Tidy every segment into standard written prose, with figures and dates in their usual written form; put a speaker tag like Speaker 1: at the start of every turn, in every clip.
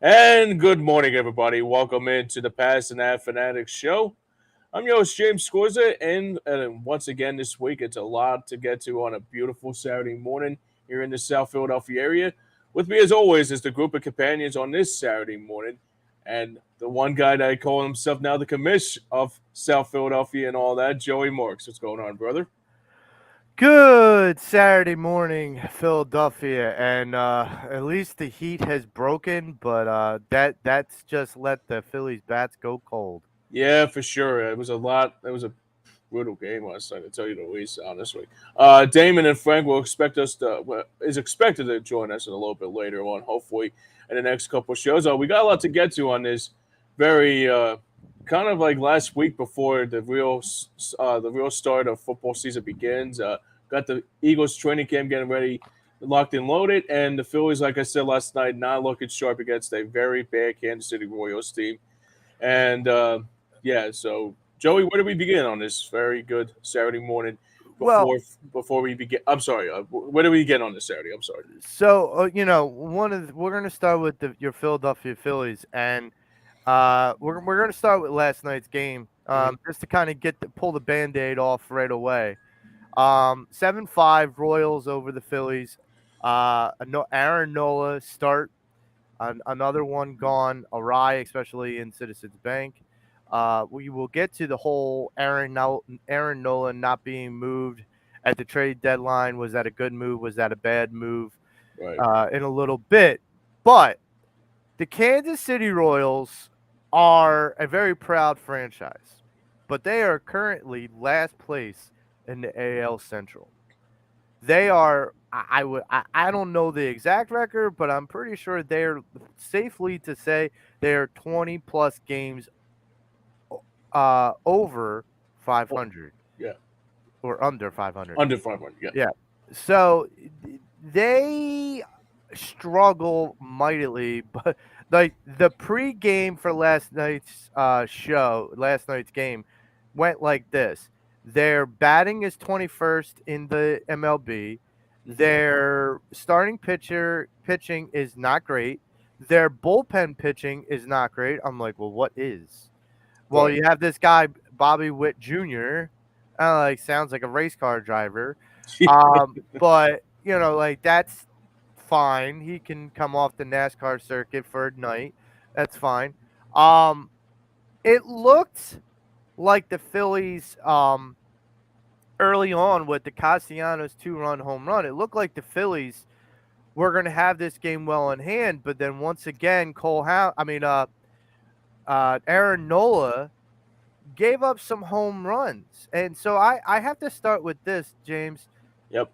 Speaker 1: And good morning, everybody. Welcome into the Pattison Ave Phanatics Show. I'm your host, James Scorza, and once again this week, it's a lot to get to on a beautiful Saturday morning here in the South Philadelphia area. With me, as always, is the group of companions on this Saturday morning, and the one guy that I call himself now the commish of South Philadelphia and all that, Joey Marks. What's going on, brother?
Speaker 2: Good Saturday morning, Philadelphia, and at least the heat has broken, but that's just let the Phillies bats go cold.
Speaker 1: Yeah, for sure. It was a lot. It was a brutal game last night, to tell you the least, honestly. Damon and Frank will expect us to is expected to join us in a little bit later on, hopefully in the next couple of shows. We got a lot to get to on this very kind of like last week before the real start of football season begins. Got the Eagles training camp getting ready, locked and loaded, and the Phillies, like I said last night, not looking sharp against a very bad Kansas City Royals team. And yeah, so Joey, where do we begin on this very good Saturday morning?
Speaker 2: Well,
Speaker 1: Before we begin, I'm sorry. Where do we begin on this Saturday? I'm sorry.
Speaker 2: so we're gonna start with your Philadelphia Phillies, and we're gonna start with last night's game,
Speaker 1: Hmm.
Speaker 2: just to kind of pull the Band-Aid off right away. 7-5 Royals over the Phillies. Aaron Nola start. Another one gone awry, especially in Citizens Bank. We will get to the whole Aaron Nolan not being moved at the trade deadline. Was that a good move? Was that a bad move?
Speaker 1: Right.
Speaker 2: In a little bit. But the Kansas City Royals are a very proud franchise, but they are currently last place in the AL Central. They are. I don't know the exact record, but I'm pretty sure they're safely to say they're 20 plus games over
Speaker 1: Oh,
Speaker 2: 500
Speaker 1: yeah.
Speaker 2: or under 500.
Speaker 1: Under 500. Yeah.
Speaker 2: Yeah. So they struggle mightily, but like the pregame for last night's game went like this. Their batting is 21st in the MLB.
Speaker 1: Hmm.
Speaker 2: Their starting pitching is not great. Their bullpen pitching is not great. I'm like, well, what is? Well,
Speaker 1: Right.
Speaker 2: you have this guy Bobby Witt Jr. Like sounds like a race car driver, but like that's fine. He can come off the NASCAR circuit for a night. That's fine. Um, it looked like the Phillies early on with the Castellanos 2-run home run. It looked like the Phillies were going to have this game well in hand, but then once again, Aaron Nola gave up some home runs. And so I have to start with this, James.
Speaker 1: Yep.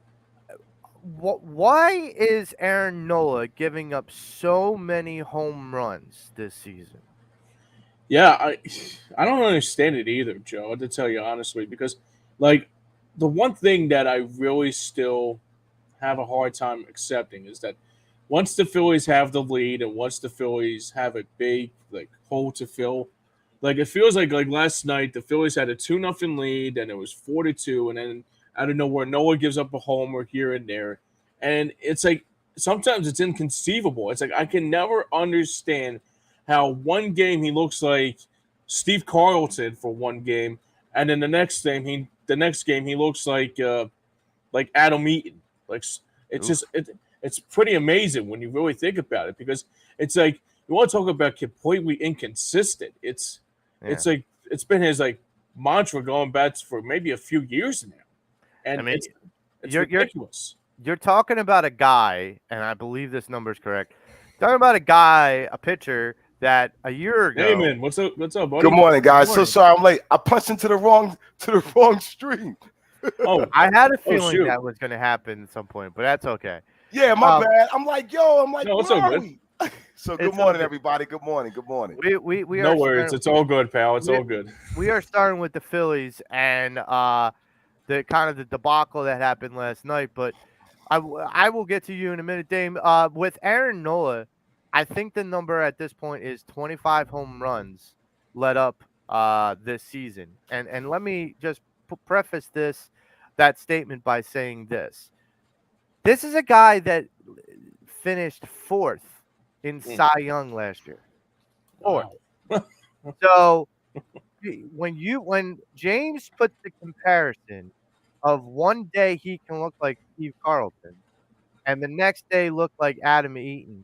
Speaker 2: Why is Aaron Nola giving up so many home runs this season?
Speaker 1: Yeah. I don't understand it either, Joe. To tell you honestly, because like the one thing that I really still have a hard time accepting is that once the Phillies have the lead and once the Phillies have a big like hole to fill, like it feels like last night the Phillies had a 2-0 lead and it was 4-2, and then out of nowhere Noah gives up a homer here and there, and it's like sometimes it's inconceivable. It's like I can never understand how one game he looks like Steve Carlton for one game, and then the next game he looks like Adam Eaton. Like it's just
Speaker 2: Oof.
Speaker 1: it's pretty amazing when you really think about it, because it's like you want to talk about completely inconsistent. It's
Speaker 2: Yeah.
Speaker 1: like it's been his like mantra going back for maybe a few years now,
Speaker 2: I
Speaker 1: and
Speaker 2: mean,
Speaker 1: it's
Speaker 2: you're you're
Speaker 1: ridiculous.
Speaker 2: you're talking about a guy, and I believe this number is correct. Talking about a guy, a pitcher that a year
Speaker 1: Hey
Speaker 2: ago.
Speaker 1: man, what's up? What's up,
Speaker 3: Good
Speaker 1: buddy?
Speaker 3: morning,
Speaker 2: Good
Speaker 3: guys. So
Speaker 2: morning.
Speaker 3: sorry I'm late. I punched into the wrong stream.
Speaker 1: Oh,
Speaker 2: I had a
Speaker 1: oh
Speaker 2: feeling
Speaker 1: shoot.
Speaker 2: that was going to happen at some point, but that's okay.
Speaker 3: Yeah, my
Speaker 2: Um,
Speaker 3: bad. I'm like,
Speaker 1: No, it's
Speaker 3: where
Speaker 1: all
Speaker 3: are
Speaker 1: good.
Speaker 3: we? So good
Speaker 2: it's all
Speaker 3: morning,
Speaker 2: good.
Speaker 3: everybody. Good morning. Good morning.
Speaker 2: We
Speaker 1: No
Speaker 2: are
Speaker 1: worries.
Speaker 2: starting.
Speaker 1: It's all good, pal. It's
Speaker 2: We
Speaker 1: all good.
Speaker 2: we are starting with the Phillies and the kind of the debacle that happened last night. But I will get to you in a minute, Dame. With Aaron Nola, I think the number at this point is 25 home runs let up this season. And let me just preface that statement by saying this. This is a guy that finished fourth in Cy Young last year. Fourth.
Speaker 1: Wow.
Speaker 2: So when James put the comparison of one day he can look like Steve Carlton and the next day look like Adam Eaton,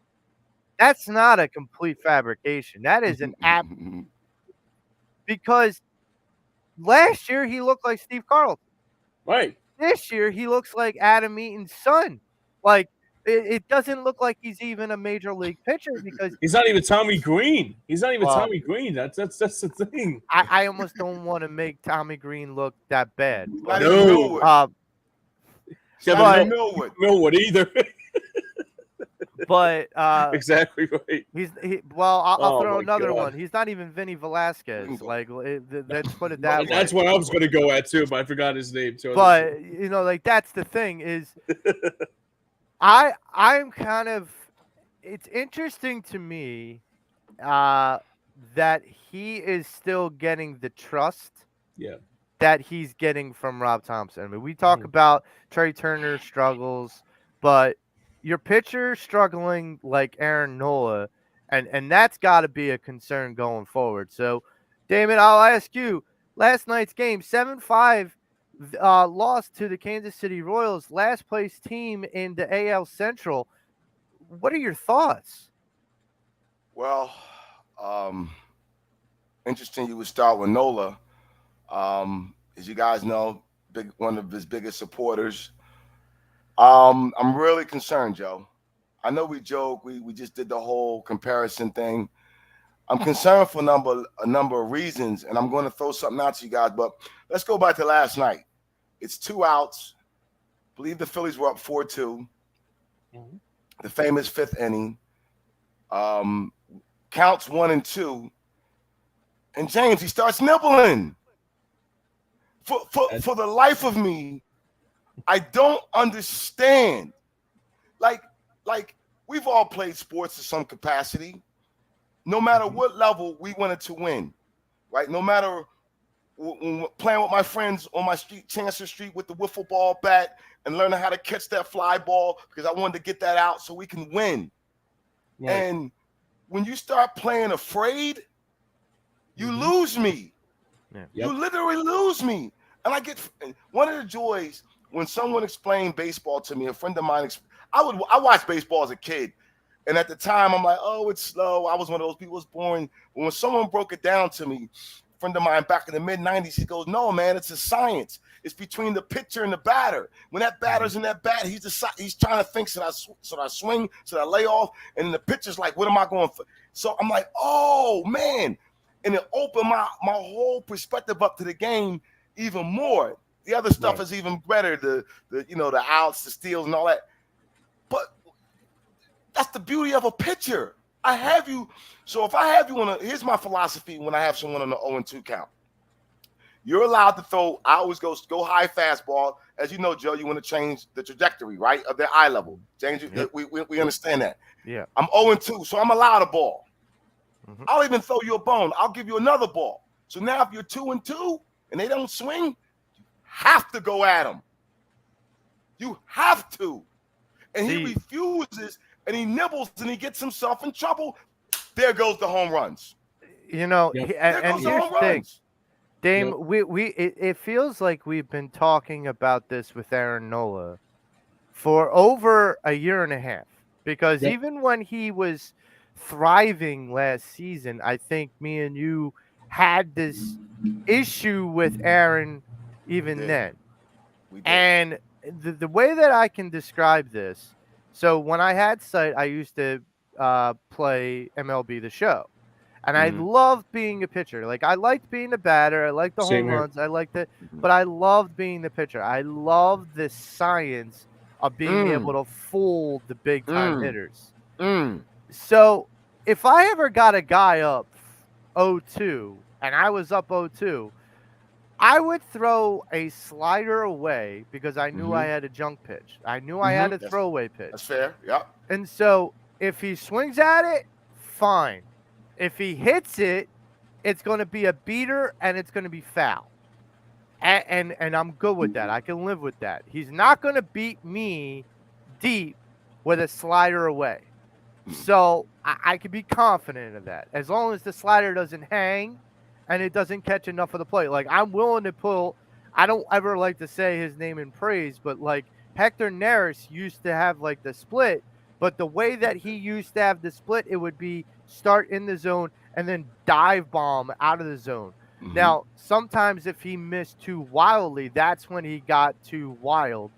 Speaker 2: that's not a complete fabrication. That is an app because last year he looked like Steve Carlton.
Speaker 1: Right.
Speaker 2: This year he looks like Adam Eaton's son. Like it doesn't look like he's even a major league pitcher because
Speaker 1: He's not even Tommy Green. He's not even
Speaker 2: Well-
Speaker 1: Tommy Green. That's the thing.
Speaker 2: I almost don't want to make Tommy Green look that bad.
Speaker 3: Not
Speaker 1: No.
Speaker 3: even Millwood.
Speaker 1: Yeah,
Speaker 3: Not
Speaker 1: but
Speaker 3: even Millwood.
Speaker 1: Millwood either.
Speaker 2: But
Speaker 1: Exactly right.
Speaker 2: I'll
Speaker 1: Oh,
Speaker 2: throw
Speaker 1: my
Speaker 2: another
Speaker 1: God.
Speaker 2: one. He's not even Vinny Velasquez. Like let's put it that way.
Speaker 1: That's what I was going to go at too, but I forgot his name too.
Speaker 2: But like that's the thing is, I'm kind of. It's interesting to me that he is still getting the trust
Speaker 1: Yeah.
Speaker 2: that he's getting from Rob Thompson. I mean, we talk about Trey Turner's struggles, but your pitcher struggling like Aaron Nola, and that's got to be a concern going forward. So, Damon, I'll ask you, last night's game, 7-5 loss to the Kansas City Royals, last place team in the AL Central. What are your thoughts?
Speaker 3: Well, interesting you would start with Nola. As you guys know, one of his biggest supporters. I'm really concerned, Joe. I know we joke, we just did the whole comparison thing. I'm concerned for a number of reasons, and I'm going to throw something out to you guys, but let's go back to last night. It's 2 outs. I believe the Phillies were up 4-2.
Speaker 1: Mhm.
Speaker 3: The famous 5th inning. Counts 1 and 2. And James, he starts nibbling. For the life of me, I don't understand. Like we've all played sports to some capacity. No matter what level, we wanted to win, right? No matter when playing with my friends on my street, Chancellor Street, with the wiffle ball bat and learning how to catch that fly ball because I wanted to get that out so we can win.
Speaker 1: Right.
Speaker 3: And when you start playing afraid, you lose me.
Speaker 2: Yeah.
Speaker 3: You literally lose me. And I get one of the joys when someone explained baseball to me, a friend of mine, I watched baseball as a kid. And at the time, I'm like, oh, it's slow. I was one of those people who was boring. But when someone broke it down to me, a friend of mine back in the mid-'90s, he goes, no, man, it's a science. It's between the pitcher and the batter. When that batter's in that bat, he's trying to think, should I swing? Should I lay off? And the pitcher's like, what am I going for? So I'm like, oh, man. And it opened my whole perspective up to the game even more. The other stuff is even better, the outs, the steals, and all that. But that's the beauty of a pitcher. I have you. So if I have you here's my philosophy when I have someone on the 0-2 count. You're allowed to throw. I always go high fastball. As you know, Joe, you want to change the trajectory, right, of their eye level. Change it. We understand that. Yeah. I'm 0-2, so I'm allowed a ball. I'll even throw you a bone. I'll give you another ball. So now if you're 2-2 and they don't swing, you have to go at them. You have to. And he refuses, and he nibbles, and he gets himself in trouble. There goes the home runs.
Speaker 2: And here's the thing, Dame, it feels like we've been talking about this with Aaron Nola for over a year and a half. Because even when he was thriving last season, I think me and you had this issue with Aaron even then. And the way that I can describe this, so when I had sight, I used to play MLB The Show. And I loved being a pitcher. Like, I liked being a batter. I liked the home runs. I liked it. But I loved being the pitcher. I loved the science of being able to fool the big-time hitters. So if I ever got a guy up 0-2 and I was up 0-2, I would throw a slider away because I knew I had a junk pitch. I knew I had a throwaway pitch.
Speaker 3: That's fair. Yep.
Speaker 2: And so if he swings at it, fine. If he hits it, it's going to be a beater and it's going to be foul. And I'm good with that. I can live with that. He's not going to beat me deep with a slider away. So I could be confident of that as long as the slider doesn't hang and it doesn't catch enough of the plate. Like I'm willing to pull. I don't ever like to say his name in praise, but like Hector Neris used to have like the split, but the way that he used to have the split, it would be start in the zone and then dive bomb out of the zone. Now, sometimes if he missed too wildly, that's when he got too wild.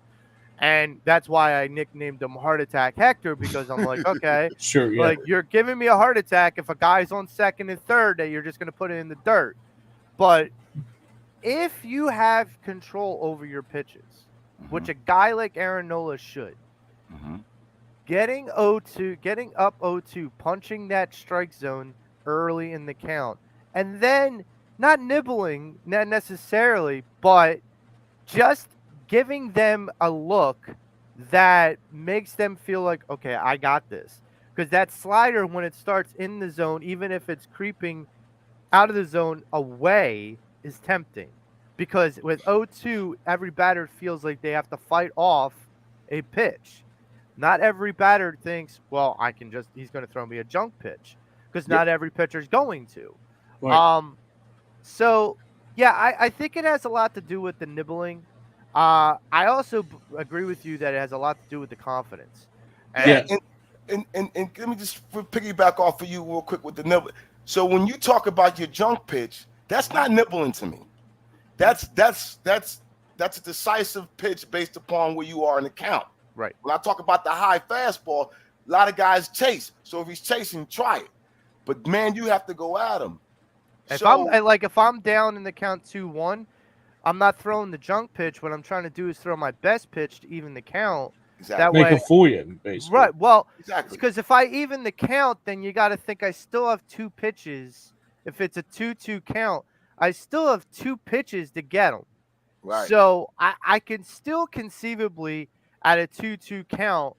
Speaker 2: And that's why I nicknamed him Heart Attack Hector, because I'm like, okay,
Speaker 1: Sure, yeah.
Speaker 2: like you're giving me a heart attack if a guy's on second and third that you're just going to put it in the dirt. But if you have control over your pitches, which a guy like Aaron Nola should, getting up 0-2, punching that strike zone early in the count, and then not nibbling, not necessarily, but just giving them a look that makes them feel like, okay, I got this. Because that slider, when it starts in the zone, even if it's creeping out of the zone away, is tempting. Because with 0-2, every batter feels like they have to fight off a pitch. Not every batter thinks, well, he's going to throw me a junk pitch. Because not every pitcher's going to.
Speaker 1: Right.
Speaker 2: So, yeah, I think it has a lot to do with the nibbling. I also agree with you that it has a lot to do with the confidence.
Speaker 3: And let me just piggyback off of you real quick with the nibble. So when you talk about your junk pitch, that's not nibbling to me. That's a decisive pitch based upon where you are in the count.
Speaker 2: Right.
Speaker 3: When I talk about the high fastball, a lot of guys chase. So if he's chasing, try it. But man, you have to go at him.
Speaker 2: If I'm down in the count 2-1, I'm not throwing the junk pitch. What I'm trying to do is throw my best pitch to even the count.
Speaker 3: Exactly.
Speaker 2: That
Speaker 1: Make
Speaker 2: way,
Speaker 1: a fool you, basically.
Speaker 2: right. Well,
Speaker 3: exactly.
Speaker 2: Because if I even the count, then you got to think I still have two pitches. If it's a 2-2 count, I still have two pitches to get them.
Speaker 3: Right.
Speaker 2: So I can still conceivably, at a 2-2 count,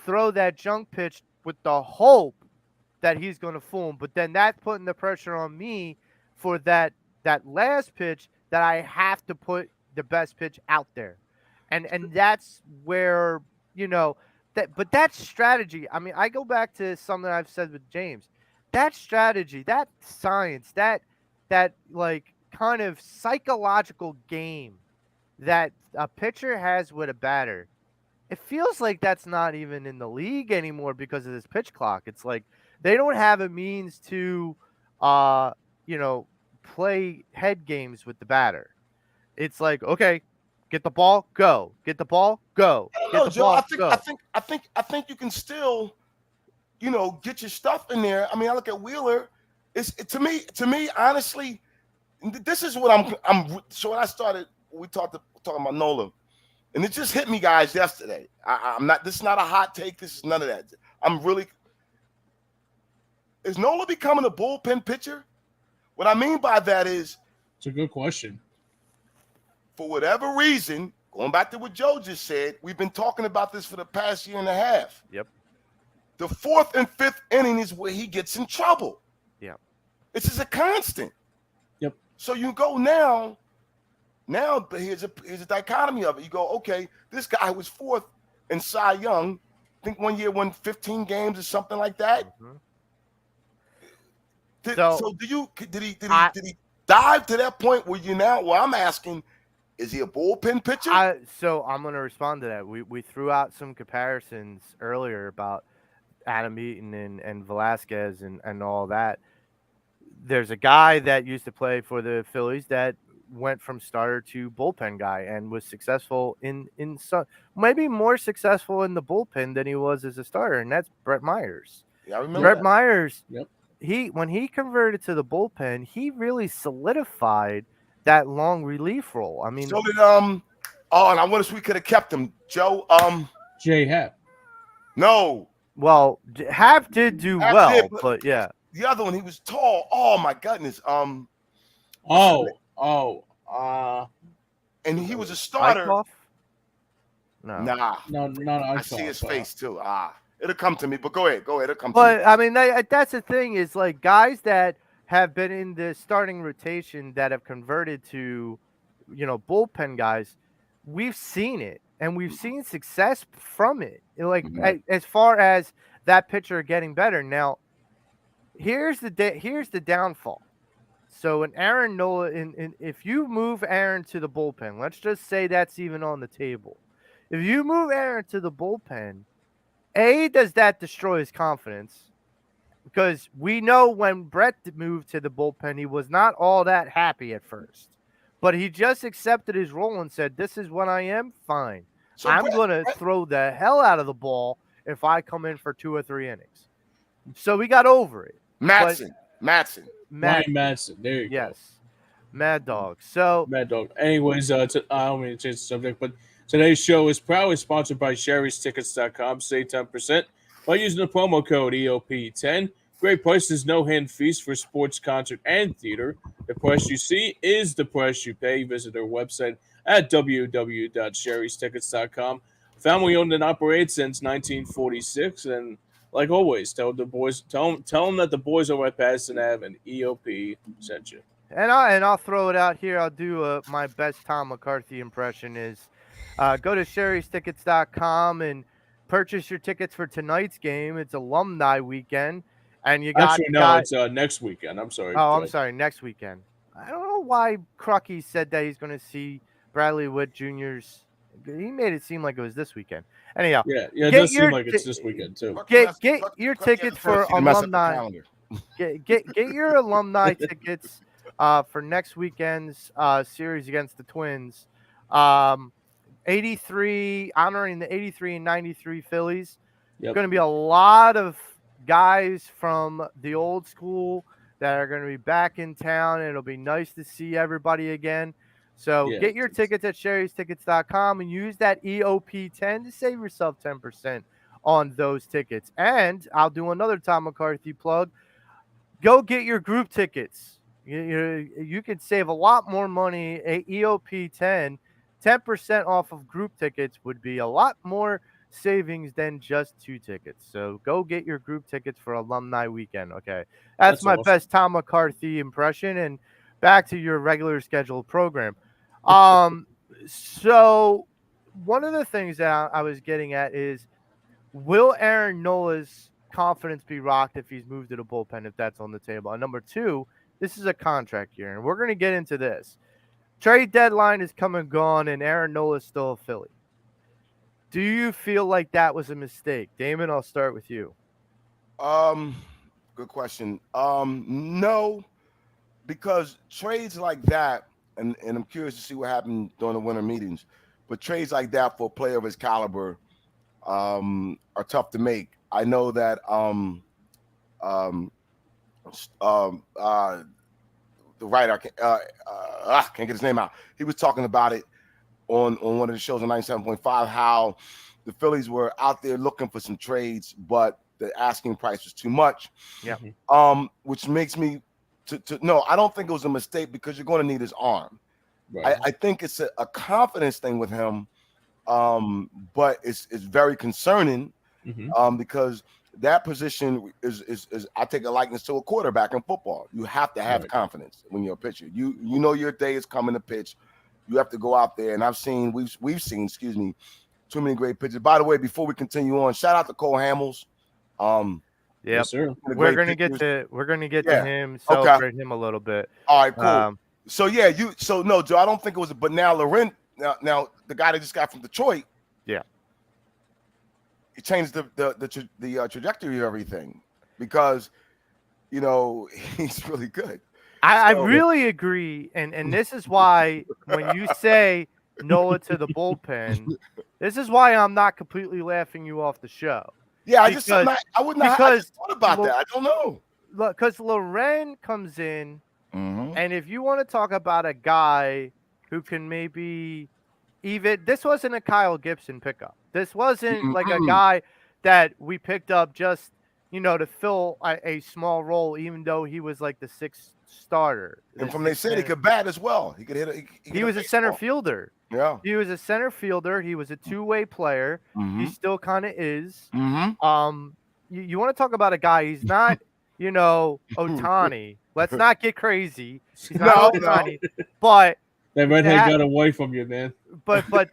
Speaker 2: throw that junk pitch with the hope that he's going to fool him. But then that's putting the pressure on me for that last pitch that I have to put the best pitch out there. And that's where, but that strategy, I mean, I go back to something I've said with James. That strategy, that science, that like kind of psychological game that a pitcher has with a batter, it feels like that's not even in the league anymore because of this pitch clock. It's like they don't have a means to, play head games with the batter. It's like, okay, get the ball, go. Get the ball, go.
Speaker 3: I think you can still, get your stuff in there. I mean, I look at Wheeler. To me, honestly, this is what I'm. So when I started, we talking about Nola, and it just hit me, guys, yesterday. I'm not. This is not a hot take. This is none of that. Is Nola becoming a bullpen pitcher? What I mean by that is,
Speaker 1: it's a good question.
Speaker 3: For whatever reason, going back to what Joe just said, we've been talking about this for the past year and a half.
Speaker 2: Yep.
Speaker 3: The fourth and fifth inning is where he gets in trouble.
Speaker 2: Yep.
Speaker 3: It's just a constant.
Speaker 1: Yep.
Speaker 3: So you go now here's a dichotomy of it. You go, okay, this guy was fourth in Cy Young. I think one year won 15 games or something like that.
Speaker 2: Mm-hmm.
Speaker 3: Did he dive to that point where I'm asking, is he a bullpen pitcher?
Speaker 2: So I'm going to respond to that. We threw out some comparisons earlier about Adam Eaton and Velasquez and all that. There's a guy that used to play for the Phillies that went from starter to bullpen guy and was successful in some, maybe more successful in the bullpen than he was as a starter, and that's Brett Myers.
Speaker 3: Yeah, I remember
Speaker 2: Brett
Speaker 3: that.
Speaker 2: Myers.
Speaker 1: Yep.
Speaker 2: When he converted to the bullpen, he really solidified that long relief role. I mean,
Speaker 3: so did and I wish we could have kept him, Joe.
Speaker 1: Jay Happ.
Speaker 3: No.
Speaker 2: Well, Happ did do well, but yeah.
Speaker 3: The other one, he was tall. Oh my goodness.
Speaker 1: And
Speaker 3: he was a starter.
Speaker 2: Eichhoff?
Speaker 3: No. I see his face too. It'll come to me, but go ahead. It'll come to me.
Speaker 2: But I mean, that's the thing is like guys that have been in the starting rotation that have converted to, bullpen guys. We've seen it, and we've seen success from it. Like as far as that pitcher getting better. Now, here's the downfall. So when Aaron Nola, if you move Aaron to the bullpen, let's just say that's even on the table. If you move Aaron to the bullpen, does that destroy his confidence? Because we know when Brett moved to the bullpen, he was not all that happy at first. But he just accepted his role and said, this is what I am, fine.
Speaker 3: So
Speaker 2: I'm going to throw the hell out of the ball if I come in for 2 or 3 innings. So we got over it.
Speaker 3: Matson.
Speaker 1: Ryan Madsen. There you go.
Speaker 2: Yes. Mad Dog. So
Speaker 1: Mad Dog. Anyways, I don't mean to change the subject, but today's show is proudly sponsored by Sherry'sTickets.com. Save 10% by using the promo code EOP10. Great prices, no hidden fees for sports, concert, and theater. The price you see is the price you pay. Visit their website at www.Sherry'sTickets.com. Family owned and operated since 1946, and like always, tell them that the boys over at Pattison Ave and EOP sent you.
Speaker 2: And I'll throw it out here. I'll do my best Tom McCarthy impression is go to Sherry'sTickets.com and purchase your tickets for tonight's game. It's alumni weekend. And you got
Speaker 1: it's next weekend. I'm sorry.
Speaker 2: Oh, I'm sorry, next weekend. I don't know why Crucky said that he's going to see Bradley Witt Jr.'s. He made it seem like it was this weekend. Anyhow,
Speaker 1: yeah, it does seem like it's this weekend too.
Speaker 2: Get your tickets for alumni. Get your alumni tickets for next weekend's series against the Twins. 83 honoring the 83 and 93 Phillies. Yep. Going to be a lot of guys from the old school that are going to be back in town, and it'll be nice to see everybody again. So get your tickets at Sherry'sTickets.com and use that EOP10 to save yourself 10% on those tickets. And I'll do another Tom McCarthy plug. Go get your group tickets. You could save a lot more money. EOP10, 10% off of group tickets would be a lot more savings than just 2 tickets. So go get your group tickets for alumni weekend. Okay. That's my awesome. Best Tom McCarthy impression. And back to your regular scheduled program. So one of the things that I was getting at is, will Aaron Nola's confidence be rocked if he's moved to the bullpen, if that's on the table? And number 2, this is a contract year, and we're going to get into this. Trade deadline is come and gone, and Aaron Nola is still a Philly. Do you feel like that was a mistake? Damon, I'll start with you.
Speaker 3: Good question. No, because trades like that, and I'm curious to see what happened during the winter meetings, but trades like that for a player of his caliber are tough to make. I know that the writer, I can't get his name out. He was talking about it on one of the shows on 97.5, how the Phillies were out there looking for some trades, but the asking price was too much.
Speaker 2: Yeah.
Speaker 3: Which makes me no, I don't think it was a mistake, because you're going to need his arm. Right. I think it's a confidence thing with him, but it's very concerning because that position is I take a likeness to a quarterback in football. You have to have confidence when you're a pitcher. You know your day is coming to pitch. You have to go out there, and we've seen, too many great pitchers. By the way, before we continue on, shout out to Cole Hamels.
Speaker 2: Yes, sir. We're gonna get to him, celebrate him a little bit.
Speaker 3: All right, cool. So no, Joe, I don't think it was. But now Loren, now the guy that just got from Detroit, he changed the trajectory of everything, because he's really good.
Speaker 2: I really agree, and this is why when you say Nola to the bullpen, this is why I'm not completely laughing you off the show.
Speaker 3: Yeah, I just thought about that. I don't know.
Speaker 2: Because Loren comes in, and if you want to talk about a guy who can maybe this wasn't a Kyle Gibson pickup. This wasn't like a guy that we picked up just to fill a small role, even though he was like the 6th starter.
Speaker 3: And they said he could bat as well. He could hit.
Speaker 2: He was a center fielder.
Speaker 3: Yeah,
Speaker 2: he was a center fielder. He was a 2-way player. He still kind of is. You want to talk about a guy? He's not, Ohtani. Let's not get crazy. He's not Ohtani, but
Speaker 1: that redhead got away from you, man.
Speaker 2: But that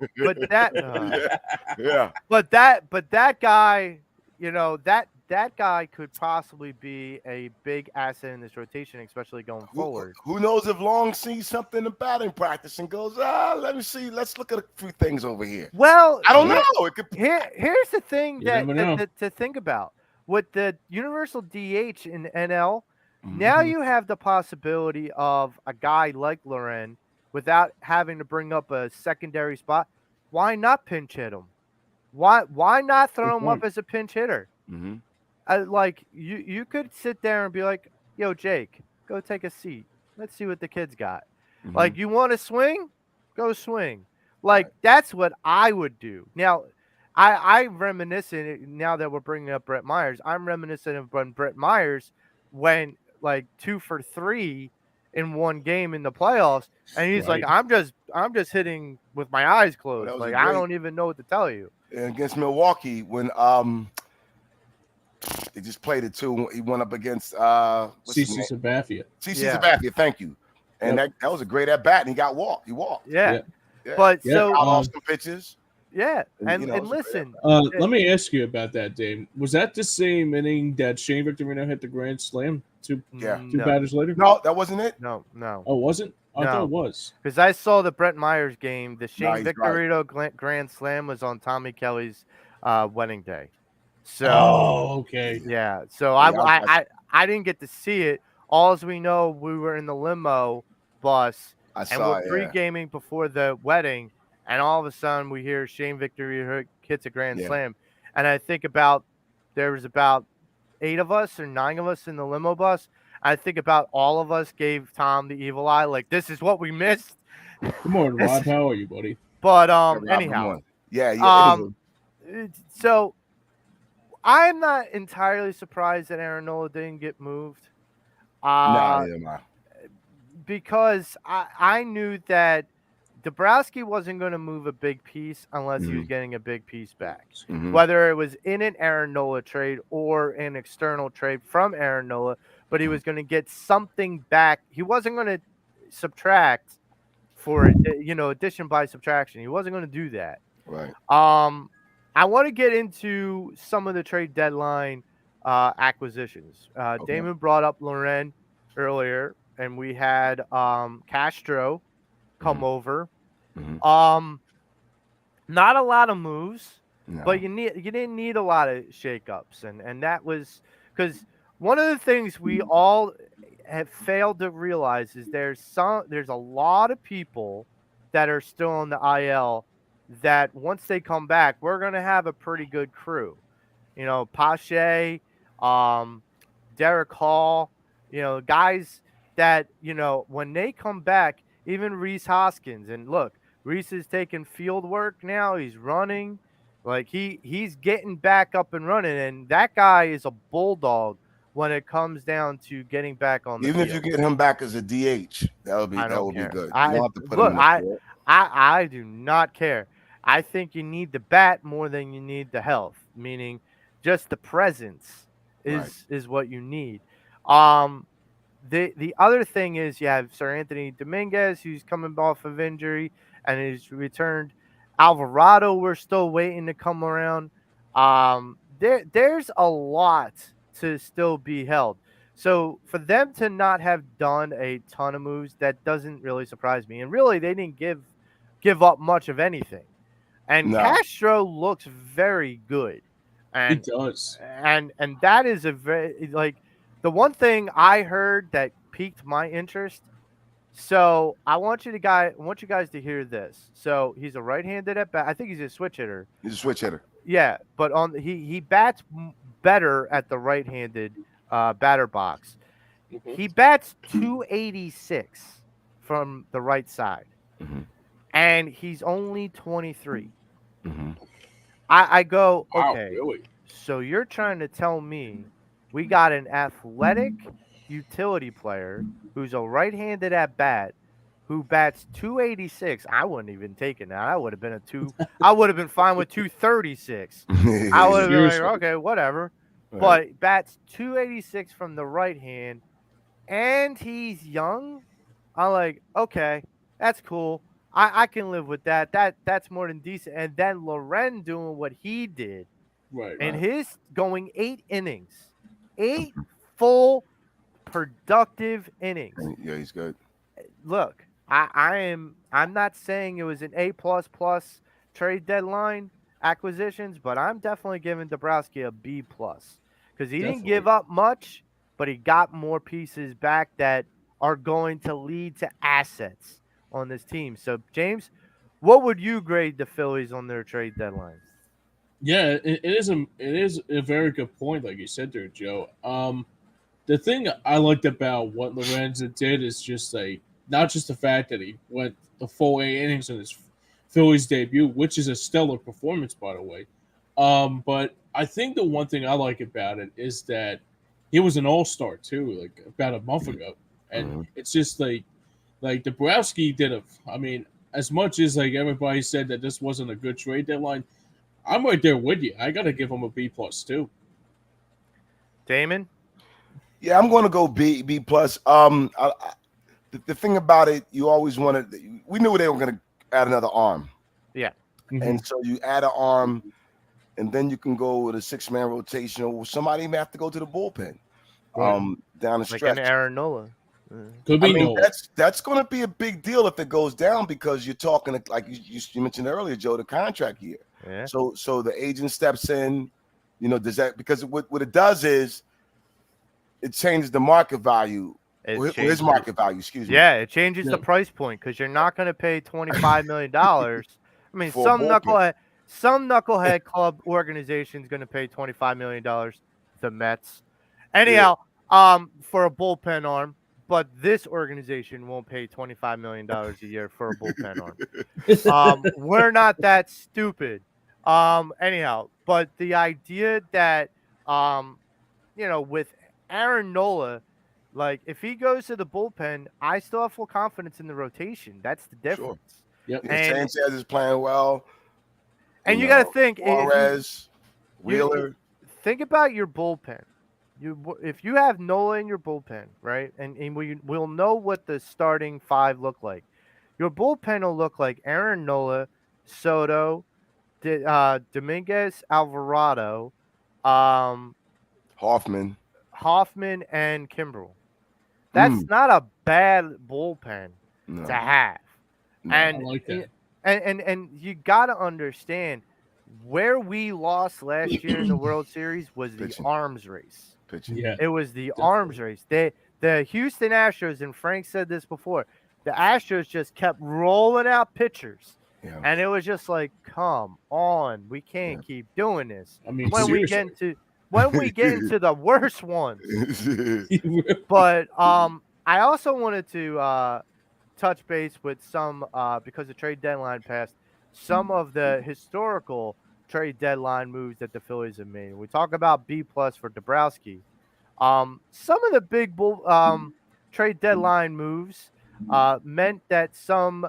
Speaker 3: yeah.
Speaker 2: But that guy, that guy could possibly be a big asset in this rotation, especially going forward.
Speaker 3: Who knows if Long sees something in batting practice and goes, let me see. Let's look at a few things over here.
Speaker 2: Well,
Speaker 3: I don't know. It could.
Speaker 2: Here's the thing
Speaker 1: You never know.
Speaker 2: to think about. With the universal DH in NL, now
Speaker 3: Mhm.
Speaker 2: you have the possibility of a guy like Loren without having to bring up a secondary spot. Why not pinch hit him? Why not throw him up as a pinch hitter?
Speaker 3: Mhm.
Speaker 2: Like you could sit there and be like, "Yo, Jake, go take a seat. Let's see what the kid's got."
Speaker 3: Mhm.
Speaker 2: Like, you want to swing? Go swing. Like, that's what I would do. Now, I'm reminiscent now that we're bringing up Brett Myers. I'm reminiscent of when Brett Myers went like 2 for 3 in one game in the playoffs, and he's like,
Speaker 1: Right.
Speaker 2: I'm just hitting with my eyes
Speaker 3: that
Speaker 2: closed.
Speaker 3: was
Speaker 2: Like,
Speaker 3: a
Speaker 2: I
Speaker 3: great-
Speaker 2: don't even know what to tell you.
Speaker 3: And against Milwaukee when they just played it too. He went up against what's his
Speaker 1: CC
Speaker 3: name?
Speaker 1: Sabathia.
Speaker 3: CC
Speaker 2: Yeah.
Speaker 3: Sabathia. Thank you. And that was a great at bat, and he got walked. He walked.
Speaker 2: Yeah.
Speaker 3: Yeah.
Speaker 2: But
Speaker 1: Yeah,
Speaker 2: so
Speaker 3: Got off some pitches.
Speaker 2: yeah,
Speaker 3: And, you know,
Speaker 2: and
Speaker 3: it's a great
Speaker 2: listen,
Speaker 1: Let me ask you about that, Dave. Was that the same inning that Shane Victorino hit the grand slam two
Speaker 3: Yeah.
Speaker 2: no,
Speaker 1: batters later?
Speaker 3: No, that wasn't it.
Speaker 2: no.
Speaker 1: Oh, wasn't? I thought
Speaker 2: No.
Speaker 1: it was.
Speaker 2: Because I saw the Brett Myers game. The Shane
Speaker 3: he's right.
Speaker 2: Victorino grand slam was on Tommy Kelly's wedding day. So
Speaker 1: Oh, okay.
Speaker 2: yeah, so
Speaker 3: Yeah,
Speaker 2: I didn't get to see it. All as we know, we were in the limo bus
Speaker 3: I
Speaker 2: and
Speaker 3: saw
Speaker 2: we're
Speaker 3: it. Yeah.
Speaker 2: pre-gaming before the wedding, and all of a sudden we hear Shane Victorino hits a grand
Speaker 3: Yeah.
Speaker 2: slam, and I think about there was about 8 of us or 9 of us in the limo bus. I think about all of us gave Tom the evil eye, like, this is what we missed.
Speaker 1: Come on, Rob. How are you, buddy?
Speaker 2: But
Speaker 3: Robert
Speaker 2: anyhow,
Speaker 3: won. Yeah.
Speaker 2: so I'm not entirely surprised that Aaron Nola didn't get moved.
Speaker 3: Nah,
Speaker 2: Because I knew that Dabrowski wasn't going to move a big piece unless he was getting a big piece back.
Speaker 3: Mhm.
Speaker 2: Whether it was in an Aaron Nola trade or an external trade from Aaron Nola, but he was going to get something back. He wasn't going to subtract for addition by subtraction. He wasn't going to do that.
Speaker 3: Right.
Speaker 2: I want to get into some of the trade deadline acquisitions. Damon brought up Loren earlier, and we had Castro come over.
Speaker 3: Mhm.
Speaker 2: Not a lot of moves,
Speaker 3: No.
Speaker 2: but you didn't need a lot of shakeups, and that was because one of the things we all have failed to realize is there's a lot of people that are still on the IL that once they come back, we're gonna have a pretty good crew. You know, Pache, Derek Hall, guys that, when they come back, even Reese Hoskins, and look, Reese is taking field work now. He's running. Like he's getting back up and running, and that guy is a bulldog when it comes down to getting back on the
Speaker 3: Even
Speaker 2: field.
Speaker 3: if you get him back as a DH, that would be
Speaker 2: I don't care.
Speaker 3: be good. You
Speaker 2: I
Speaker 3: don't have to put
Speaker 2: look,
Speaker 3: him in the field.
Speaker 2: I do not care. I think you need the bat more than you need the health, meaning just the presence is what you need. The other thing is you have Sir Anthony Dominguez, who's coming off of injury and is returned. Alvarado, we're still waiting to come around. There's a lot to still be held. So for them to not have done a ton of moves, that doesn't really surprise me. And really, they didn't give up much of anything. And
Speaker 3: No.
Speaker 2: Castro looks very good. And
Speaker 1: It does.
Speaker 2: and that is a very, like, the one thing I heard that piqued my interest. So I want you guys to hear this. So he's a right-handed at bat. I think he's a switch hitter.
Speaker 3: He's a switch hitter.
Speaker 2: Yeah, but he bats better at the right-handed batter box.
Speaker 1: Mhm.
Speaker 2: He bats 286 from the right side,
Speaker 3: Mhm.
Speaker 2: and he's only 23.
Speaker 3: Mhm.
Speaker 2: I go,
Speaker 1: Wow,
Speaker 2: okay,
Speaker 1: really?
Speaker 2: so you're trying to tell me we got an athletic utility player who's a right-handed at bat who bats 286. I wouldn't even taken that. I would have been I would have been fine with 236. I would have been like,
Speaker 1: Seriously.
Speaker 2: okay, whatever.
Speaker 3: Right.
Speaker 2: But bats 286 from the right hand, and he's young. I'm like, okay, that's cool. I can live with that. That's more than decent. And then Loren doing what he did
Speaker 1: Right.
Speaker 2: And
Speaker 3: Right.
Speaker 2: his going 8 innings, 8 full productive innings.
Speaker 3: Yeah, he's good.
Speaker 2: Look, I'm not saying it was an A plus trade deadline acquisitions, but I'm definitely giving Dabrowski a B plus because he didn't
Speaker 1: Definitely.
Speaker 2: give up much, but he got more pieces back that are going to lead to assets on this team. So, James, what would you grade the Phillies on their trade deadlines?
Speaker 1: Yeah, it is a very good point, like you said there, Joe. The thing I liked about what Lorenzo did is just like not just the fact that he went the full 8 innings in his Phillies debut, which is a stellar performance, by the way. But I think the one thing I like about it is that he was an all star too, like about a month ago, and
Speaker 3: Mhm.
Speaker 1: it's just like Dabrowski did a. I mean, as much as like everybody said that this wasn't a good trade deadline, I'm right there with you. I got to give him a B plus too.
Speaker 2: Damon?
Speaker 3: Yeah, I'm going to go B plus. The thing about it, you always wanted. We knew they were going to add another arm,
Speaker 2: Yeah.
Speaker 1: Mhm.
Speaker 3: and so you add an arm, and then you can go with a 6-man rotation, or somebody may have to go to the bullpen.
Speaker 1: Right.
Speaker 3: Down the
Speaker 2: Like an
Speaker 3: stretch.
Speaker 2: Aaron Nola.
Speaker 1: Could
Speaker 3: I
Speaker 1: be
Speaker 3: mean,
Speaker 1: no.
Speaker 3: that's going to be a big deal if it goes down because you're talking like you mentioned earlier, Joe, the contract year.
Speaker 2: Yeah.
Speaker 3: So the agent steps in. Does that because what it does is it changes the market value or his
Speaker 2: changes
Speaker 3: market value. Excuse me.
Speaker 2: Yeah, it changes the
Speaker 1: Yeah.
Speaker 2: price point because you're not going to pay $25 million. I mean,
Speaker 3: For a bullpen.
Speaker 2: some knucklehead club organization is going to pay $25 million. The Mets, anyhow, for a bullpen arm, but this organization won't pay $25 million a year for a bullpen arm. We're not that stupid. Anyhow, but the idea that with Aaron Nola, like if he goes to the bullpen, I still have full confidence in the rotation. That's the
Speaker 3: Sure.
Speaker 2: difference.
Speaker 1: Yep.
Speaker 3: Yeah,
Speaker 2: And
Speaker 3: Sanchez is playing well.
Speaker 2: you got to think
Speaker 3: Suarez,
Speaker 2: you
Speaker 3: Wheeler.
Speaker 2: think about your bullpen. If you have Nola in your bullpen, right, and we'll know what the starting 5 look like. Your bullpen will look like Aaron Nola, Soto, Dominguez, Alvarado, um,
Speaker 3: Hoffman.
Speaker 2: Hoffman, and Kimbrel. That's
Speaker 3: Mm,
Speaker 2: not a bad bullpen to
Speaker 3: no,
Speaker 2: have.
Speaker 3: no.
Speaker 1: I
Speaker 2: And
Speaker 1: like that.
Speaker 2: and you got to understand where we lost last year in the World Series was the
Speaker 3: Pitching.
Speaker 2: arms race.
Speaker 3: Pitching.
Speaker 1: Yeah.
Speaker 2: It was the
Speaker 1: Definitely.
Speaker 2: arms race. The Houston Astros, and Frank said this before, the Astros just kept rolling out pitchers.
Speaker 3: Yeah.
Speaker 2: And it was just like, come on, we can't keep doing this.
Speaker 1: I mean,
Speaker 2: When we
Speaker 1: seriously.
Speaker 2: get into the worst ones. But I also wanted to touch base with some because the trade deadline passed. Some of the historical trade deadline moves that the Phillies have made. We talk about B plus for Dabrowski. Some of the big trade deadline moves meant that some,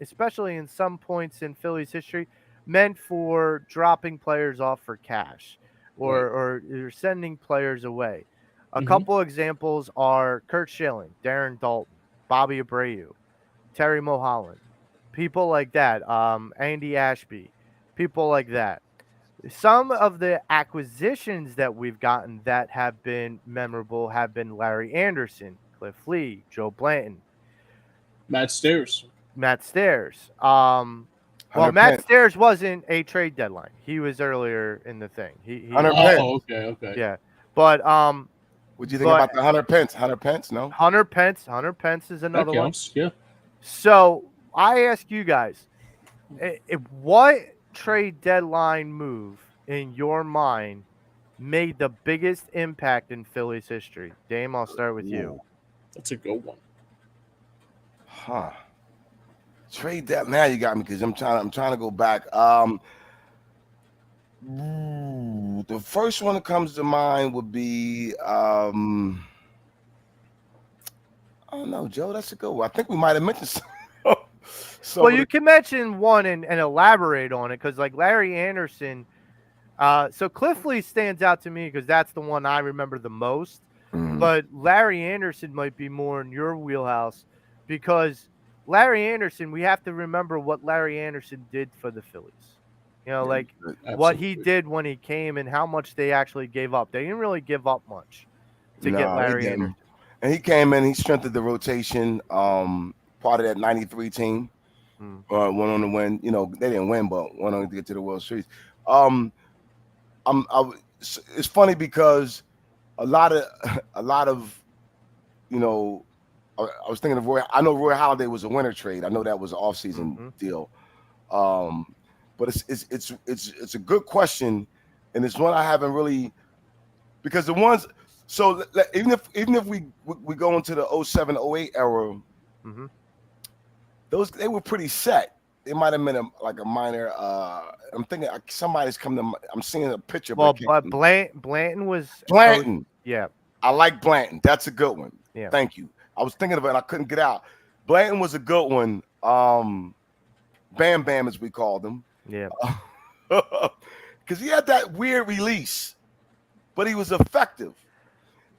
Speaker 2: especially in some points in Phillies history, meant for dropping players off for cash
Speaker 1: Right.
Speaker 2: or you're sending players away. A
Speaker 1: Mhm.
Speaker 2: couple examples are Kurt Schilling, Darren Dalton, Bobby Abreu, Terry Mulholland, people like that, Andy Ashby, people like that. Some of the acquisitions that we've gotten that have been memorable have been Larry Anderson, Cliff Lee, Joe Blanton,
Speaker 1: Matt Stairs.
Speaker 2: Matt Stairs.
Speaker 3: Hunter
Speaker 2: Matt
Speaker 3: Pence.
Speaker 2: Stairs wasn't a trade deadline. He was earlier in the thing.
Speaker 3: Hunter Pence.
Speaker 1: Oh, okay.
Speaker 2: Yeah. But
Speaker 3: What do you think
Speaker 2: but
Speaker 3: about the Hunter Pence? Hunter Pence, no?
Speaker 2: Hunter Pence is
Speaker 1: That
Speaker 2: another one.
Speaker 1: counts. Yeah.
Speaker 2: So I ask you guys, what trade deadline move in your mind made the biggest impact in Phillies history? Dame, I'll start with you.
Speaker 3: Ooh.
Speaker 1: That's a good one.
Speaker 3: Huh. Trade that now you got me because I'm trying to go back. The first one that comes to mind would be I don't know, Joe. That's a good one. I think we might have mentioned some
Speaker 2: Well, you can mention one and elaborate on it because, like Larry Anderson. So Cliff Lee stands out to me because that's the one I remember the most.
Speaker 3: Mhm.
Speaker 2: But Larry Anderson might be more in your wheelhouse because Larry Anderson, we have to remember what Larry Anderson did for the Phillies. You know, like
Speaker 3: Absolutely.
Speaker 2: what he did when he came and how much they actually gave up. They didn't really give up much to get Larry
Speaker 3: he didn't.
Speaker 2: Anderson.
Speaker 3: And he came in, he strengthened the rotation, part of that 93 team.
Speaker 2: Mm.
Speaker 3: Went on to win. You know, they didn't win, but went on to get to the World Series. Um, it's funny because a lot of, you know, I was thinking of Roy. I know Roy Halladay was a winter trade. I know that was an off-season deal. But it's a good question, and it's one I haven't really, because the ones. So even if we go into the 07, 08 era, those they were pretty set. They might have been a minor. I'm thinking somebody's come to. I'm seeing a picture.
Speaker 2: Well, but Blanton was
Speaker 3: Blanton.
Speaker 2: Yeah,
Speaker 3: I like Blanton. That's a good one.
Speaker 2: Yeah.
Speaker 3: Thank you. I was thinking of it and I couldn't get out. Blanton was a good one. Bam Bam, as we called him.
Speaker 2: Yeah.
Speaker 3: Because he had that weird release, but he was effective.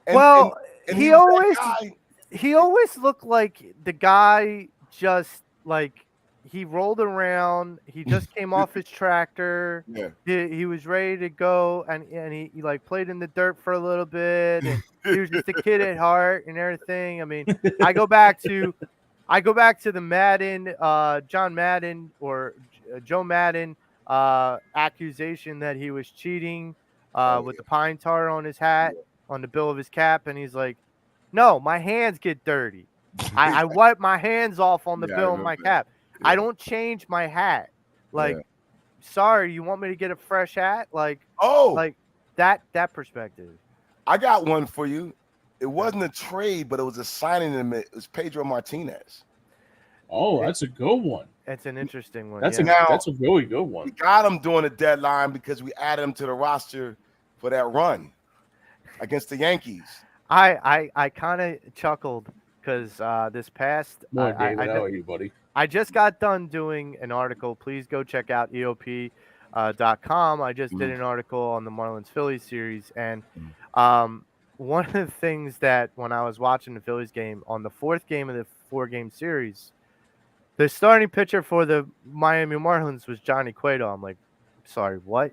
Speaker 2: And he always looked like the guy just like he rolled around. He just came off his tractor.
Speaker 3: Yeah.
Speaker 2: He was ready to go, and he like played in the dirt for a little bit, and he was just a kid at heart and everything. I mean, I go back to the Madden, John Madden or Joe Madden accusation that he was cheating with the pine tar on his hat, on the bill of his cap, and he's like, no, my hands get dirty. I wipe my hands off on the bill of my cap. Yeah. I don't change my hat. Like, sorry, you want me to get a fresh hat? Like, like that perspective.
Speaker 3: I got one for you. It wasn't a trade, but it was a signing. It was Pedro Martinez.
Speaker 1: Oh, that's a good one.
Speaker 2: That's an interesting one.
Speaker 1: That's a really good one.
Speaker 3: We got him during the deadline because we added him to the roster for that run against the Yankees.
Speaker 2: I kind of chuckled because this past
Speaker 1: David, how are you, buddy?
Speaker 2: I just got done doing an article. Please go check out EOP.com. I just did an article on the Marlins Phillies series, and one of the things that when I was watching the Phillies game on the fourth game of the 4-game series, the starting pitcher for the Miami Marlins was Johnny Cueto. I'm like, sorry, what?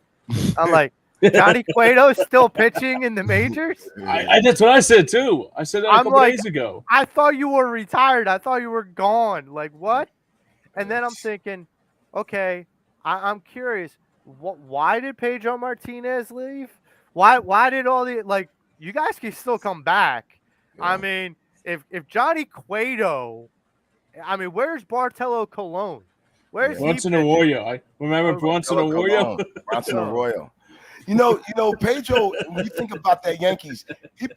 Speaker 2: I'm like, Johnny Cueto's still pitching in the majors?
Speaker 1: That's what I said too. I said that a couple days ago.
Speaker 2: I thought you were retired. I thought you were gone. Like, what? And then I'm thinking, okay, I'm curious. Why did Pedro Martinez leave? Why did all the you guys can still come back? Yeah. I mean, if Johnny Cueto, I mean, where's Bartolo Colon? Where's
Speaker 1: Bronson Arroyo? I remember Bronson Arroyo.
Speaker 3: Bronson Arroyo. You know, Pedro, when you think about that Yankees, he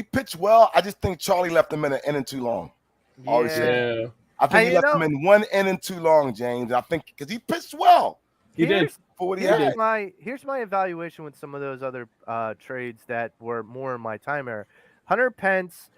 Speaker 3: pitched well. I just think Charlie left him in an inning too long.
Speaker 1: Yeah.
Speaker 3: I think he left him in one inning too long, James. I think because he pitched well.
Speaker 1: He did.
Speaker 3: For what he had.
Speaker 2: Here's my evaluation with some of those other trades that were more in my time era. Hunter Pence,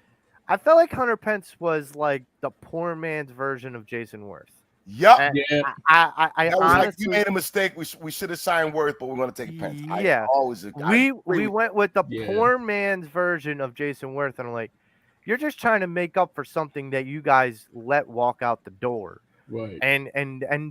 Speaker 2: I felt like Hunter Pence was like the poor man's version of Jason Worth.
Speaker 3: Yep.
Speaker 1: Yeah.
Speaker 2: I honestly,
Speaker 3: we made a mistake. We should have signed Worth, but we're going to take Pence.
Speaker 2: Yeah. We went with the poor man's version of Jason Worth, and I'm like, you're just trying to make up for something that you guys let walk out the door.
Speaker 1: Right.
Speaker 2: And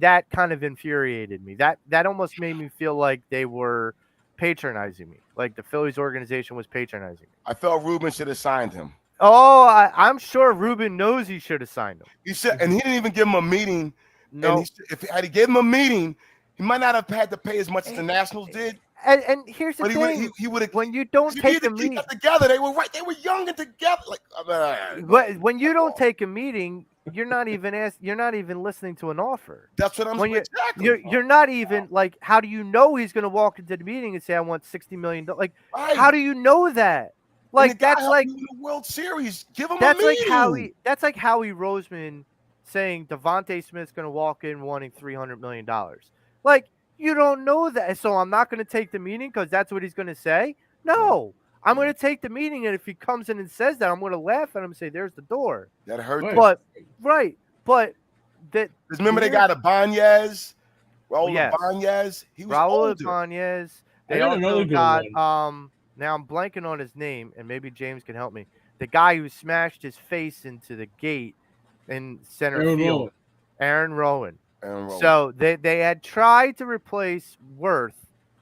Speaker 2: that kind of infuriated me. That almost made me feel like they were patronizing me. Like the Phillies organization was patronizing me.
Speaker 3: I felt Ruben should have signed him.
Speaker 2: Oh, I'm sure Ruben knows he should have signed him.
Speaker 3: He said, and he didn't even give him a meeting.
Speaker 2: No.
Speaker 3: If he gave him a meeting, he might not have had to pay as much as the Nationals did.
Speaker 2: And here's the thing:
Speaker 3: he would have.
Speaker 2: When you don't take a meeting
Speaker 3: together, they were right. They were young and together.
Speaker 2: Like, when you don't take a meeting, you're not even listening to an offer.
Speaker 3: That's what I'm saying.
Speaker 2: Exactly. You're not even like. How do you know he's going to walk into the meeting and say, "I want $60 million"? Like, how do you know that? Like that's like
Speaker 3: the World Series. Give him a meeting.
Speaker 2: That's like Howie Roseman saying Devontae Smith's going to walk in wanting $300 million. Like, you don't know that. So I'm not going to take the meeting because that's what he's going to say. No, I'm going to take the meeting. And if he comes in and says that, I'm going to laugh at him and say, there's the door.
Speaker 3: That hurt.
Speaker 2: But
Speaker 3: remember they got Ibanez, Raul Ibanez. He was older.
Speaker 2: Ibanez. They also got, now I'm blanking on his name, and maybe James can help me. The guy who smashed his face into the gate in center field, Aaron Rowan.
Speaker 3: Aaron Rowell.
Speaker 2: So they had tried to replace Worth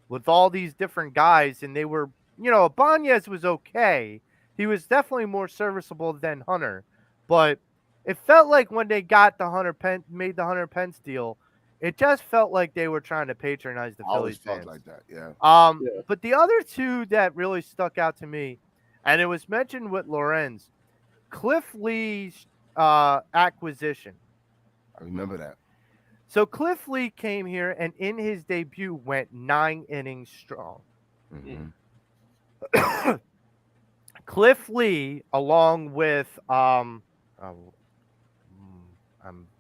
Speaker 2: with all these different guys, and they were, Ibanez was okay. He was definitely more serviceable than Hunter, but it felt like when they got made the Hunter Pence deal, it just felt like they were trying to patronize the
Speaker 3: I always
Speaker 2: Phillies
Speaker 3: felt
Speaker 2: fans.
Speaker 3: like that. Yeah.
Speaker 1: Yeah.
Speaker 2: But the other two that really stuck out to me, and it was mentioned with Lorenz, Cliff Lee's acquisition.
Speaker 3: I remember that.
Speaker 2: So Cliff Lee came here and in his debut went 9 innings strong.
Speaker 3: Mm-hmm.
Speaker 2: Cliff Lee, along with I'm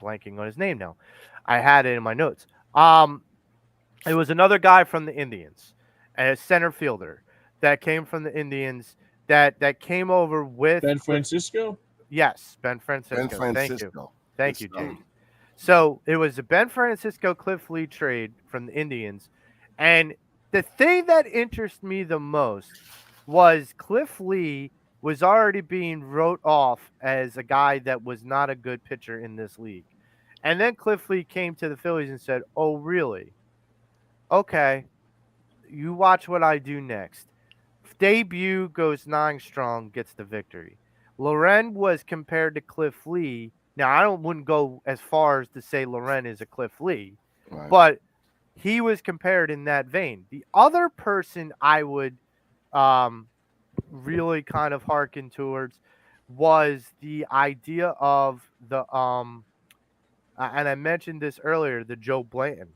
Speaker 2: blanking on his name now. I had it in my notes. It was another guy from the Indians, a center fielder that came from the Indians that came over with
Speaker 1: Ben Francisco.
Speaker 2: Yes, Ben Francisco.
Speaker 3: Ben Francisco.
Speaker 2: Thank you, Jake. So it was a Ben Francisco Cliff Lee trade from the Indians. And the thing that interests me the most was Cliff Lee was already being wrote off as a guy that was not a good pitcher in this league. And then Cliff Lee came to the Phillies and said, "Oh, really? Okay, you watch what I do next." Debut goes 9 strong, gets the victory. Loren was compared to Cliff Lee. Now, I wouldn't go as far as to say Loren is a Cliff Lee,
Speaker 3: Right.
Speaker 2: but he was compared in that vein. The other person I would really kind of hearken towards was the idea of the and I mentioned this earlier, the Joe Blanton.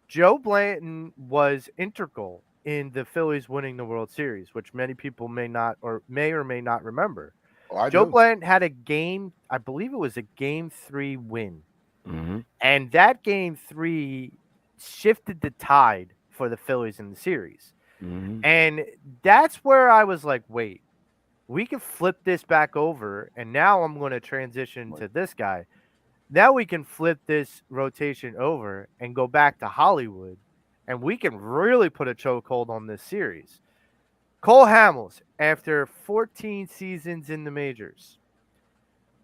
Speaker 2: Joe Blanton was integral in the Phillies winning the World Series, which many people may or may not remember.
Speaker 3: Oh,
Speaker 2: Joe Blanton had a game, I believe it was a Game 3 win.
Speaker 3: Mm-hmm.
Speaker 2: And that Game 3 shifted the tide for the Phillies in the series.
Speaker 3: Mm-hmm.
Speaker 2: And that's where I was like, wait, we can flip this back over. And now I'm going to transition to this guy. Now we can flip this rotation over and go back to Hollywood. And we can really put a chokehold on this series. Cole Hamels, after 14 seasons in the majors,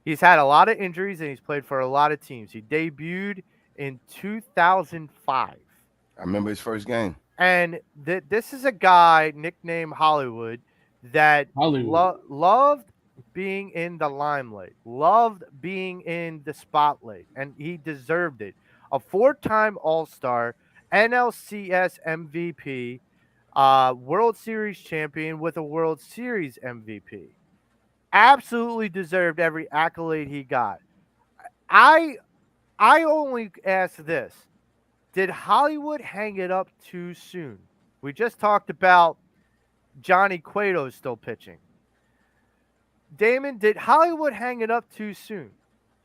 Speaker 2: he's had a lot of injuries and he's played for a lot of teams. He debuted in 2005.
Speaker 3: I remember his first game.
Speaker 2: And this is a guy nicknamed Hollywood that loved being in the limelight, loved being in the spotlight, and he deserved it. A 4-time All-Star, NLCS MVP, World Series champion with a World Series MVP. Absolutely deserved every accolade he got. I only ask this. Did Hollywood hang it up too soon? We just talked about Johnny Cueto still pitching. Damon, did Hollywood hang it up too soon?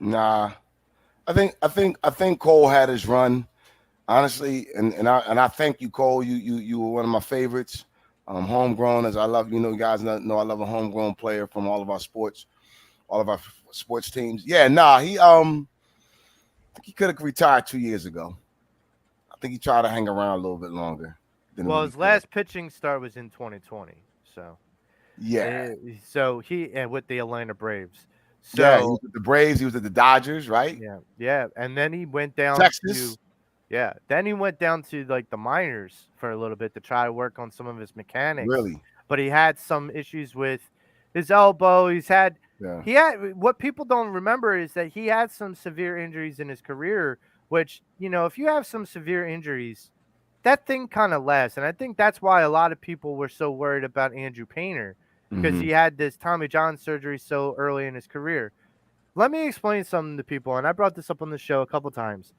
Speaker 3: Nah. I think Cole had his run. Honestly, and I thank you, Cole. You were one of my favorites. Homegrown, as I love, you guys know I love a homegrown player from all of our sports teams. Yeah, nah, I think he could have retired 2 years ago. I think he tried to hang around a little bit longer.
Speaker 2: Well, his last pitching start was in 2020, so
Speaker 3: yeah.
Speaker 2: So he with the Atlanta Braves. So
Speaker 3: yeah, he was with the Braves. He was at the Dodgers, right?
Speaker 2: Yeah, and then he went down
Speaker 3: Texas.
Speaker 2: Then he went down to like the minors for a little bit to try to work on some of his mechanics.
Speaker 3: Really?
Speaker 2: But he had some issues with his elbow. He had what people don't remember is that he had some severe injuries in his career, which, if you have some severe injuries, that thing kind of lasts. And I think that's why a lot of people were so worried about Andrew Painter, because he had this Tommy John surgery so early in his career. Let me explain something to people, and I brought this up on the show a couple times.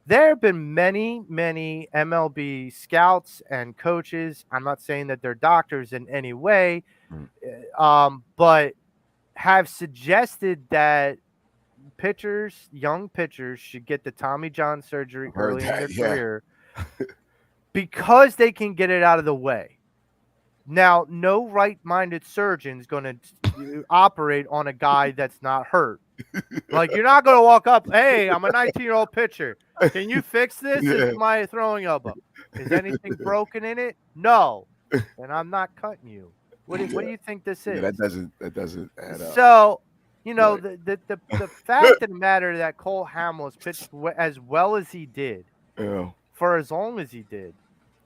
Speaker 2: There have been many, many MLB scouts and coaches. I'm not saying that they're doctors in any way, but have suggested that young pitchers should get the Tommy John surgery early in their career because they can get it out of the way. Now, no right-minded surgeon is going to operate on a guy that's not hurt. Like, you're not going to walk up, "Hey, I'm a 19-year-old pitcher. Can you fix this? This is my throwing elbow. Is anything broken in it? No. And I'm not cutting you. What do you think this is?"
Speaker 3: Yeah, that doesn't add up.
Speaker 2: So,
Speaker 3: Right.
Speaker 2: the fact of the matter that Cole Hamels pitched as well as he did
Speaker 3: Yeah.
Speaker 2: for as long as he did.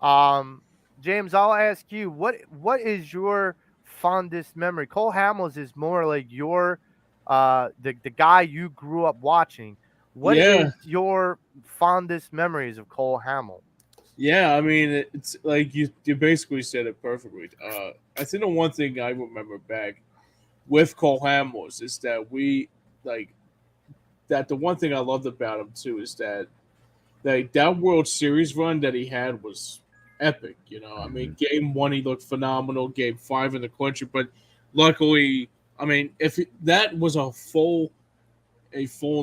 Speaker 2: Um, James, I'll ask you what is your fondest memory? Cole Hamels is more like your the guy you grew up watching. What
Speaker 1: Yeah,
Speaker 2: is your fondest memories of Cole Hamels?
Speaker 1: yeah. I mean, it's like you basically said it perfectly. I think the one thing I remember back with Cole Hamels is that we like that. The one thing I loved about him too is that that World Series run that he had was epic. You know, I mean,
Speaker 3: Mhm.
Speaker 1: Game 1 he looked phenomenal. Game 5 in the clincher, but luckily, I mean, if that was a full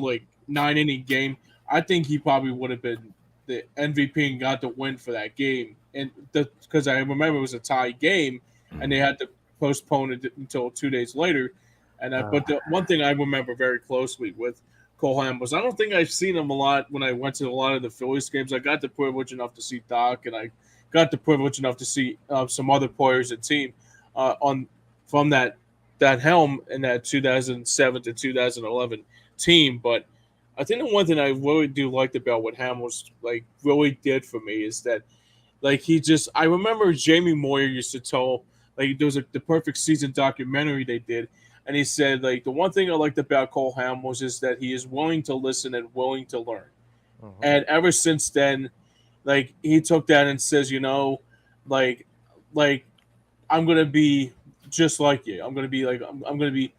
Speaker 1: like 9 inning game, I think he probably would have been the MVP and got the win for that game. And because I remember it was a tie game, and they
Speaker 3: Mhm.
Speaker 1: had to postpone it until 2 days later. And but the one thing I remember very closely with Cole Ham was I don't think I've seen him a lot when I went to a lot of the Phillies games. I got the privilege enough to see Doc, and I got the privilege enough to see some other players and team on from that helm in that 2007 to 2011 team. But I think the one thing I really do liked about what Hamels like really did for me is that like he just I remember Jamie Moyer used to tell like there was the perfect season documentary they did, and he said like the one thing I liked about Cole Hamels is that he is willing to listen and willing to learn.
Speaker 2: Mhm.
Speaker 1: And ever since then, like he took that and says, like like I'm gonna be just like you. I'm gonna be like I'm gonna be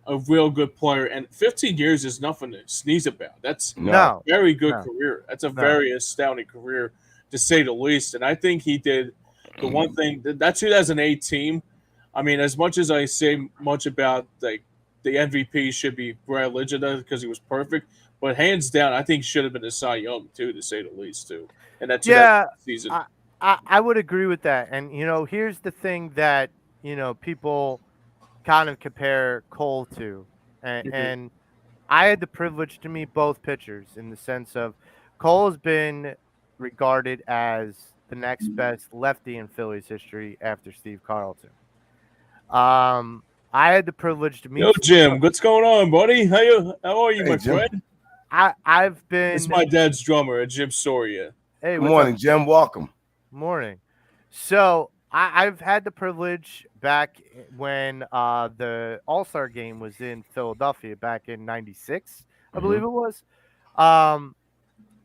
Speaker 1: a real good player. And 15 years is nothing to sneeze about. That's
Speaker 3: No.
Speaker 2: No,
Speaker 1: very good
Speaker 2: no,
Speaker 1: career. That's a
Speaker 2: no.
Speaker 1: very astounding career to say the least. And I think he did the one thing that 2008 team. I mean, as much as I say much about like the MVP should be Brad Lidgett because he was perfect, but hands down, I think should have been a Cy Young too, to say the least too. And that 2000
Speaker 2: Yeah,
Speaker 1: season.
Speaker 2: I would agree with that. And here's the thing that people kind of compare Cole to,
Speaker 1: Mhm.
Speaker 2: and I had the privilege to meet both pitchers in the sense of Cole's been regarded as the next best lefty in Phillies history after Steve Carlton. I had the privilege to
Speaker 1: Yo,
Speaker 2: meet Steve.
Speaker 1: Jim, what's going on, buddy? How are you,
Speaker 3: Hey,
Speaker 1: my
Speaker 3: Jim.
Speaker 1: friend?
Speaker 2: I've
Speaker 1: It's
Speaker 2: been
Speaker 1: my dad's drummer, Jim Soria.
Speaker 2: Hey,
Speaker 3: Good
Speaker 2: what's up?
Speaker 3: morning, Jim. Welcome.
Speaker 2: Morning. So I've had the privilege back when the All Star game was in Philadelphia back in '96, I
Speaker 3: Hmm.
Speaker 2: believe it was. Um,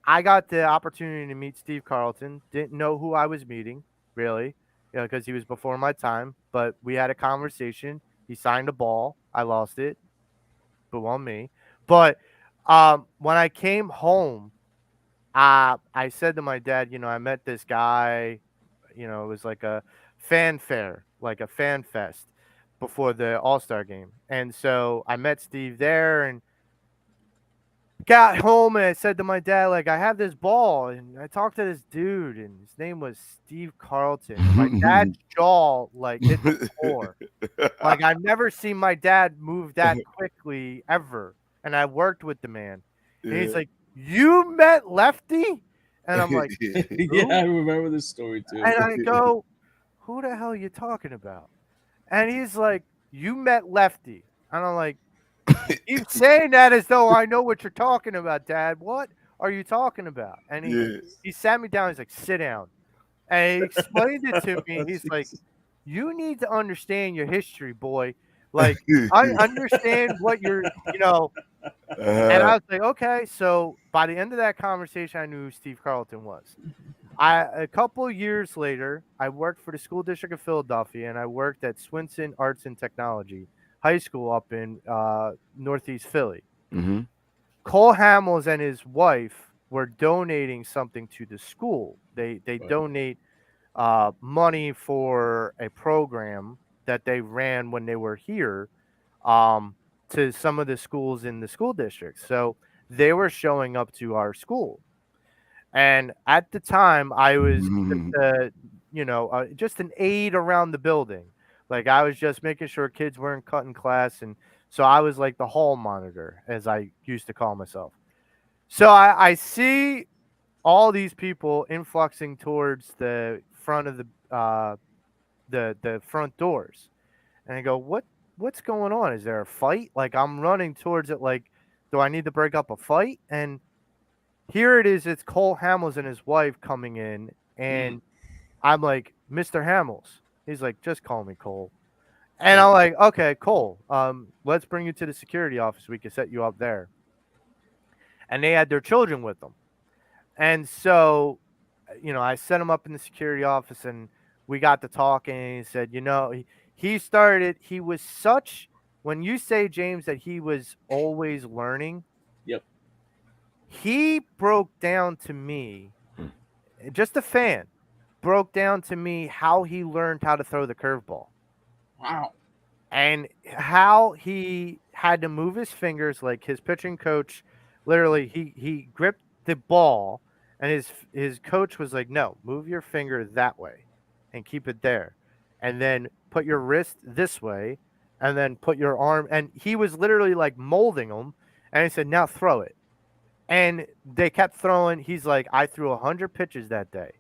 Speaker 2: I got the opportunity to meet Steve Carlton. Didn't know who I was meeting, really, because he was before my time. But we had a conversation. He signed a ball. I lost it. Boo on me. But when I came home, I said to my dad, I met this guy. It was like a fanfare, like a fan fest before the All Star game. And so I met Steve there and got home and I said to my dad, like, I have this ball. And I talked to this dude, and his name was Steve Carlton. And my dad's jaw, like, hit the floor. Like, I've never seen my dad move that quickly ever. And I worked with the man. And he's
Speaker 3: Yeah.
Speaker 2: like, "You met Lefty?" And I'm like,
Speaker 1: Yeah, I
Speaker 2: "Who?"
Speaker 1: remember this story too.
Speaker 2: And I go, "Who the hell are you talking about?" And he's like, "You met Lefty." And I'm like, "You keep saying that as though I know what you're talking about, Dad. What are you talking about?" And he
Speaker 3: Yes.
Speaker 2: he sat me down. He's like, "Sit down." And he explained it to me. He's like,
Speaker 1: Jesus.
Speaker 2: "You need to understand your history, boy. Like, I understand what you're." And I
Speaker 3: Uh,
Speaker 2: was like, "Okay." So by the end of that conversation, I knew who Steve Carlton was. A couple of years later, I worked for the school district of Philadelphia, and I worked at Swinson Arts and Technology High School up in Northeast Philly.
Speaker 3: hmm.
Speaker 2: Cole Hamels and his wife were donating something to the school. They
Speaker 1: Right.
Speaker 2: donate money for a program that they ran when they were here, um, to some of the schools in the school district. So they were showing up to our school. And at the time, I was just an aide around the building. Like I was just making sure kids weren't cutting class, and so I was like the hall monitor, as I used to call myself. So I see all these people influxing towards the front of the front doors, and I go, what's going on? Is there a fight? Like, I'm running towards it. Like, do I need to break up a fight? And here it is. It's Cole Hamels and his wife coming in, and I'm like, Mr. Hamels. He's like, just call me Cole. And I'm like, okay, Cole. Let's bring you to the security office. We can set you up there. And they had their children with them. And so, I set him up in the security office, and we got to talking. And he said, he was such, when you say, James, that he was always learning.
Speaker 1: Yep.
Speaker 2: He broke down to me, just a fan, broke down to me how he learned how to throw the curveball.
Speaker 1: Wow.
Speaker 2: And how he had to move his fingers, like his pitching coach, literally, he gripped the ball, and his coach was like, no, move your finger that way and keep it there. And then put your wrist this way, and then put your arm. And he was literally like molding them. And he said, now throw it. And they kept throwing. He's like, I threw 100 pitches that day.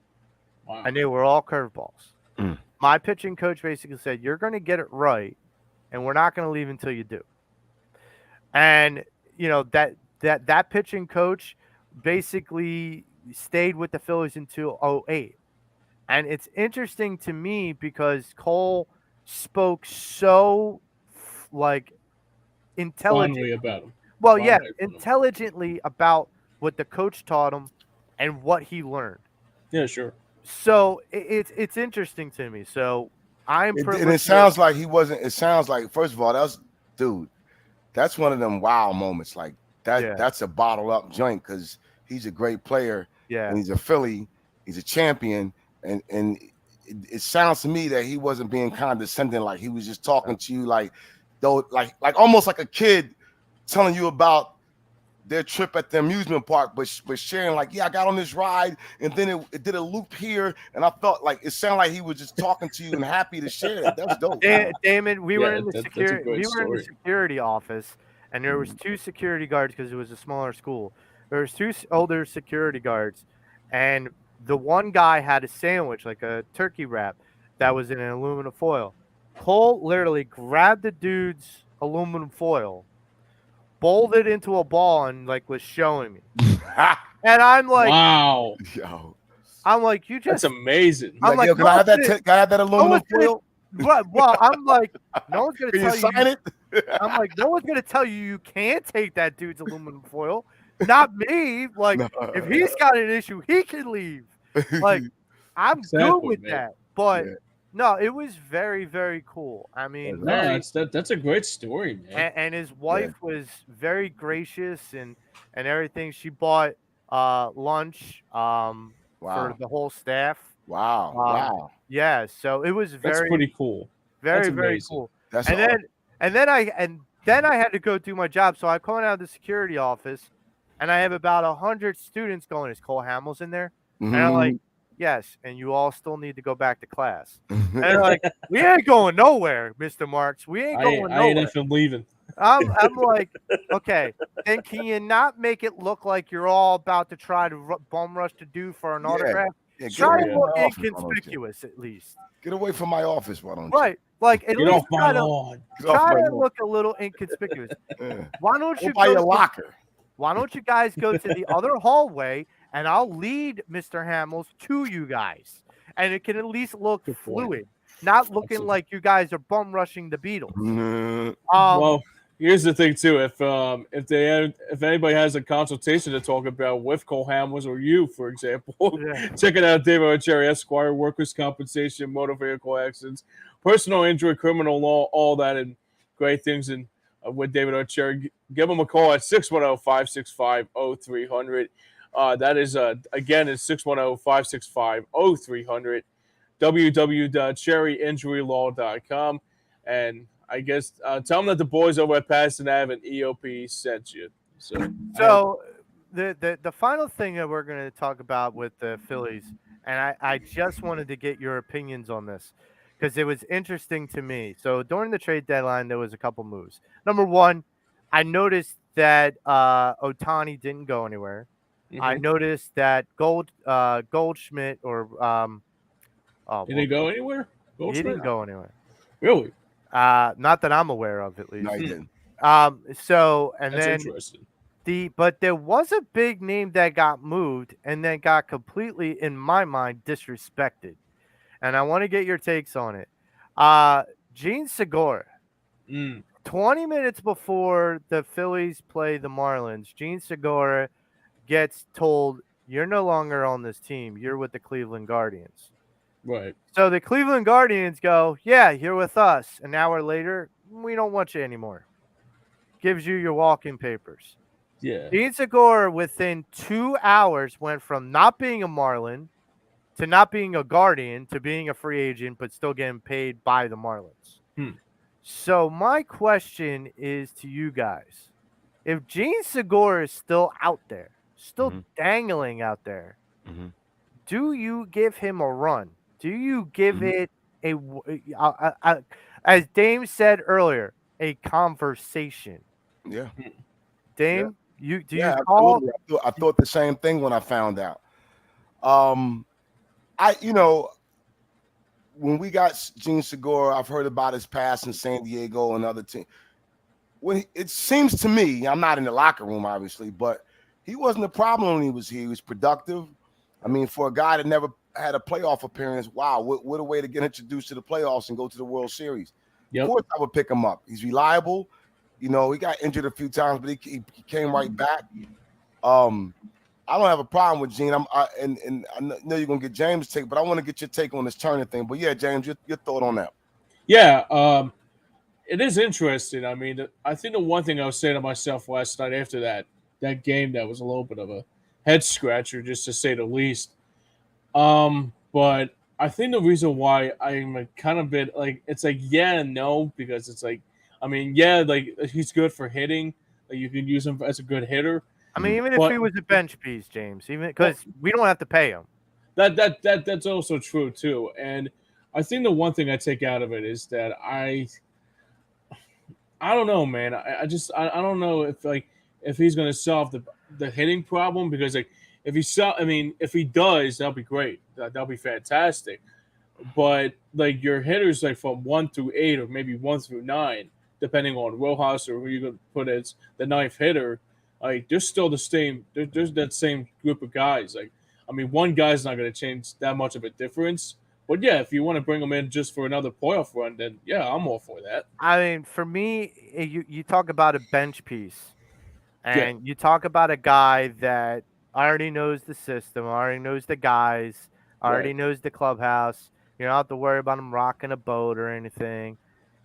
Speaker 1: Wow.
Speaker 2: And they were all curveballs. My pitching coach basically said, you're going to get it right, and we're not going to leave until you do. And, that pitching coach basically stayed with the Phillies until 2008. And it's interesting to me because Cole spoke so,
Speaker 1: Fondly about him.
Speaker 2: Well, yeah, intelligently about what the coach taught him and what he learned.
Speaker 1: Yeah, sure.
Speaker 2: So it's interesting to me. So I'm
Speaker 3: privileged. And it sounds like he wasn't. It sounds like, first of all, that's one of them wow moments. Like that. Yeah. That's a bottle up joint because he's a great player.
Speaker 2: Yeah,
Speaker 3: and he's a Philly. He's a champion. And it sounds to me that he wasn't being condescending. Like he was just talking to you like almost like a kid telling you about their trip at the amusement park, but sharing like, yeah, I got on this ride, and then it did a loop here, and I felt like it sounded like he was just talking to you and happy to share it. That's dope.
Speaker 2: Damon, we were in the security office, and there was 2 security guards because it was a smaller school. There was 2 older security guards, and the one guy had a sandwich, like a turkey wrap, that was in an aluminum foil. Cole literally grabbed the dude's aluminum foil, bowled it into a ball, and was showing me. And I'm like,
Speaker 1: wow.
Speaker 3: Yo.
Speaker 2: I'm like, you just.
Speaker 1: That's amazing.
Speaker 3: I'm like, yo, can I have that aluminum foil?
Speaker 2: Well, I'm like, no one's gonna tell you.
Speaker 3: Sign it?
Speaker 2: I'm like, no one's gonna tell you can't take that dude's aluminum foil. Not me. Like, no. If he's got an issue, he can leave. Like, I'm good with that. But no, it was very, very cool. I mean,
Speaker 1: that's a great story, man.
Speaker 2: And his wife was very gracious and everything. She bought lunch for the whole staff.
Speaker 3: Wow. Wow.
Speaker 2: Yeah, so it was
Speaker 1: that's pretty cool.
Speaker 2: Very, very cool. And then I had to go do my job. So I come out of the security office, and I have about 100 students going, is Cole Hamels in there? Mm-hmm. And I'm like, yes, and you all still need to go back to class. And they're like, we ain't going nowhere, Mr. Marks. We ain't going nowhere.
Speaker 1: I ain't even leaving.
Speaker 2: I'm like, okay, then can you not make it look like you're all about to try to bum rush to do for an autograph? Yeah, try to look inconspicuous at least.
Speaker 3: Get away from my office, why don't you?
Speaker 2: Right. Like, at
Speaker 1: Get
Speaker 2: least
Speaker 1: off my lawn.
Speaker 2: Try to look a little inconspicuous. Why don't you
Speaker 3: go by your locker?
Speaker 2: Why don't you guys go to the other hallway, and I'll lead Mr. Hamels to you guys, and it can at least look fluid, not looking like you guys are bum rushing the Beatles.
Speaker 1: Well, here's the thing too: if anybody has a consultation to talk about with Cole Hamels or you, for example, check it out. David O'Cherry, Esquire, workers' compensation, motor vehicle accidents, personal injury, criminal law, all that, and great things. And with David O'Cherry, give him a call at 610-565-0300. That is, again, it's 610-565-0300, www.cherryinjurylaw.com. And I guess tell them that the boys over at Pattison Ave and EOP sent you.
Speaker 2: So the final thing that we're going to talk about with the Phillies, and I just wanted to get your opinions on this, because it was interesting to me. So during the trade deadline, there was a couple moves. Number one, I noticed that Ohtani didn't go anywhere. Mm-hmm. I noticed that Goldschmidt or
Speaker 1: did he go anywhere?
Speaker 2: He didn't go anywhere.
Speaker 1: Really?
Speaker 2: Not that I'm aware of, at
Speaker 3: No,
Speaker 2: least.
Speaker 3: he didn't.
Speaker 2: So and
Speaker 1: That's
Speaker 2: then
Speaker 1: interesting.
Speaker 2: but there was a big name that got moved and then got completely, in my mind, disrespected. And I want to get your takes on it. Gene Segura.
Speaker 1: Mm,
Speaker 2: 20 minutes before the Phillies play the Marlins, Gene Segura gets told, "You're no longer on this team. You're with the Cleveland Guardians."
Speaker 1: right.
Speaker 2: So the Cleveland Guardians go, "Yeah, you're with us." An hour later, "We don't want you anymore." Gives you your walk-in papers.
Speaker 1: Yeah.
Speaker 2: Gene Segura, within 2 hours, went from not being a Marlin to not being a Guardian to being a free agent, but still getting paid by the Marlins.
Speaker 1: Hmm.
Speaker 2: So my question is to you guys: if Gene Segura is still out there, still
Speaker 3: Mhm.
Speaker 2: dangling out there,
Speaker 3: Mhm.
Speaker 2: do you give him a run? Do you give
Speaker 3: Mhm.
Speaker 2: it as Dame said earlier, a conversation?
Speaker 3: Yeah.
Speaker 1: Hmm.
Speaker 3: Yeah.
Speaker 2: Dame, do you
Speaker 3: Yeah.
Speaker 2: call?
Speaker 3: Absolutely. I thought the same thing when I found out. Um, I when we got Gene Segura, I've heard about his past in San Diego and other teams. It seems to me, I'm not in the locker room, obviously, but he wasn't a problem when he was here. He was productive. I mean, for a guy that never had a playoff appearance, wow, what a way to get introduced to the playoffs and go to the World Series. Of
Speaker 1: Yep.
Speaker 3: course, I would pick him up. He's reliable. He got injured a few times, but he came right back. Um, I don't have a problem with Gene. And I know you're gonna get James' take, but I want to get your take on this Turner thing. But yeah, James, your thought on that?
Speaker 1: Yeah. It is interesting. I mean, I think the one thing I was saying to myself last night after that game that was a little bit of a head scratcher, just to say the least. But I think the reason why I'm a kind of bit like it's like yeah and no because it's like I mean yeah like he's good for hitting, like you can use him as a good hitter,
Speaker 2: I mean, even if
Speaker 1: but
Speaker 2: he was a bench piece, James, even
Speaker 1: well,
Speaker 2: because we don't have to pay him.
Speaker 1: that's also true too. And I think the one thing I take out of it is that I don't know, man. I don't know if like if he's gonna solve the hitting problem because like if he I mean if he does that'll be great. That'll be fantastic. But like your hitters like from 1 through 8 or maybe 1 through 9, depending on Rojas or who you're gonna put as the ninth hitter, like there's still the same. There's that same group of guys. Like I mean, one guy's not gonna change that much of a difference. But yeah, if you want to bring him in just for another playoff run, then yeah, I'm all for that.
Speaker 2: I mean, for me, you talk about a bench piece,
Speaker 1: Yeah.
Speaker 2: and you talk about a guy that already knows the system, already knows the guys,
Speaker 1: Right.
Speaker 2: already knows the clubhouse. You don't have to worry about him rocking a boat or anything.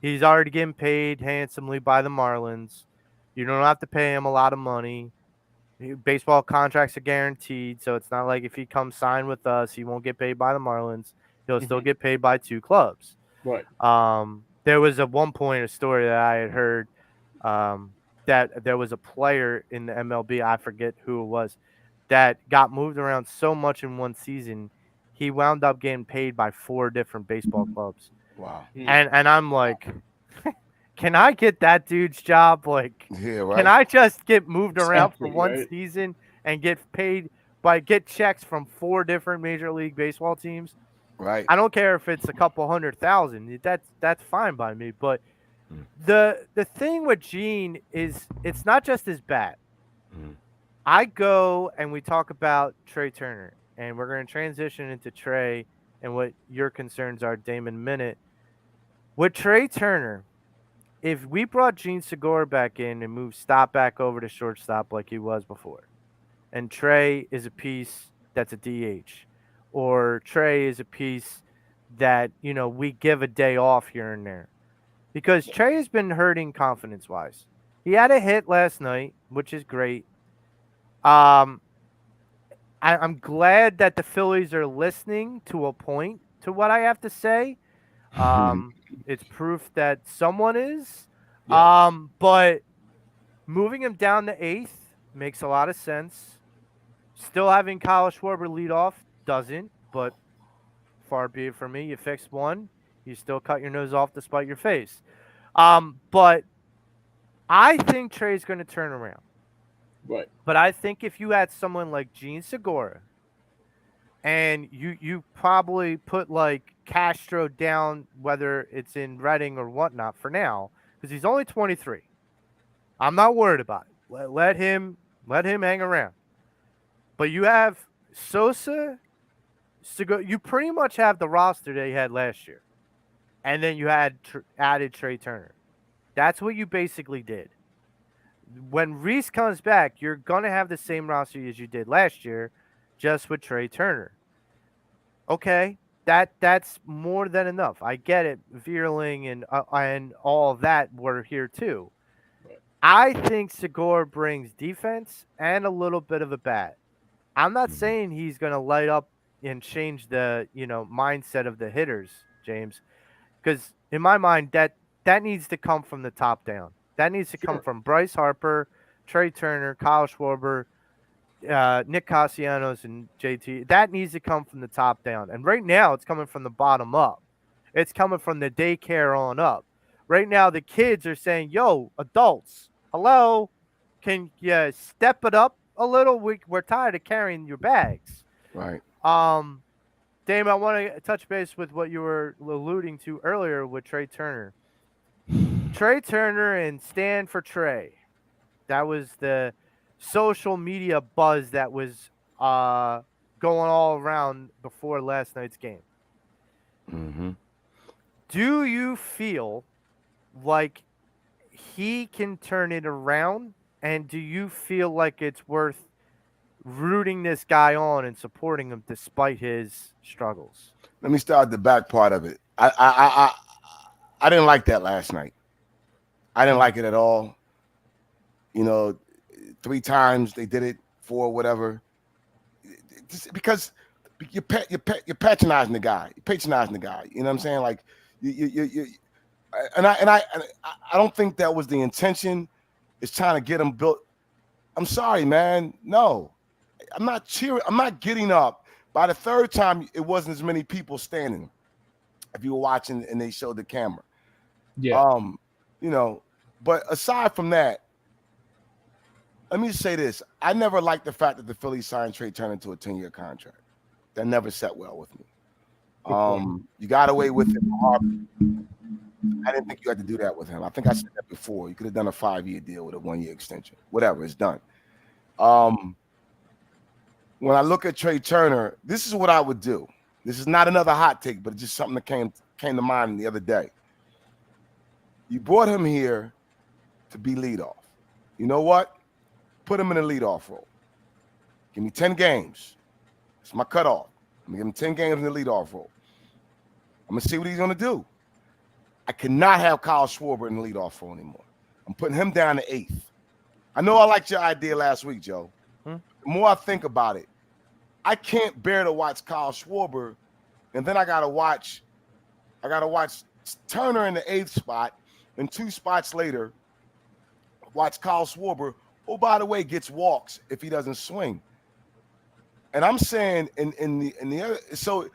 Speaker 2: He's already getting paid handsomely by the Marlins. You don't have to pay him a lot of money. Baseball contracts are guaranteed, so it's not like if he comes sign with us, he won't get paid by the Marlins. He'll still
Speaker 1: Hmm.
Speaker 2: get paid by two clubs.
Speaker 1: Right.
Speaker 2: There was at one point a story that I had heard, um, that there was a player in the MLB, I forget who it was, that got moved around so much in one season, he wound up getting paid by four different baseball clubs.
Speaker 3: Wow.
Speaker 1: Hmm.
Speaker 2: And I'm like, can I get that dude's job? Like,
Speaker 3: Yeah.
Speaker 2: can
Speaker 3: Right.
Speaker 2: I just get moved around for
Speaker 1: Exactly.
Speaker 2: one
Speaker 1: Right.
Speaker 2: season and get checks from four different Major League Baseball teams?
Speaker 3: Right.
Speaker 2: I don't care if it's a couple 100,000. That's fine by me. But
Speaker 3: Mm.
Speaker 2: the thing with Gene is it's not just his bat.
Speaker 3: Mm.
Speaker 2: I go and we talk about Trey Turner, and we're going to transition into Trey and what your concerns are, Damon, in a minute. With Trey Turner, if we brought Gene Segura back in and moved Stop back over to shortstop like he was before, and Trey is a piece that's a DH, or Trey is a piece that, we give a day off here and there. Because Trey has been hurting confidence wise. He had a hit last night, which is great. Um, I'm glad that the Phillies are listening to a point to what I have to say. Um, it's proof that someone is.
Speaker 1: Yeah.
Speaker 2: But moving him down to eighth makes a lot of sense. Still having Kyle Schwarber lead off doesn't, but far be it from me. You fix one, you still cut your nose off to spite your face. But I think Trey's going to turn around.
Speaker 1: Right.
Speaker 2: But I think if you had someone like Gene Segura and you probably put like Castro down, whether it's in Reading or whatnot for now, because he's only 23. I'm not worried about it. Let him hang around. But you have Sosa, you pretty much have the roster they had last year, and then you had added Trey Turner. That's what you basically did. When Reese comes back, you're gonna have the same roster as you did last year, just with Trey Turner. Okay, that's more than enough. I get it. Vierling and all of that were here too. I think Segura brings defense and a little bit of a bat. I'm not saying he's going to light up and change the mindset of the hitters, James, because in my mind that needs to come from the top down. That needs to come from Bryce Harper, Trey Turner, Kyle Schwarber, Nick Castellanos, and JT. That needs to come from the top down. And right now, it's coming from the bottom up. It's coming from the daycare on up. Right now, the kids are saying, "Yo, adults, hello, can you step it up a little? We're tired of carrying your bags."
Speaker 3: Right.
Speaker 2: Dame, I want to touch base with what you were alluding to earlier with Trey Turner. Trey Turner and Stand for Trey. That was the social media buzz that was going all around before last night's game.
Speaker 3: Mm-hmm.
Speaker 2: Do you feel like he can turn it around? And do you feel like it's worth rooting this guy on and supporting him despite his struggles?
Speaker 3: Let me start the back part of it. I didn't like that last night. I didn't like it at all. 3 times they did it, 4, whatever. Just because you're patronizing the guy. You're patronizing the guy. You know what I'm saying? Like I don't think that was the intention. It's trying to get him built. I'm sorry, man. No, I'm not cheering. I'm not getting up. By the 3rd time, it wasn't as many people standing. If you were watching and they showed the camera.
Speaker 1: Yeah.
Speaker 3: But aside from that, let me say this. I never liked the fact that the Phillies signed Trey Turner to a 10-year contract. That never sat well with me. You got away with it. I didn't think you had to do that with him. I think I said that before. You could have done a 5-year deal with a 1-year extension. Whatever, it's done. When I look at Trey Turner, this is what I would do. This is not another hot take, but it's just something that came to mind the other day. You brought him here to be leadoff. You know what? Put him in a leadoff role. Give me 10 games. It's my cutoff. I'm going to give him 10 games in the leadoff role. I'm going to see what he's going to do. I cannot have Kyle Schwarber in the leadoff role anymore. I'm putting him down to 8th. I know I liked your idea last week, Joe. The more I think about it, I can't bear to watch Kyle Schwarber, and then I gotta watch Turner in the 8th spot, and 2 spots later, watch Kyle Schwarber, who, by the way, gets walks if he doesn't swing. And I'm saying in the other, so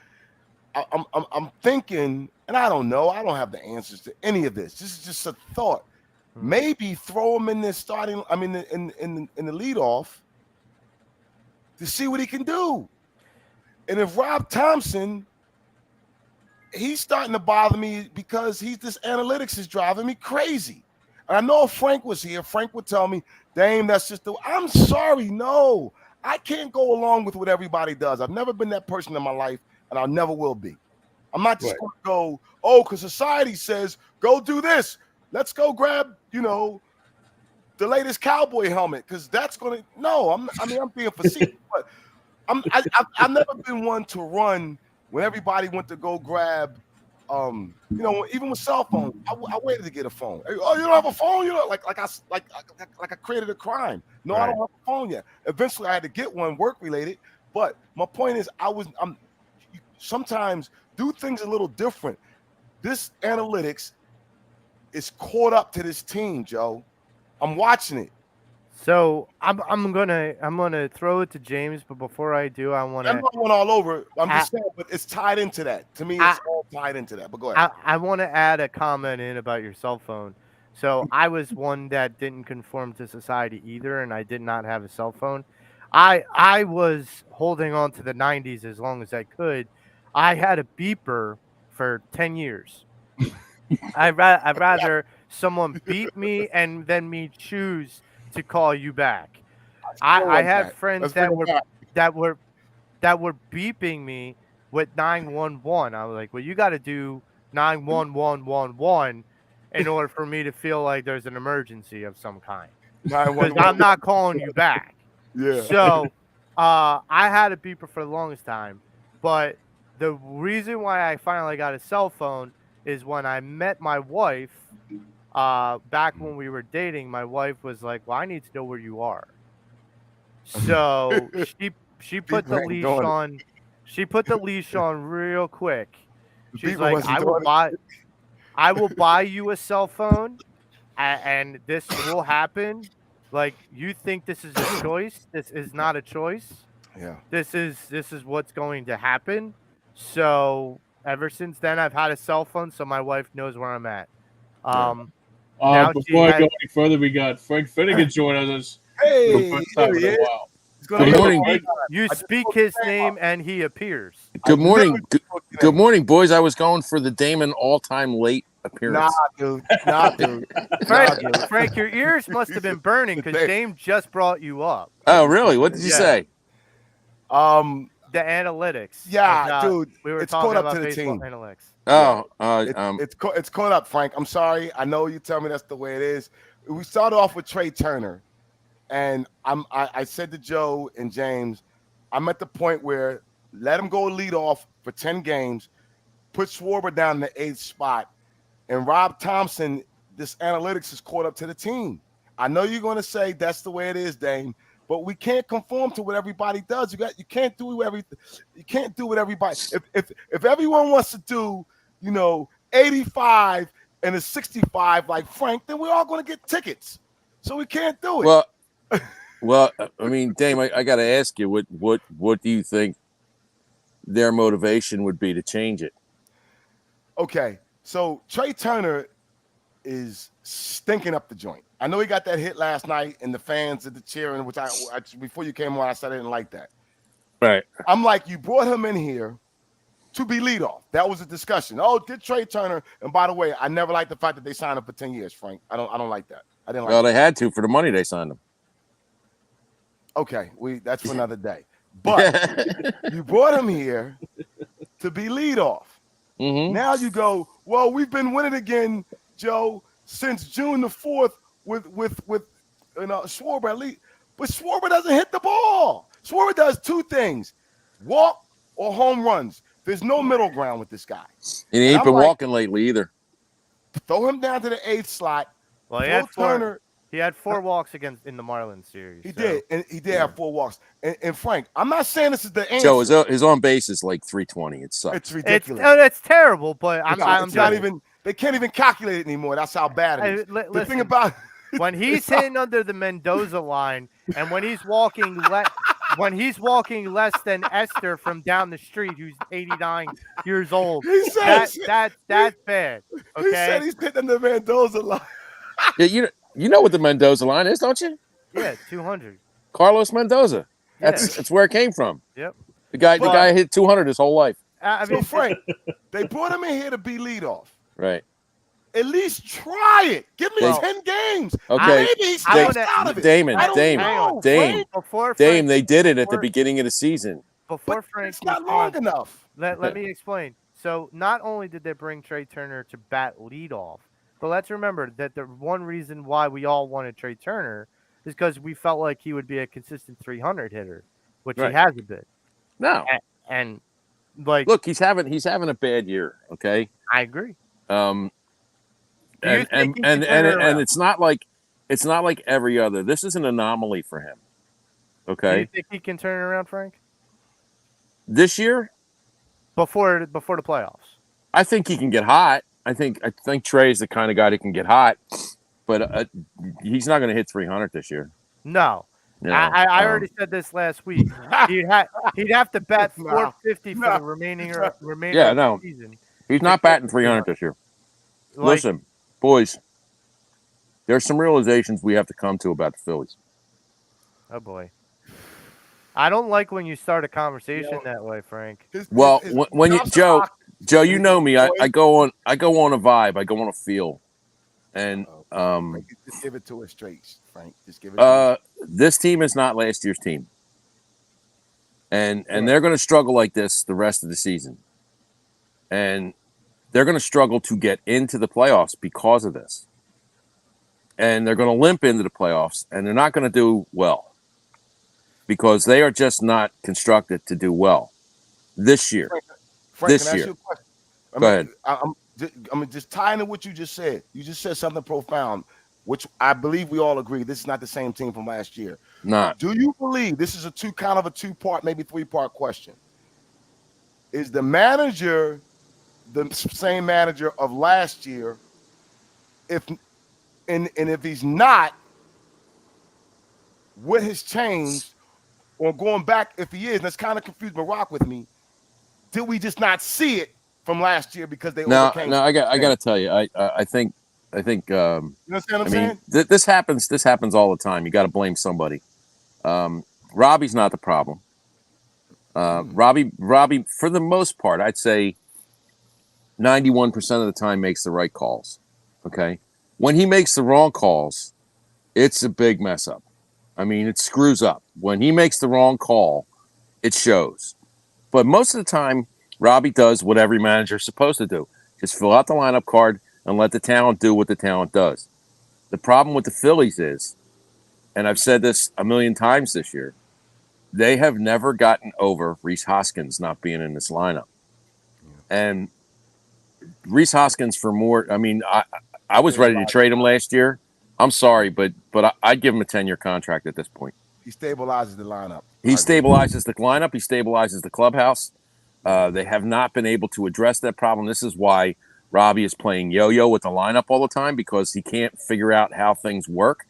Speaker 3: I'm thinking, and I don't know, I don't have the answers to any of this. This is just a thought. Maybe throw him in this starting, in the leadoff to see what he can do. And if Rob Thompson, he's starting to bother me because this analytics is driving me crazy. And I know if Frank was here, Frank would tell me, Dame, that's just I'm sorry, no. I can't go along with what everybody does. I've never been that person in my life, and I never will be. I'm not just going to go, because society says, go do this. Let's go grab, the latest cowboy helmet, because that's going to – no, I'm being facetious, but I've never been one to run when everybody went to go grab even with cell phones. I waited to get a phone. Oh, you don't have a phone? Like I created a crime. No, right. I don't have a phone yet. Eventually, I had to get one, work related. But my point is, I'm sometimes do things a little different. This analytics is caught up to this team, Joe. I'm watching it.
Speaker 2: So I'm gonna throw it to James, but before I do, I want to.
Speaker 3: I'm not going all over. I'm just saying, but it's tied into that. To me, it's all tied into that. But go ahead.
Speaker 2: I want to add a comment in about your cell phone. So I was one that didn't conform to society either, and I did not have a cell phone. I was holding on to the 90s as long as I could. I had a beeper for 10 years. I'd rather someone beep me and then me choose to call you back.
Speaker 3: Still
Speaker 2: I
Speaker 3: like
Speaker 2: had
Speaker 3: that.
Speaker 2: friends
Speaker 3: Let's bring it back.
Speaker 2: that were that were beeping me with 911. I was like, well, you got to do 91111 in order for me to feel like there's an emergency of some kind. Because I'm
Speaker 3: 911.
Speaker 2: not calling you back.
Speaker 3: Yeah.
Speaker 2: So I had a beeper for the longest time. But the reason why I finally got a cell phone is when I met my wife back when we were dating. My wife was like, well, I need to know where you are. So she put the
Speaker 3: Beeper ain't
Speaker 2: leash
Speaker 3: doing it.
Speaker 2: on. She put the leash on real quick.
Speaker 3: The
Speaker 2: She's
Speaker 3: beeper
Speaker 2: like,
Speaker 3: wasn't doing it.
Speaker 2: I will buy you a cell phone, and this will happen. Like, you think this is a choice? This is not a choice.
Speaker 3: Yeah.
Speaker 2: This is what's going to happen. So ever since then, I've had a cell phone, so my wife knows where I'm at.
Speaker 3: Yeah.
Speaker 2: Now she
Speaker 1: Before I
Speaker 2: has.
Speaker 1: go any further, we got Frank Finnegan joining us for the
Speaker 3: Hey,
Speaker 1: first
Speaker 3: there
Speaker 1: time
Speaker 3: he
Speaker 1: in a
Speaker 3: is.
Speaker 1: while.
Speaker 3: He's gonna
Speaker 4: Good
Speaker 3: be
Speaker 4: morning.
Speaker 3: on
Speaker 2: You
Speaker 3: I just
Speaker 2: speak
Speaker 3: spoke
Speaker 2: his
Speaker 3: to him.
Speaker 2: name, and he appears.
Speaker 4: Good morning.
Speaker 3: literally
Speaker 4: Good,
Speaker 3: spoke to
Speaker 4: good
Speaker 3: him.
Speaker 4: morning, boys. I was going for the Damon all-time late appearance.
Speaker 3: Nah, dude. Nah, dude.
Speaker 2: Frank,
Speaker 3: Nah, dude.
Speaker 2: Frank, your ears must have been burning because
Speaker 3: Today.
Speaker 2: Dame just brought you up.
Speaker 4: Oh, really? What did you
Speaker 2: Yeah.
Speaker 4: say?
Speaker 2: The analytics.
Speaker 3: Yeah,
Speaker 2: Like,
Speaker 3: dude.
Speaker 2: we were
Speaker 3: It's
Speaker 2: talking
Speaker 3: caught up
Speaker 2: about
Speaker 3: to the
Speaker 2: baseball
Speaker 3: team.
Speaker 2: analytics.
Speaker 4: Oh,
Speaker 3: It's caught up, Frank. I'm sorry. I know you tell me that's the way it is. We started off with Trey Turner, and I said to Joe and James, I'm at the point where let him go lead off for 10 games, put Schwarber down in the 8th spot, and Rob Thompson. This analytics is caught up to the team. I know you're going to say that's the way it is, Dame, but we can't conform to what everybody does. You can't do everything. You can't do what everybody. If everyone wants to do, 85 and a 65 like Frank, then we're all going to get tickets. So we can't do it.
Speaker 4: well. I mean, Dame, I got to ask you, what do you think their motivation would be to change it?
Speaker 3: Okay, so Trey Turner is stinking up the joint. I know he got that hit last night, and the fans did the cheering, which I before you came on, I said I didn't like that.
Speaker 4: Right.
Speaker 3: I'm like, you brought him in here to be leadoff. That was a discussion. Oh, get Trey Turner. And by the way, I never liked the fact that they signed him for 10 years, Frank. I don't like that. I didn't like
Speaker 4: Well,
Speaker 3: that.
Speaker 4: they had to for the money they signed him.
Speaker 3: Okay, that's for another day. But you brought him here to be leadoff.
Speaker 4: Mm-hmm.
Speaker 3: Now you go, well, we've been winning again, Joe, since June the 4th with Schwarber at least. But Schwarber doesn't hit the ball. Schwarber does two things: walk or home runs. There's no middle ground with this guy.
Speaker 4: And he ain't been walking lately either.
Speaker 3: Throw him down to the 8th slot.
Speaker 2: Well, he had 4 walks in the Marlins series.
Speaker 3: He did, and he did have 4 walks. And Frank, I'm not saying this is the answer.
Speaker 4: Joe, his on base is like 320. It sucks.
Speaker 3: It's ridiculous.
Speaker 2: It's terrible, but I'm
Speaker 3: not even. They can't even calculate it anymore. That's how bad it is. The thing about
Speaker 2: when he's hitting under the Mendoza line, and when he's walking less than Esther from down the street, who's 89 years old, that's bad. Okay?
Speaker 3: He said he's hitting the Mendoza line.
Speaker 4: Yeah, you know what the Mendoza line is, don't you?
Speaker 2: Yeah, 200.
Speaker 4: Carlos Mendoza. That's where it came from.
Speaker 2: Yep.
Speaker 4: The guy hit 200 his whole life.
Speaker 3: So Frank, they brought him in here to be leadoff.
Speaker 4: Right.
Speaker 3: At least try it. Give me 10 games.
Speaker 4: Okay.
Speaker 3: Maybe he's out of it.
Speaker 4: Dame.
Speaker 2: Frank,
Speaker 4: they did it at the beginning of the season.
Speaker 2: Before Frank,
Speaker 3: it's not long enough.
Speaker 2: Let me explain. So not only did they bring Trey Turner to bat leadoff, but let's remember that the one reason why we all wanted Trey Turner is because we felt like he would be a consistent 300 hitter, which he hasn't been.
Speaker 4: No.
Speaker 2: And like,
Speaker 4: look, he's having a bad year. Okay.
Speaker 2: I agree.
Speaker 4: And it's not like every other. This is an anomaly for him. Okay.
Speaker 2: Do you think he can turn it around, Frank?
Speaker 4: This year?
Speaker 2: Before the playoffs.
Speaker 4: I think he can get hot. I think Trey's the kind of guy that can get hot, but he's not going to hit 300 this year.
Speaker 2: No. I already said this last week. He'd have to bat 450 for the remaining of the season.
Speaker 4: He's not batting 300 this year. Listen, boys, there's some realizations we have to come to about the Phillies.
Speaker 2: Oh boy. I don't like when you start a conversation that way, Frank.
Speaker 4: Well, when you
Speaker 3: Thompson
Speaker 4: Joe, you know me. I
Speaker 3: boy.
Speaker 4: go on a vibe. I go on a feel, and
Speaker 3: Frank, just give it to us straight, Frank. Just give it to us.
Speaker 4: this team is not last year's team, and they're going to struggle like this the rest of the season, and they're going to struggle to get into the playoffs because of this, and they're going to limp into the playoffs, and they're not going to do well because they are just not constructed to do well this year.
Speaker 3: Frank,
Speaker 4: this
Speaker 3: can I
Speaker 4: year.
Speaker 3: ask you a question?
Speaker 4: Go ahead.
Speaker 3: I'm just tying in what you just said. You just said something profound, which I believe we all agree. This is not the same team from last year.
Speaker 4: Not.
Speaker 3: Do you believe this is a two-part, maybe three-part question? Is the manager the same manager of last year? If he's not, what has changed? Or going back, if he is, that's kind of confused, but rock with me. Did we just not see it from last year because they overcame?
Speaker 4: No, I got to tell you, I think
Speaker 3: you understand what I'm saying?
Speaker 4: this happens all the time. You got to blame somebody. Robbie's not the problem. Robbie, for the most part, I'd say 91% of the time makes the right calls. Okay, when he makes the wrong calls, it's a big mess up. I mean, it screws up. When he makes the wrong call, it shows. But most of the time, Robbie does what every manager is supposed to do. Just fill out the lineup card and let the talent do what the talent does. The problem with the Phillies is, and I've said this a million times this year, they have never gotten over Rhys Hoskins not being in this lineup. And Rhys Hoskins for more, I mean, I was ready to trade him last year. I'm sorry, but I'd give him a 10-year contract at this point.
Speaker 3: He stabilizes the lineup.
Speaker 4: He stabilizes the lineup. He stabilizes the clubhouse. They have not been able to address that problem. This is why Robbie is playing yo-yo with the lineup all the time, because he can't figure out how things work.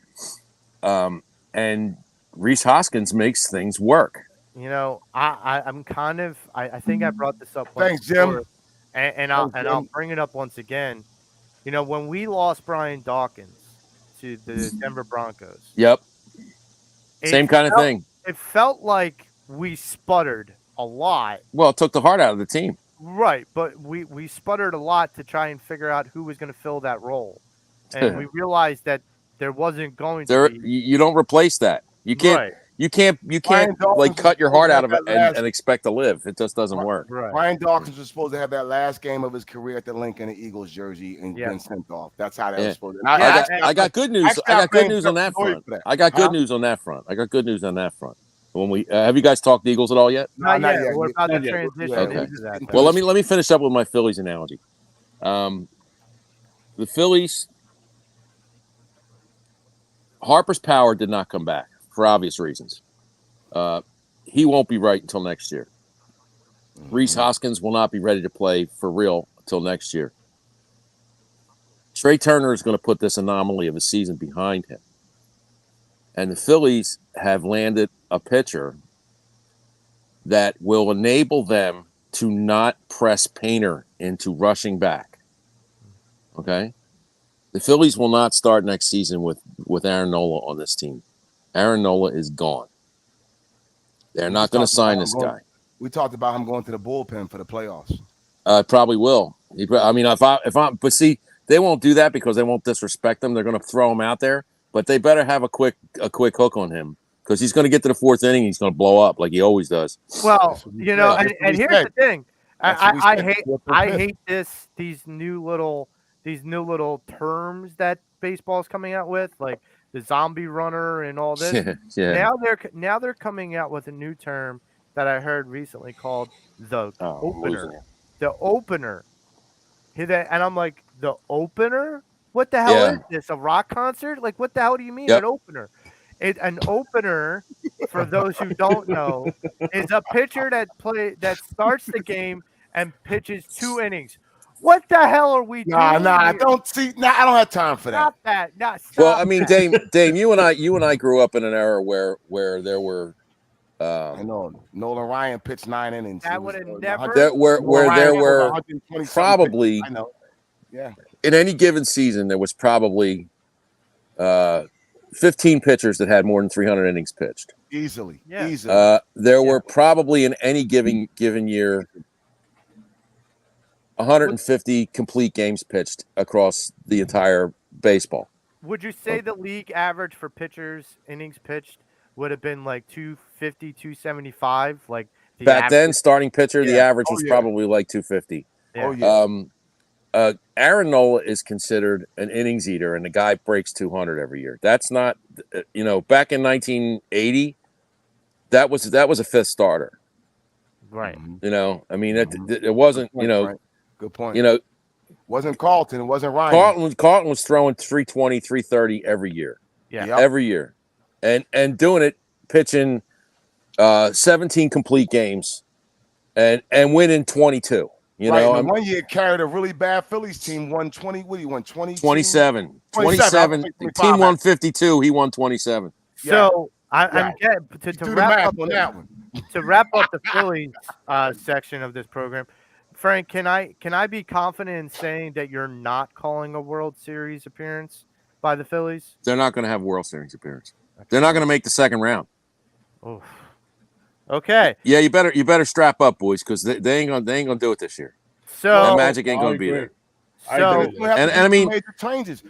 Speaker 4: And Rhys Hoskins makes things work.
Speaker 2: You know, I'm kind of I think I brought this up
Speaker 3: Thanks, Jim.
Speaker 2: I'll bring it up once again. You know, when we lost Brian Dawkins to the Denver Broncos.
Speaker 4: Yep. Same kind of thing.
Speaker 2: It felt like we sputtered a lot.
Speaker 4: Well, it took the heart out of the team.
Speaker 2: Right, but we sputtered a lot to try and figure out who was going to fill that role. And we realized that there wasn't going to be.
Speaker 4: You don't replace that. You can't.
Speaker 2: Right.
Speaker 4: You can't like cut your heart out of it and expect to live. It just doesn't work.
Speaker 2: Right.
Speaker 3: Brian Dawkins was supposed to have that last game of his career at the Lincoln Eagles jersey and been sent off. That's how that was supposed to.
Speaker 4: I got good news. I got good news on that front. I got good news on that front. When we have you guys talked the Eagles at all yet?
Speaker 2: Not yet. We're about to transition into that.
Speaker 4: Well, let me finish up with my Phillies analogy. The Phillies, Harper's power did not come back for obvious reasons. He won't be right until next year. Rhys Hoskins will not be ready to play for real until next year. Trey Turner is going to put this anomaly of a season behind him. And the Phillies have landed a pitcher that will enable them to not press Painter into rushing back. Okay? The Phillies will not start next season with Aaron Nola on this team. Aaron Nola is gone. They're not going to sign this guy.
Speaker 3: We talked about him going to the bullpen for the playoffs.
Speaker 4: Probably will. I mean, but see, they won't do that because they won't disrespect him. They're going to throw him out there, but they better have a quick hook on him because he's going to get to the fourth inning. He's going to blow up like he always does.
Speaker 2: Well, you know, and here's the thing. I hate these new little terms that baseball's coming out with, like the zombie runner and all this.
Speaker 4: Yeah.
Speaker 2: Now they're coming out with a new term that I heard recently called the opener. The opener. And I'm like, the opener? What the hell is this? A rock concert? Like, what the hell do you mean an opener? An opener, for those who don't know, is a pitcher that starts the game and pitches 2 innings. What the hell are we doing?
Speaker 3: I don't have time for that.
Speaker 2: Stop that. Stop
Speaker 4: well, I mean, Dame, you and I grew up in an era where there were
Speaker 3: I know Nolan Ryan pitched 9 innings.
Speaker 2: That would have never
Speaker 4: where there were probably
Speaker 3: I know. Yeah.
Speaker 4: In any given season there was probably 15 pitchers that had more than 300 innings pitched.
Speaker 3: Easily.
Speaker 2: Yeah.
Speaker 3: Easily.
Speaker 4: There were probably in any given year 150 complete games pitched across the entire baseball.
Speaker 2: Would you say the league average for pitchers innings pitched would have been like 250, 275? Like
Speaker 4: Back then, starting pitcher, the average was
Speaker 3: yeah.
Speaker 4: probably like 250.
Speaker 2: Yeah.
Speaker 3: Oh, yeah.
Speaker 4: Aaron Nola is considered an innings eater, and the guy breaks 200 every year. That's not, back in 1980, that was a fifth starter.
Speaker 2: Right.
Speaker 4: I mean, it wasn't,
Speaker 3: Good point. Wasn't Carlton. It wasn't Ryan.
Speaker 4: Carlton was throwing 320, 330 every year.
Speaker 2: Yeah.
Speaker 3: Yep.
Speaker 4: Every year. And doing it, pitching 17 complete games and winning 22.
Speaker 3: And one year carried a really bad Phillies team, won 20. What do you won? 27.
Speaker 4: 27. The team won 52. He won 27.
Speaker 2: So I'm getting to wrap up
Speaker 3: on that one.
Speaker 2: To wrap up the Phillies section of this program. Frank, can I be confident in saying that you're not calling a World Series appearance by the Phillies?
Speaker 4: They're not going to have a World Series appearance. Okay. They're not going to make the second round.
Speaker 2: Oof. Okay.
Speaker 4: Yeah, you better strap up, boys, because they ain't gonna do it this year.
Speaker 2: So
Speaker 4: that Magic ain't gonna be there.
Speaker 2: So
Speaker 3: and I mean, major changes.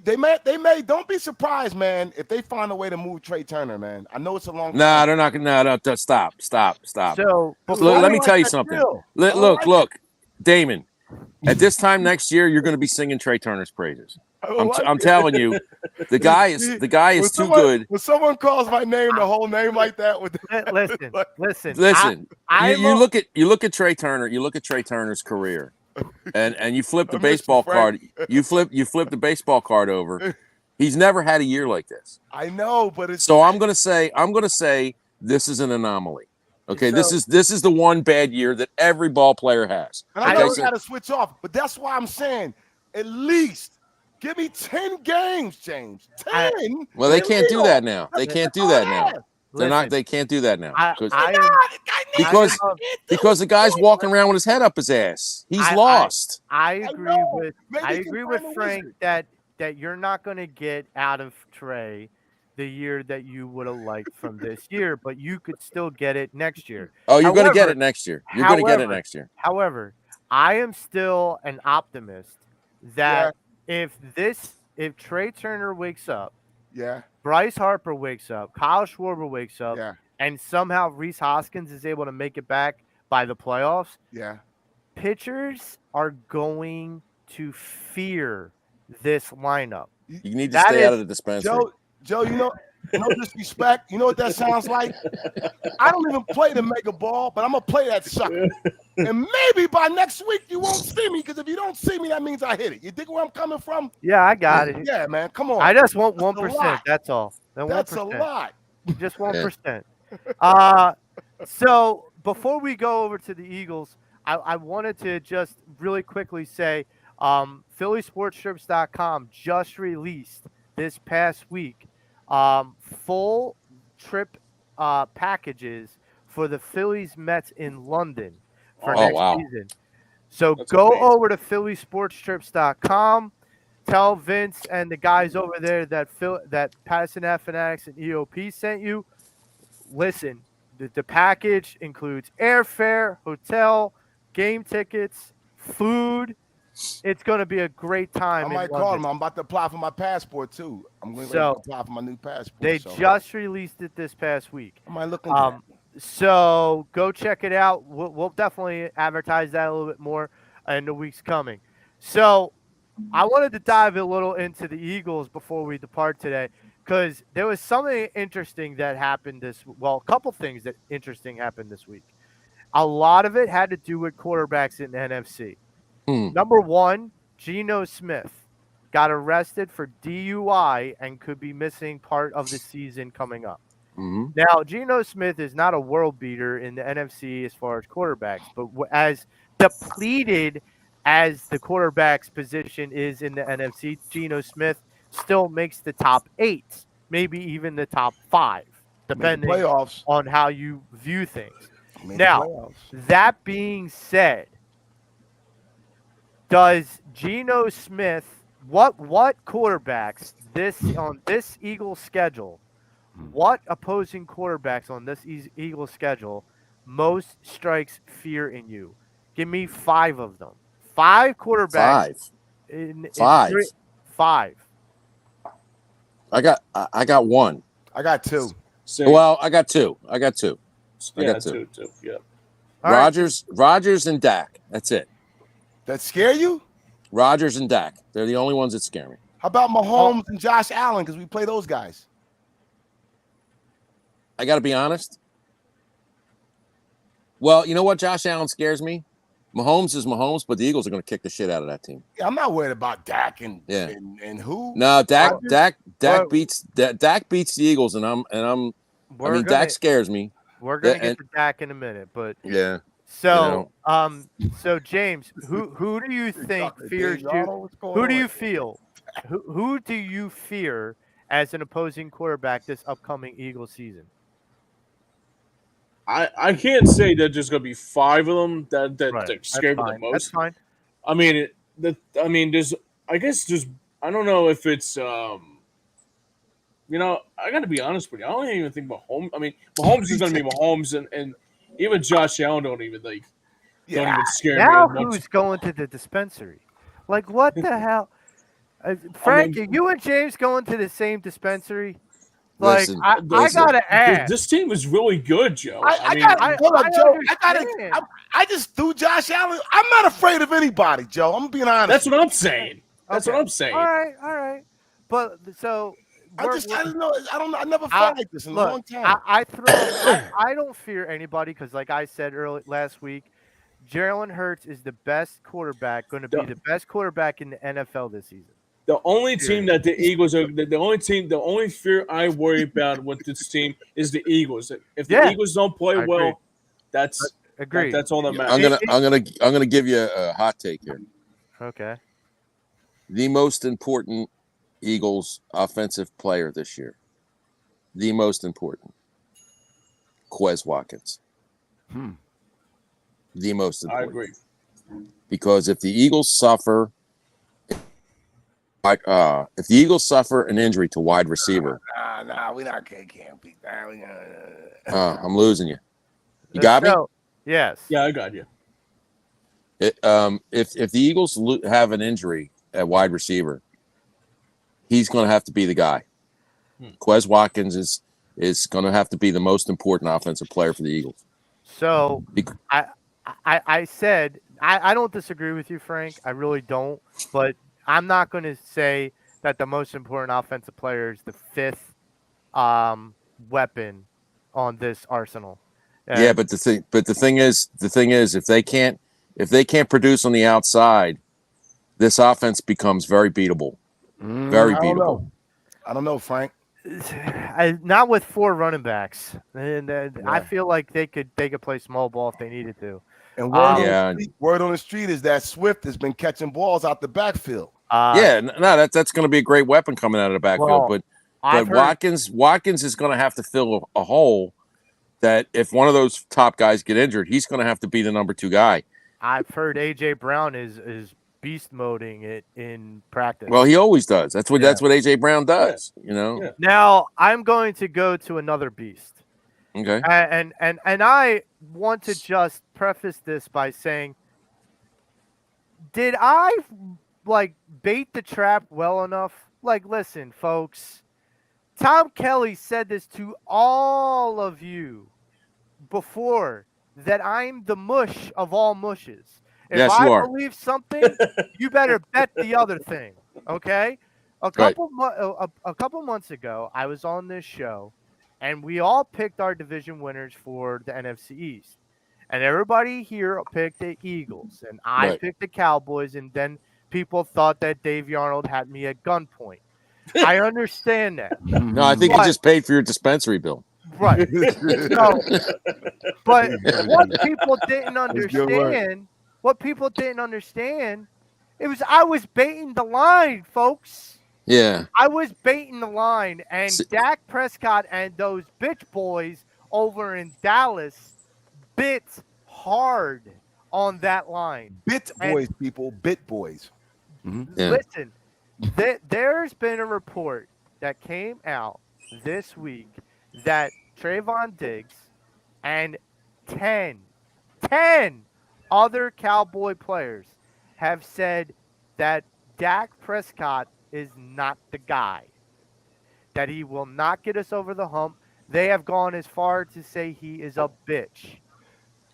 Speaker 3: They may. Don't be surprised, man, if they find a way to move Trey Turner, man. I know it's a long.
Speaker 4: Nah, they're not gonna. No, stop.
Speaker 2: So
Speaker 4: let me tell you something. Look, Damon. At this time next year, you're going to be singing Trey Turner's praises. I'm telling you, the guy is too good.
Speaker 3: When someone calls my name, the whole name like that,
Speaker 2: listen.
Speaker 4: You look at Trey Turner. You look at Trey Turner's career, and you flip the baseball card. You flip the baseball card over. He's never had a year like this.
Speaker 3: I know, but it's
Speaker 4: so. I'm gonna say this is an anomaly. Okay, this is the one bad year that every ball player has.
Speaker 3: And I know we got to switch off, but that's why I'm saying at least give me 10 games, James. 10.
Speaker 4: Well, they can't do that now. They can't do that now. They're not. They can't do that now because the guy's walking around with his head up his ass. He's lost.
Speaker 2: I agree with Frank that you're not going to get out of Trey the year that you would have liked from this year, but you could still get it next year.
Speaker 4: Oh, you're going to get it next year. You're going to get it next year.
Speaker 2: However, I am still an optimist that if Trey Turner wakes up, Bryce Harper wakes up, Kyle Schwarber wakes up, and somehow Rhys Hoskins is able to make it back by the playoffs, pitchers are going to fear this lineup.
Speaker 4: You need to stay out of the dispensary.
Speaker 3: Joe, no disrespect. You know what that sounds like? I don't even play the mega ball, but I'm going to play that sucker. And maybe by next week you won't see me, because if you don't see me, that means I hit it. You dig where I'm coming from?
Speaker 2: Yeah, I got it.
Speaker 3: Yeah, man, come on.
Speaker 2: I just want 1%. That's all.
Speaker 3: That's 1%. A lot.
Speaker 2: Just 1%. So before we go over to the Eagles, I wanted to just really quickly say PhillySportsTrips.com just released this past week full trip packages for the Phillies Mets in London for next season. So go over to PhillySportsTrips.com. Tell Vince and the guys over there that Pattison Ave Phanatics and EOP sent you. Listen, the package includes airfare, hotel, game tickets, food. It's going to be a great time.
Speaker 3: I might call them. I'm about to apply for my passport too. I'm going to apply for my new passport.
Speaker 2: They just released it this past week.
Speaker 3: I might look into that.
Speaker 2: So go check it out. We'll definitely advertise that a little bit more in the weeks coming. So I wanted to dive a little into the Eagles before we depart today, because there was something interesting that happened a couple things that interesting happened this week. A lot of it had to do with quarterbacks in the NFC. Number one, Geno Smith got arrested for DUI and could be missing part of the season coming up. Now, Geno Smith is not a world beater in the NFC as far as quarterbacks, but as depleted as the quarterback's position is in the NFC, Geno Smith still makes the top 8, maybe even the top 5, depending on how you view things. Now, that being said, does Geno Smith what quarterbacks on this Eagles schedule? What opposing quarterbacks on this Eagles schedule most strikes fear in you? Give me 5 of them. 5 quarterbacks.
Speaker 4: Five.
Speaker 2: 5.
Speaker 4: I got one.
Speaker 3: I got 2.
Speaker 1: Same.
Speaker 4: Well, I got two. I got two.
Speaker 1: two. Yeah.
Speaker 2: All right.
Speaker 4: Rodgers and Dak. That's it.
Speaker 3: That scare you?
Speaker 4: Rodgers and Dak. They're the only ones that scare me.
Speaker 3: How about Mahomes and Josh Allen? Because we play those guys.
Speaker 4: I got to be honest. Well, you know what? Josh Allen scares me. Mahomes is Mahomes, but the Eagles are going to kick the shit out of that team.
Speaker 3: Yeah, I'm not worried about Dak and who.
Speaker 4: No, Dak
Speaker 2: Well,
Speaker 4: beats the Eagles, and Dak scares me.
Speaker 2: We're gonna get to Dak in a minute, but
Speaker 4: Yeah.
Speaker 2: so so James, who do you think fears you? Who do you feel? Who do you fear as an opposing quarterback this upcoming Eagles season?
Speaker 1: I can't say that there's going to be 5 of them that
Speaker 2: Right.
Speaker 1: scare me the
Speaker 2: That's
Speaker 1: most.
Speaker 2: fine.
Speaker 1: I mean, there's. I guess just. I don't know if it's. I got to be honest with you. I don't even think Mahomes. I mean, Mahomes is going to be Mahomes, and even Josh Allen don't even scare
Speaker 2: Now
Speaker 1: me.
Speaker 2: who's going to the dispensary? Like what the hell? Frank, are you and James going to the same dispensary? Like
Speaker 4: Listen,
Speaker 2: I gotta ask.
Speaker 1: This team is really good, Joe.
Speaker 3: I just threw Josh Allen. I'm not afraid of anybody, Joe. I'm being honest.
Speaker 1: That's what I'm saying. That's
Speaker 2: Okay.
Speaker 1: what I'm saying.
Speaker 2: All right. But so
Speaker 3: I don't know. I never felt like this in a long time.
Speaker 2: I don't fear anybody because, like I said last week, Jalen Hurts is the best quarterback, going to be the best quarterback in the NFL this season.
Speaker 1: The only team that the Eagles are the only fear I worry about with this team is the Eagles. If the Eagles don't play well, that's all that matters.
Speaker 4: I'm gonna give you a hot take here.
Speaker 2: Okay.
Speaker 4: The most important Eagles offensive player this year. The most important. Quez Watkins. The most important.
Speaker 1: I agree.
Speaker 4: Because if the Eagles suffer an injury to wide receiver,
Speaker 3: we can't beat that.
Speaker 4: I'm losing you. You got me?
Speaker 2: Yes.
Speaker 1: Yeah, I got you.
Speaker 4: If the Eagles have an injury at wide receiver, he's going to have to be the guy. Quez Watkins is going to have to be the most important offensive player for the Eagles.
Speaker 2: So I said I don't disagree with you, Frank. I really don't. But I'm not going to say that the most important offensive player is the 5th weapon on this arsenal.
Speaker 4: Yeah, but the thing is, if they can't produce on the outside, this offense becomes very beatable. Very beatable.
Speaker 3: I don't know, Frank.
Speaker 2: Not with 4 running backs, and I feel like they could play small ball if they needed to.
Speaker 3: And word on the street is that Swift has been catching balls out the backfield.
Speaker 4: That's going to be a great weapon coming out of the backfield. But Watkins is going to have to fill a hole that if one of those top guys get injured, he's going to have to be the number 2 guy.
Speaker 2: I've heard AJ Brown is beast moding it in practice.
Speaker 4: Well, he always does. That's what AJ Brown does.
Speaker 1: Yeah.
Speaker 4: You know.
Speaker 1: Yeah.
Speaker 2: Now I'm going to go to another beast.
Speaker 4: Okay.
Speaker 2: And I want to just preface this by saying, did I bait the trap well enough? Like, listen, folks. Tom Kelly said this to all of you before, that I'm the mush of all mushes. If I believe something, you better bet the other thing. Okay? A couple months ago, I was on this show, and we all picked our division winners for the NFC East. And everybody here picked the Eagles, and I picked the Cowboys, and then people thought that Dave Arnold had me at gunpoint. I understand that.
Speaker 4: No, I think he just paid for your dispensary bill.
Speaker 2: Right. But what people didn't understand, it was I was baiting the line, folks.
Speaker 4: Yeah.
Speaker 2: I was baiting the line, and Dak Prescott and those bitch boys over in Dallas bit hard on that line.
Speaker 3: Bit boys, people. Bit boys.
Speaker 2: Listen, There's been a report that came out this week that Trayvon Diggs and 10 other Cowboy players have said that Dak Prescott is not the guy, that he will not get us over the hump. They have gone as far to say he is a bitch.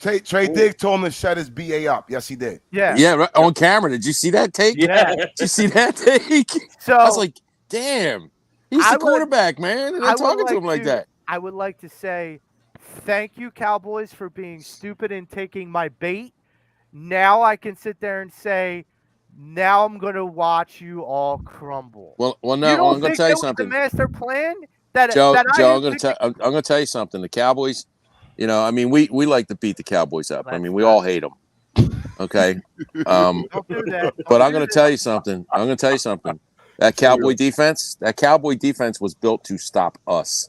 Speaker 3: Trey Diggs told him to shut his BA up. Yes, he did.
Speaker 2: Yeah.
Speaker 4: Yeah, right, on camera. Did you see that take?
Speaker 2: Yeah.
Speaker 4: Did you see that take?
Speaker 2: So
Speaker 4: I was like, damn, he's the quarterback, man. They're not talking to him like that.
Speaker 2: I would like to say thank you, Cowboys, for being stupid and taking my bait. Now I can sit there and say, now I'm going to watch you all crumble.
Speaker 4: Well, no,
Speaker 2: I'm
Speaker 4: going to tell you something.
Speaker 2: The master plan that
Speaker 4: Joe,
Speaker 2: that
Speaker 4: I'm going to tell you something. The Cowboys, you know, I mean, we like to beat the Cowboys up. I mean, we all hate them. Okay.
Speaker 2: Don't do that.
Speaker 4: But I'm going to tell you something. That Cowboy defense was built to stop us.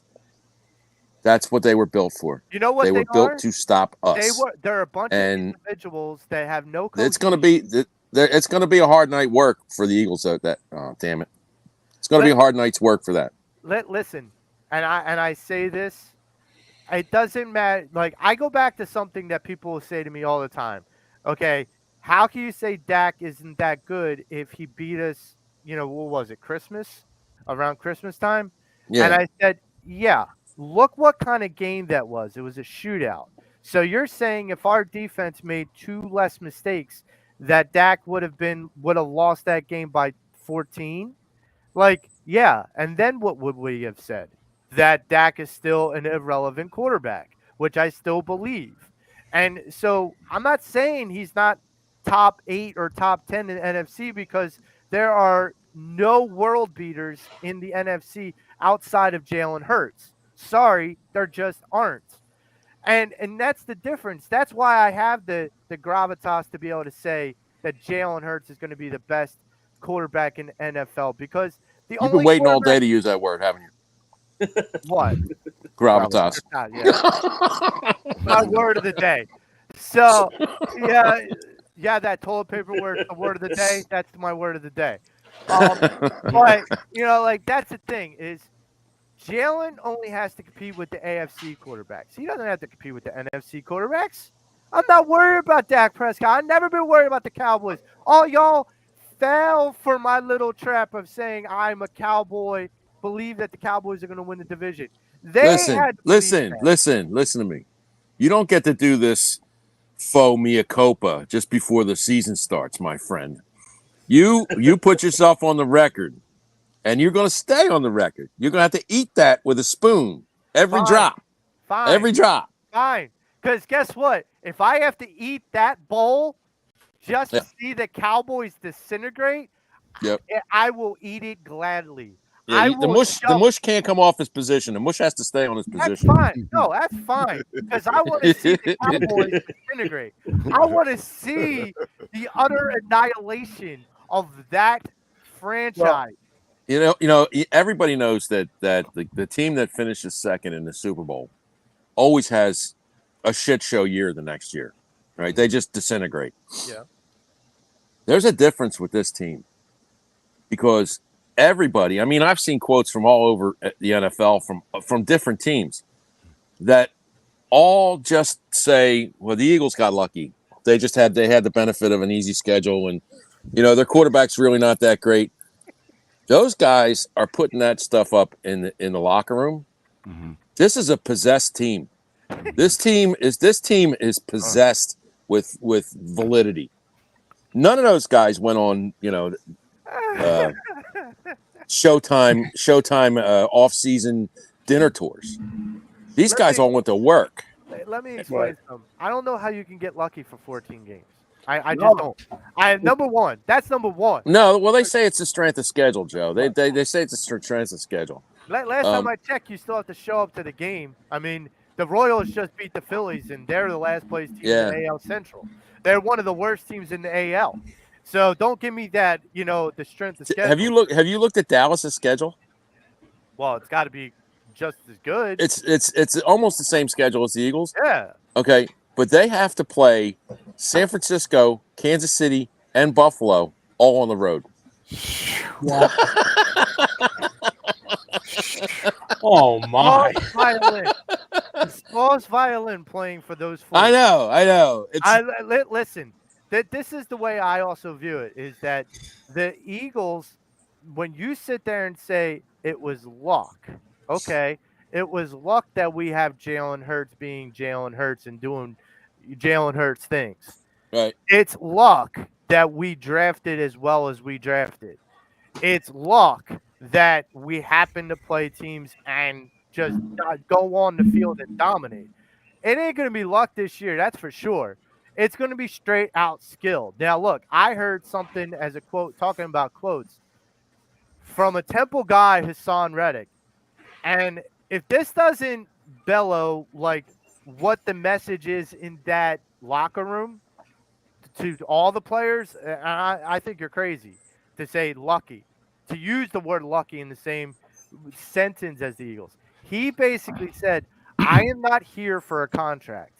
Speaker 4: That's what they were built for.
Speaker 2: You know what
Speaker 4: they were built to stop us.
Speaker 2: They're a bunch of individuals that have no coaching.
Speaker 4: It's going to be a hard night work for the Eagles. Damn it! It's going to be a hard night's work for that.
Speaker 2: Listen, and I say this, it doesn't matter. Like, I go back to something that people will say to me all the time. Okay, how can you say Dak isn't that good if he beat us? You know, what was it? Around Christmas time.
Speaker 4: Yeah.
Speaker 2: And I said, yeah. Look what kind of game that was. It was a shootout. So you're saying if our defense made 2 less mistakes, that Dak would have lost that game by 14? Like, yeah. And then what would we have said? That Dak is still an irrelevant quarterback, which I still believe. And so I'm not saying he's not top 8 or top 10 in the NFC, because there are no world beaters in the NFC outside of Jalen Hurts. Sorry, there just aren't. And that's the difference. That's why I have the gravitas to be able to say that Jalen Hurts is going to be the best quarterback in the NFL, because
Speaker 4: You've been waiting all day to use that word, haven't you?
Speaker 2: What?
Speaker 4: Gravitas.
Speaker 2: Yeah. My word of the day. So, yeah, that toilet paper word, the word of the day, that's my word of the day. But, you know, like, that's the thing is, Jalen only has to compete with the AFC quarterbacks. He doesn't have to compete with the NFC quarterbacks. I'm not worried about Dak Prescott. I've never been worried about the Cowboys. All y'all fell for my little trap of saying I'm a Cowboy, believe that the Cowboys are going to win the division.
Speaker 4: Listen to me. You don't get to do this faux mea culpa just before the season starts, my friend. You put yourself on the record. And you're going to stay on the record. You're going to have to eat that with a spoon. Every drop.
Speaker 2: Fine.
Speaker 4: Every drop.
Speaker 2: Fine. Because guess what? If I have to eat that bowl just to see the Cowboys disintegrate, I will eat it gladly.
Speaker 4: Yeah, the mush can't come off his position. The mush has to stay on his position.
Speaker 2: That's fine. No, that's fine. Because I want to see the Cowboys disintegrate. I want to see the utter annihilation of that franchise.
Speaker 4: You know, everybody knows that the team that finishes second in the Super Bowl always has a shit show year the next year, right? They just disintegrate.
Speaker 2: Yeah.
Speaker 4: There's a difference with this team because everybody, I mean, I've seen quotes from all over the NFL from different teams that all just say, well, the Eagles got lucky. They had the benefit of an easy schedule, and, you know, their quarterback's really not that great. Those guys are putting that stuff up in the locker room. Mm-hmm. This is a possessed team. This team is possessed with validity. None of those guys went on, you know, Showtime off-season dinner tours. These guys all went to work.
Speaker 2: Let me explain something. I don't know how you can get lucky for 14 games. I just don't. Number one. That's number one.
Speaker 4: No, well, they say it's the strength of schedule, Joe. They say it's the strength of schedule.
Speaker 2: Last time I checked, you still have to show up to the game. I mean, the Royals just beat the Phillies, and they're the last place team in the AL Central. They're one of the worst teams in the AL. So don't give me that, you know, the strength of schedule.
Speaker 4: Have you looked at Dallas's schedule?
Speaker 2: Well, it's got to be just as good.
Speaker 4: It's almost the same schedule as the Eagles.
Speaker 2: Yeah.
Speaker 4: Okay. But they have to play San Francisco, Kansas City, and Buffalo all on the road.
Speaker 1: Wow. Oh my!
Speaker 2: Smallest violin playing for those fools.
Speaker 4: I know.
Speaker 2: Listen. This is the way I also view it: is that the Eagles, when you sit there and say it was luck, okay, it was luck that we have Jalen Hurts being Jalen Hurts and doing Jalen Hurts things.
Speaker 4: right.
Speaker 2: It's luck that we drafted as well as we drafted. It's luck that we happen to play teams and just go on the field and dominate. It ain't going to be luck this year, that's for sure. It's going to be straight out skill. Now, look, I heard something as a quote, talking about quotes, from a Temple guy, Hassan Reddick. And if this doesn't bellow like what the message is in that locker room to all the players, I think you're crazy to say lucky, to use the word lucky in the same sentence as the Eagles. He basically said, I am not here for a contract.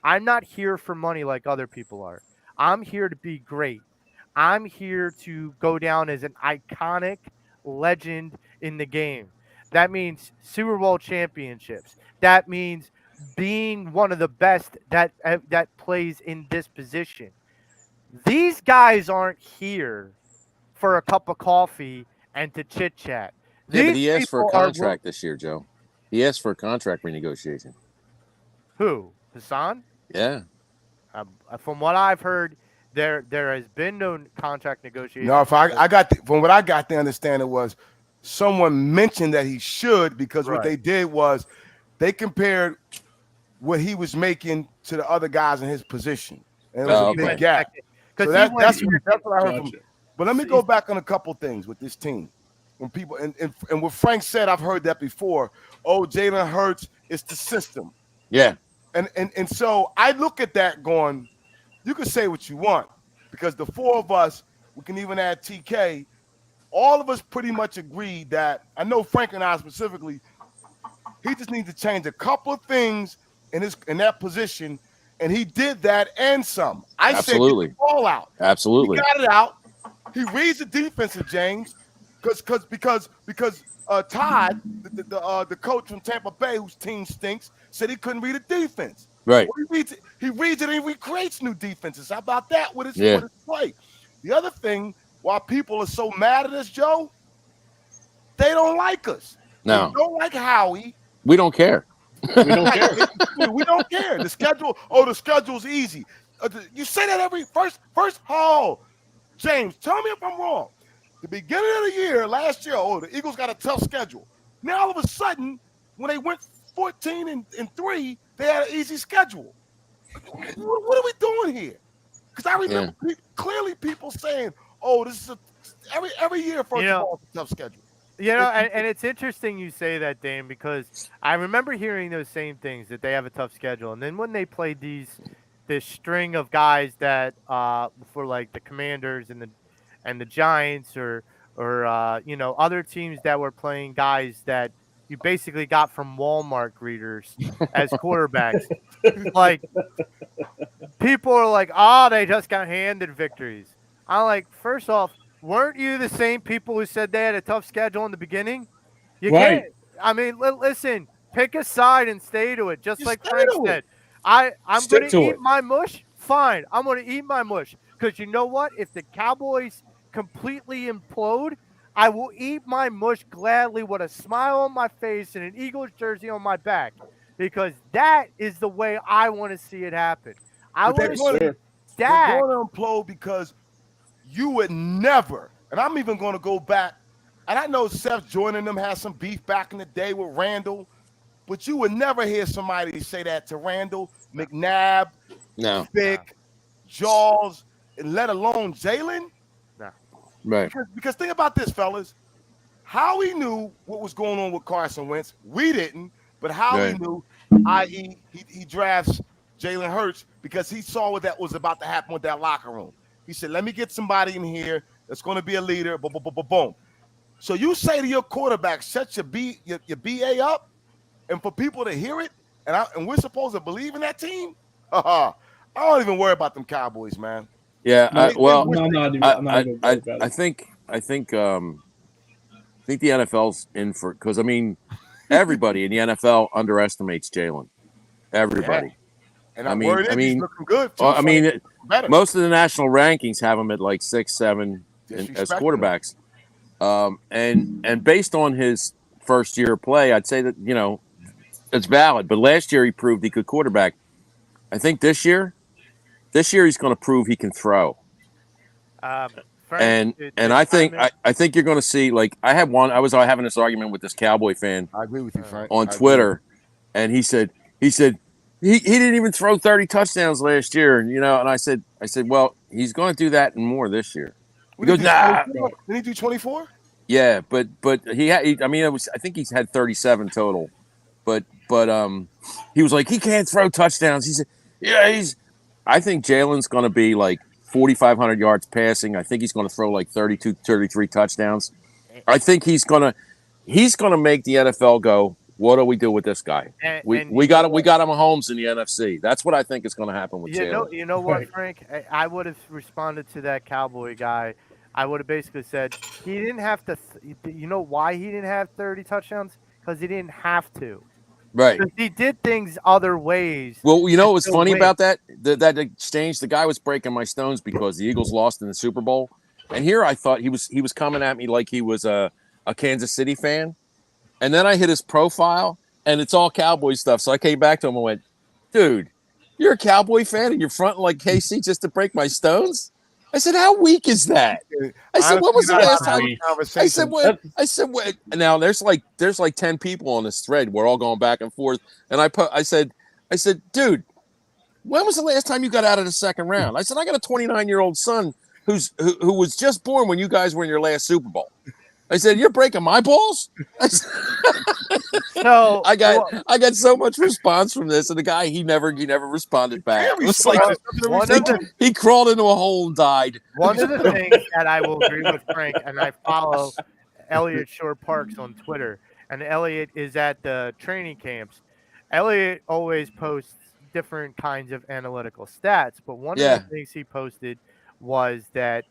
Speaker 2: I'm not here for money like other people are. I'm here to be great. I'm here to go down as an iconic legend in the game. That means Super Bowl championships. That means being one of the best that plays in this position. These guys aren't here for a cup of coffee and to chit chat.
Speaker 4: Yeah, but he asked for a contract this year, Joe. He asked for a contract renegotiation.
Speaker 2: Who? Hassan?
Speaker 4: Yeah.
Speaker 2: From what I've heard, there has been no contract negotiation.
Speaker 3: No, from what I got the understanding was someone mentioned that he should, because what they did was they compared what he was making to the other guys in his position. And it was a big gap. So that's what I heard from. But let me go back on a couple things with this team. When people and what Frank said, I've heard that before. Oh, Jalen Hurts is the system.
Speaker 4: Yeah.
Speaker 3: And so I look at that going, you can say what you want, because the four of us, we can even add TK, all of us pretty much agreed that, I know Frank and I specifically, he just needs to change a couple of things in that position, and he did that and some. I said get the ball out.
Speaker 4: Absolutely.
Speaker 3: He got it out. He reads the defensive, James, because Todd, the coach from Tampa Bay, whose team stinks, said he couldn't read a defense.
Speaker 4: Right.
Speaker 3: Well, he reads it and he recreates new defenses. How about that with his play? The other thing, why people are so mad at us, Joe, they don't like us.
Speaker 4: No.
Speaker 3: They don't like Howie.
Speaker 4: We don't care.
Speaker 1: We don't care.
Speaker 3: We don't care. The schedule's easy. You say that every first hall. James, tell me if I'm wrong. The beginning of the year, last year, the Eagles got a tough schedule. Now all of a sudden, when they went 14-3, they had an easy schedule. What are we doing here? Because I remember clearly people saying, "Oh, this is every year first of all, it's a tough schedule."
Speaker 2: You know, and it's interesting you say that, Dane, because I remember hearing those same things, that they have a tough schedule, and then when they played this string of guys that for like the Commanders and the Giants or other teams that were playing guys that you basically got from Walmart greeters as quarterbacks. Like, people are like, they just got handed victories. I'm like, first off, weren't you the same people who said they had a tough schedule in the beginning? You can't. I mean, listen, pick a side and stay to it, just like Frank said. I'm going to eat my mush. Fine, I'm going to eat my mush. Because you know what? If the Cowboys completely implode, I will eat my mush gladly with a smile on my face and an Eagles jersey on my back, because that is the way I want to see it happen. I want to see that.
Speaker 3: They're going to implode because you would never, and I'm even going to go back, and I know Seth joining them has some beef back in the day with Randall, but you would never hear somebody say that to Randall, McNabb, Vic, Jaws, and let alone Jalen.
Speaker 4: Right.
Speaker 3: Because think about this, fellas. Howie knew what was going on with Carson Wentz. We didn't, but Howie knew, i.e., he drafts Jalen Hurts because he saw what that was about to happen with that locker room. He said, let me get somebody in here that's going to be a leader, boom. So you say to your quarterback, set your BA up, and for people to hear it, and we're supposed to believe in that team? I don't even worry about them Cowboys, man.
Speaker 4: Yeah,
Speaker 1: I'm not even
Speaker 4: I think the NFL's in for, because I mean, everybody in the NFL underestimates Jalen. Everybody.
Speaker 3: And
Speaker 4: I
Speaker 3: I'm
Speaker 4: mean,
Speaker 3: worried he's looking good too.
Speaker 4: I mean,
Speaker 3: better.
Speaker 4: most of the national rankings have him at like 6, 7 as
Speaker 3: Disrespecting
Speaker 4: quarterbacks. And based on his first year of play, I'd say that, it's valid. But last year he proved he could quarterback. I think this year he's going to prove he can throw.
Speaker 2: Frank,
Speaker 4: And I think you're going to see, like, I was having this argument with this Cowboy fan.
Speaker 3: I agree with you, Frank.
Speaker 4: On Twitter, and he said he didn't even throw 30 touchdowns last year, and I said, well, he's going to do that and more this year. He goes, nah.
Speaker 3: Didn't he do 24?
Speaker 4: Yeah, but I think he's had 37 total, but he was like, he can't throw touchdowns. He said, yeah, I think Jalen's going to be like 4,500 yards passing. I think he's going to throw like 32, 33 touchdowns. I think he's going to make the NFL go, what do we do with this guy? We got him Mahomes in the NFC. That's what I think is going to happen with Jalen.
Speaker 2: You know what, Frank? I would have responded to that Cowboy guy. I would have basically said he didn't have to. You know why he didn't have 30 touchdowns? Because he didn't have to.
Speaker 4: Right.
Speaker 2: Because he did things other ways.
Speaker 4: Well, you know what's funny about that? That exchange, the guy was breaking my stones because the Eagles lost in the Super Bowl. And here I thought he was coming at me like he was a Kansas City fan. And then I hit his profile, and it's all Cowboy stuff. So I came back to him and went, dude, you're a Cowboy fan and you're fronting like KC just to break my stones? I said, how weak is that? I said, when was the last time? I said, what? Now there's like 10 people on this thread. We're all going back and forth. And I said, dude, when was the last time you got out of the second round? I said, I got a 29-year-old son who was just born when you guys were in your last Super Bowl. I said, you're breaking my balls?
Speaker 2: So
Speaker 4: I got so much response from this, and the guy he never responded back. It was like he crawled into a hole and died.
Speaker 2: One of the things that I will agree with Frank, and I follow Elliot Shore Parks on Twitter, and Elliot is at the training camps. Elliot always posts different kinds of analytical stats, but one of the things he posted was that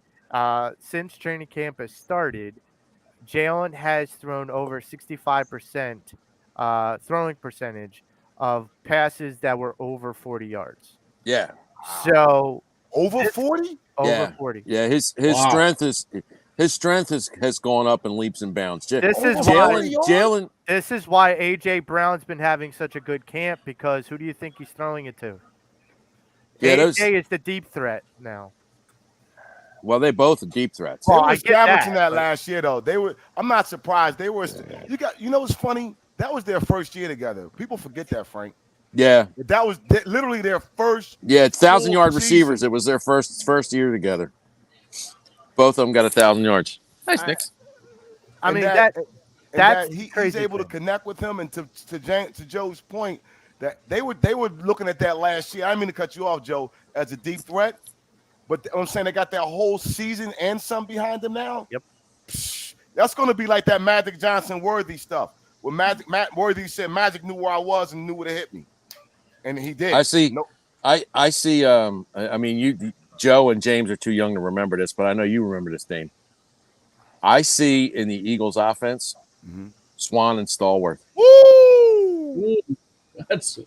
Speaker 2: since training camp has started, Jalen has thrown over 65% throwing percentage of passes that were over 40 yards.
Speaker 4: Yeah.
Speaker 2: So
Speaker 3: over 40?
Speaker 2: Over 40.
Speaker 4: Yeah, his strength has gone up in leaps and bounds.
Speaker 2: This is why AJ Brown's been having such a good camp, because who do you think he's throwing it to?
Speaker 4: Yeah,
Speaker 2: AJ is the deep threat now.
Speaker 4: Well, they both are deep threats.
Speaker 3: Well, they were establishing that last year, though. I'm not surprised. They were. You know what's funny? That was their first year together. People forget that, Frank.
Speaker 4: Yeah.
Speaker 3: That was literally their first.
Speaker 4: Yeah, 1,000-yard receivers. It was their first year together. Both of them got 1,000 yards. Nice, Nick.
Speaker 2: I mean
Speaker 3: he's able to connect with him, and to Joe's point, that they were looking at that last year. I didn't mean to cut you off, Joe, as a deep threat. But I'm saying they got that whole season and some behind them now.
Speaker 2: Yep.
Speaker 3: That's going to be like that Magic Johnson Worthy stuff. Where Matt Worthy said Magic knew where I was and knew where to hit me. And he did.
Speaker 4: I see. I see. I mean, you, Joe and James are too young to remember this, but I know you remember this name. I see in the Eagles offense, Swan and Stallworth.
Speaker 3: Woo!
Speaker 4: That's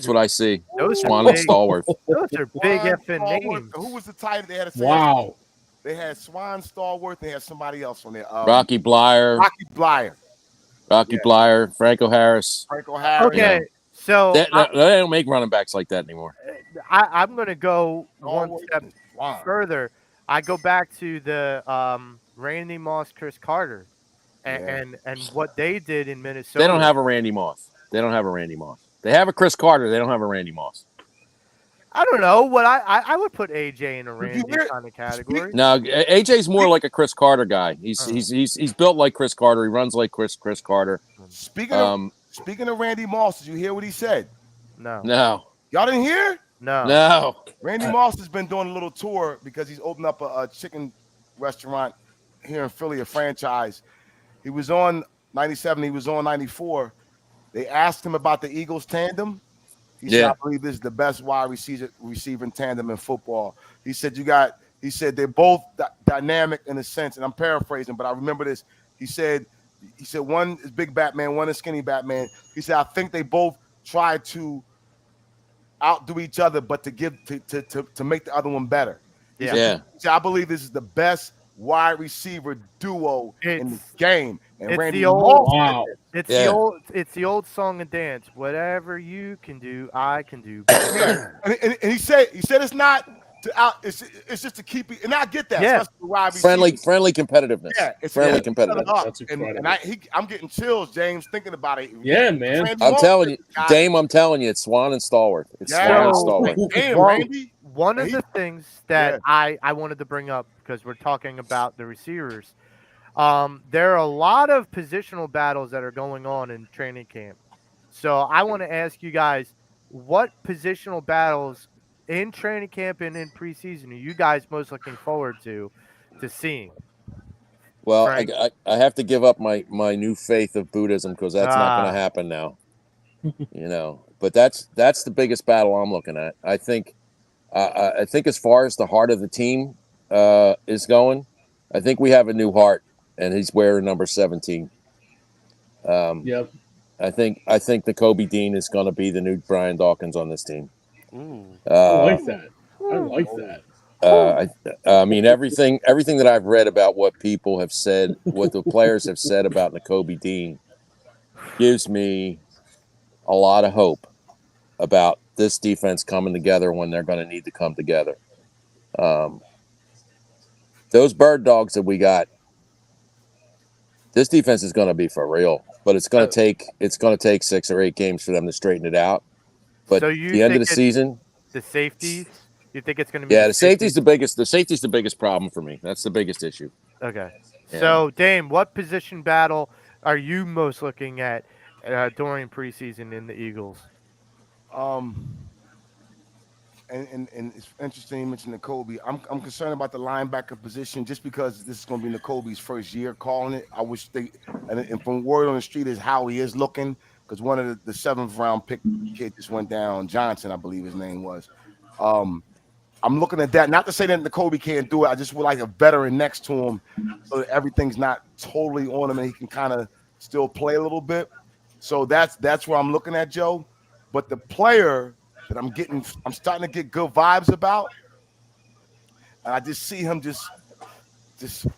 Speaker 4: what I see.
Speaker 2: Swan
Speaker 4: and Stallworth.
Speaker 2: Those are big effing names.
Speaker 3: Who was the tight? They had a
Speaker 1: wow.
Speaker 3: They had Swan, Stallworth. They had somebody else on there.
Speaker 4: Rocky Blyer. Franco Harris.
Speaker 2: Okay, so
Speaker 4: they don't make running backs like that anymore.
Speaker 2: I'm going to go one step further. I go back to the Randy Moss, Chris Carter, and what they did in Minnesota.
Speaker 4: They don't have a Randy Moss. They have a Chris Carter. They don't have a Randy Moss.
Speaker 2: I don't know what I would put AJ in a Randy kind of category.
Speaker 4: No, AJ's more like a Chris Carter guy. He's built like Chris Carter. He runs like Chris Carter.
Speaker 3: Speaking of Randy Moss, did you hear what he said?
Speaker 2: No.
Speaker 3: Y'all didn't hear?
Speaker 2: No.
Speaker 3: Randy Moss has been doing a little tour because he's opened up a chicken restaurant here in Philly, a franchise. He was on 97. He was on 94. They asked him about the Eagles tandem. He said, I believe this is the best wide receiving tandem in football. He said, you got He said they're both dynamic in a sense, and I'm paraphrasing, but I remember this. He said one is big Batman, one is skinny Batman. He said I think they both try to outdo each other, but to give to make the other one better.
Speaker 2: Yeah.
Speaker 4: Yeah.
Speaker 3: He said, I believe this is the best wide receiver duo in the
Speaker 2: It's
Speaker 3: game. And
Speaker 2: it's
Speaker 3: Randy
Speaker 2: the old-
Speaker 3: Moss said
Speaker 1: Wow.
Speaker 3: this.
Speaker 2: it's the old song and dance. Whatever you can do, I can do.
Speaker 3: Yeah. And he said it's not to out. It's just to keep it. And I get that.
Speaker 2: Yeah.
Speaker 3: Especially the wide
Speaker 4: Friendly
Speaker 3: receiver.
Speaker 4: competitiveness.
Speaker 3: Yeah, it's
Speaker 4: friendly
Speaker 3: set
Speaker 4: competitiveness.
Speaker 3: it up.
Speaker 1: That's
Speaker 3: And
Speaker 1: incredible.
Speaker 3: I'm getting chills, James, thinking about it.
Speaker 1: Yeah, man.
Speaker 3: Randy
Speaker 4: I'm
Speaker 3: Moss
Speaker 4: telling
Speaker 3: is
Speaker 4: you,
Speaker 3: the guy-
Speaker 4: Dame. I'm telling you, it's Swan and Stalwart. It's
Speaker 3: Yeah.
Speaker 4: Swan and
Speaker 2: So-
Speaker 4: Stalwart.
Speaker 3: Damn,
Speaker 2: Well,
Speaker 3: Randy.
Speaker 2: One of
Speaker 3: He-
Speaker 2: the things that
Speaker 3: Yeah.
Speaker 2: I wanted to bring up because we're talking about the receivers, there are a lot of positional battles that are going on in training camp. So I want to ask you guys, what positional battles in training camp and in preseason are you guys most looking forward to seeing?
Speaker 4: Well,
Speaker 2: Frank?
Speaker 4: I have to give up my new faith of Buddhism because that's not going
Speaker 2: Ah.
Speaker 4: to happen now. But that's the biggest battle I'm looking at. I think as far as the heart of the team is going, I think we have a new heart, and he's wearing number 17.
Speaker 1: Yep.
Speaker 4: I think the Kobe Dean is going to be the new Brian Dawkins on this team.
Speaker 1: I like that. I like that.
Speaker 4: I mean everything that I've read about what people have said, what the players have said about Kobe Dean, gives me a lot of hope about this defense coming together when they're going to need to come together. Those bird dogs that we got, this defense is going to be for real, but it's going to take 6 or 8 games for them to straighten it out. But
Speaker 2: So you
Speaker 4: the end of the
Speaker 2: think
Speaker 4: season,
Speaker 2: the safeties, you think it's going to be
Speaker 4: the safety's the biggest. The safety's the biggest problem for me. That's the biggest issue.
Speaker 2: Okay.
Speaker 4: Yeah.
Speaker 2: So, Dame, what position battle are you most looking at during preseason in the Eagles?
Speaker 3: And it's interesting you mentioned N'Kobe. I'm concerned about the linebacker position just because this is going to be N'Kobe's first year calling it. I wish and from word on the street is how he is looking, because one of the 7th round pick kid just went down, Johnson, I believe his name was. I'm looking at that. Not to say that N'Kobe can't do it. I just would like a veteran next to him so that everything's not totally on him and he can kind of still play a little bit. So that's where I'm looking at, Joe. But the player that I'm starting to get good vibes about, and I just see him just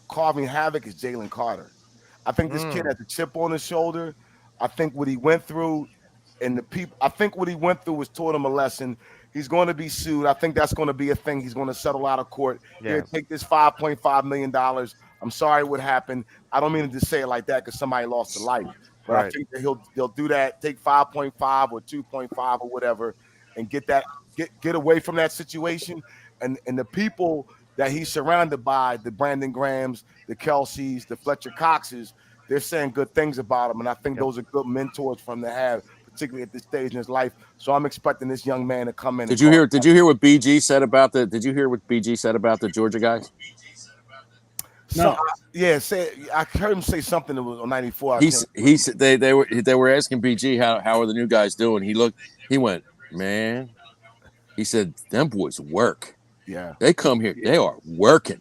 Speaker 3: carving havoc, is Jalen Carter. I think this kid has a chip on his shoulder. I think what he went through was taught him a lesson. He's going to be sued. I think that's going to be a thing. He's going to settle out of court.
Speaker 2: Yeah.
Speaker 3: Here, take this $5.5 million. I'm sorry what happened. I don't mean to just say it like that because somebody lost a life. But I think that he'll do that, take 5.5 or 2.5 or whatever, and get away from that situation. And the people that he's surrounded by, the Brandon Grahams, the Kelseys, the Fletcher Coxes, they're saying good things about him. And I think those are good mentors for him to have, particularly at this stage in his life. So I'm expecting this young man to come in.
Speaker 4: Did you hear what BG said about the Georgia guys?
Speaker 3: No. I heard him say something that was on 94.
Speaker 4: He said they were asking BG how are the new guys doing. He went, man. He said them boys work.
Speaker 3: Yeah,
Speaker 4: they come here. They are working.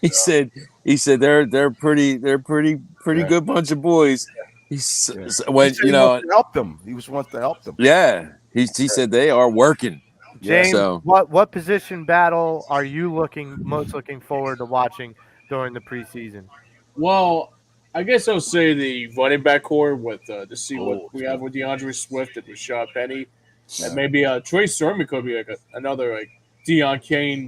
Speaker 4: He said they're pretty good bunch of boys. He said he wants to
Speaker 3: help them. He wants to help them.
Speaker 4: Yeah, he said they are working.
Speaker 2: James,
Speaker 4: So,
Speaker 2: what position battle are you most looking forward to watching during the preseason?
Speaker 1: Well, I guess I'll say the running back core with to see what we have with DeAndre Swift and Rashad Penny, and maybe Trey Sermon could be another Deion Kane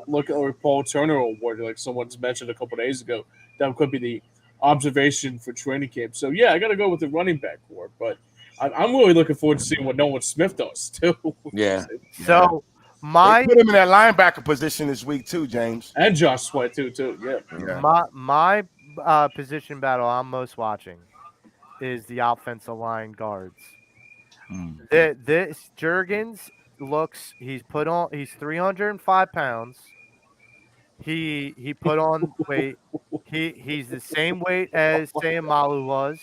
Speaker 1: look or Paul Turner award like someone's mentioned a couple days ago. That could be the observation for training camp. So yeah, I got to go with the running back core, but I'm really looking forward to seeing what Nolan Smith does too.
Speaker 4: Yeah.
Speaker 2: So
Speaker 3: they put him in that linebacker position this week too, James,
Speaker 1: and Josh Sweat too.
Speaker 3: Yeah.
Speaker 2: My position battle I'm most watching is the offensive line guards. This Jurgens he's 305 pounds. He put on weight. He's the same weight as Sayamalu was.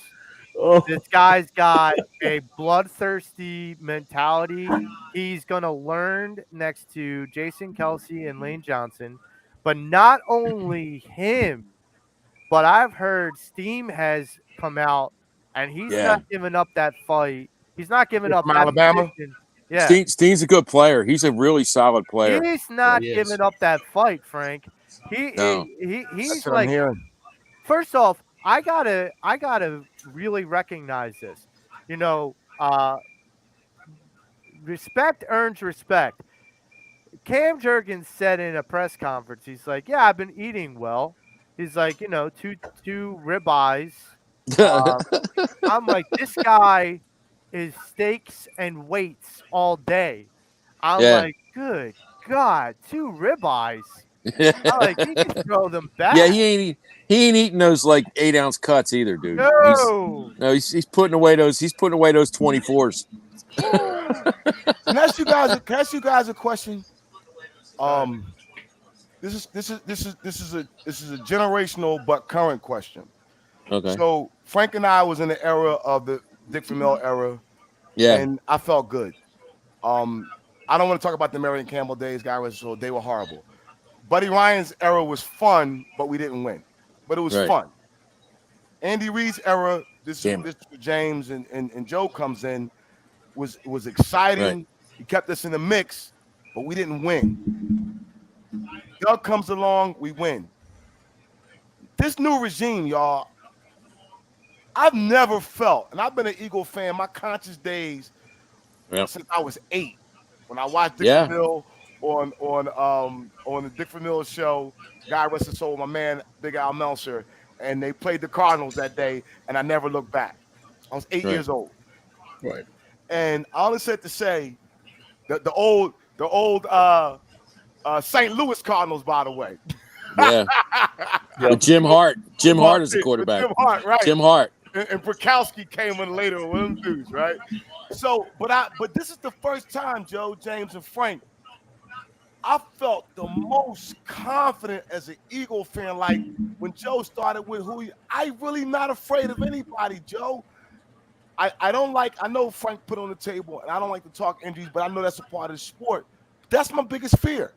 Speaker 1: Oh,
Speaker 2: This guy's got a bloodthirsty mentality. He's going to learn next to Jason Kelsey and Lane Johnson. But not only him, but I've heard Steam has come out and he's
Speaker 4: Yeah.
Speaker 2: not giving up that fight. He's not giving up
Speaker 3: From
Speaker 2: that
Speaker 3: Alabama?
Speaker 2: position. Yeah.
Speaker 4: Steen's a good player. He's a really solid player.
Speaker 2: He's not
Speaker 1: he is.
Speaker 2: giving up that fight, Frank.
Speaker 4: No.
Speaker 2: He's
Speaker 3: That's what I'm
Speaker 2: like,
Speaker 3: hearing.
Speaker 2: first off, I gotta really recognize this. You know, respect earns respect. Cam Jurgens said in a press conference, he's like, "Yeah, I've been eating well." He's like, two ribeyes. I'm like, this guy is steaks and weights all day. I'm
Speaker 4: Yeah.
Speaker 2: like, good God, 2 ribeyes. I'm like, he can throw them back.
Speaker 4: Yeah, he ain't eating those like 8-ounce cuts either, dude.
Speaker 2: No.
Speaker 4: He's putting away those 24s.
Speaker 3: Can I ask you guys a question? This is a generational but current question.
Speaker 4: Okay.
Speaker 3: So Frank and I was in the era of the Dick Vermeil era,
Speaker 4: Yeah.
Speaker 3: and I felt good. I don't want to talk about the Marion Campbell days, guys. So they were horrible. Buddy Ryan's era was fun, but we didn't win. But it was
Speaker 4: Right.
Speaker 3: fun. Andy Reid's era, this
Speaker 4: Damn
Speaker 3: is James and Joe comes in, was exciting.
Speaker 4: Right.
Speaker 3: He kept us in the mix, but we didn't win. Doug comes along, we win. This new regime, y'all, I've never felt, and I've been an Eagle fan my conscious days
Speaker 4: Yep.
Speaker 3: since I was 8. When I watched Dick
Speaker 4: Yeah.
Speaker 3: Vermeil on the Dick Vermeil show, God rest his soul, my man Big Al Meltzer, and they played the Cardinals that day, and I never looked back. I was 8
Speaker 4: Right.
Speaker 3: years old,
Speaker 1: right.
Speaker 3: and all I said to say, the old St. Louis Cardinals, by the way.
Speaker 4: Yeah. With Jim Hart. Jim Hart is the quarterback.
Speaker 3: Jim Hart, right?
Speaker 4: Jim Hart.
Speaker 3: And Brokowski came in later with them dudes, right? So, but this is the first time, Joe, James, and Frank, I felt the most confident as an Eagle fan. Like when Joe started with I really not afraid of anybody, Joe. I know Frank put on the table, and I don't like to talk injuries, but I know that's a part of the sport. That's my biggest fear.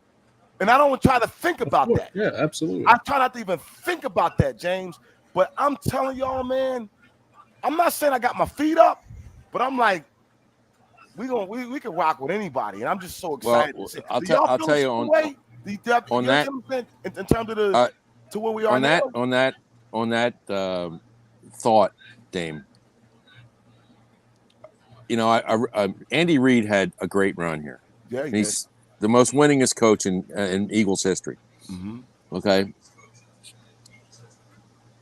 Speaker 3: And I don't try to think about that.
Speaker 1: Yeah, absolutely.
Speaker 3: I try not to even think about that, James. But I'm telling y'all, man, I'm not saying I got my feet up, but I'm like, we can rock with anybody, and I'm just so excited.
Speaker 4: Well,
Speaker 3: to see.
Speaker 4: I'll
Speaker 3: Do y'all
Speaker 4: tell
Speaker 3: feel
Speaker 4: you
Speaker 3: the same
Speaker 4: on-
Speaker 3: way?
Speaker 4: on that-
Speaker 3: in terms of the to where we are now.
Speaker 4: On that thought, Dame. You know, Andy Reid had a great run here.
Speaker 3: Yeah,
Speaker 4: He's the most winningest coach in Eagles history.
Speaker 3: Mm-hmm.
Speaker 4: Okay.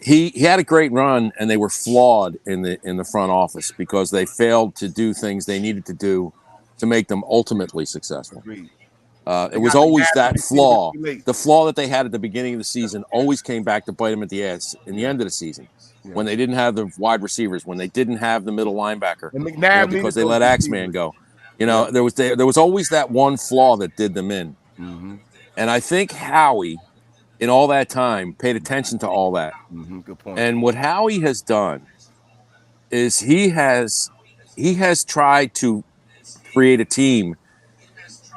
Speaker 4: He had a great run, and they were flawed in the front office because they failed to do things they needed to do to make them ultimately successful.
Speaker 3: Agreed.
Speaker 4: It was always that flaw. The flaw that they had at the beginning of the season always came back to bite them at the ass in the end of the season.
Speaker 3: Yeah.
Speaker 4: When they didn't have the wide receivers, when they didn't have the middle linebacker,
Speaker 3: And McNabb
Speaker 4: because
Speaker 3: needed
Speaker 4: they let
Speaker 3: those
Speaker 4: Axeman
Speaker 3: receivers.
Speaker 4: go. You know, there was always that one flaw that did them in.
Speaker 3: Mm-hmm.
Speaker 4: And I think Howie, in all that time, paid attention to all that.
Speaker 3: Mm-hmm. Good point.
Speaker 4: And what Howie has done is he has tried to create a team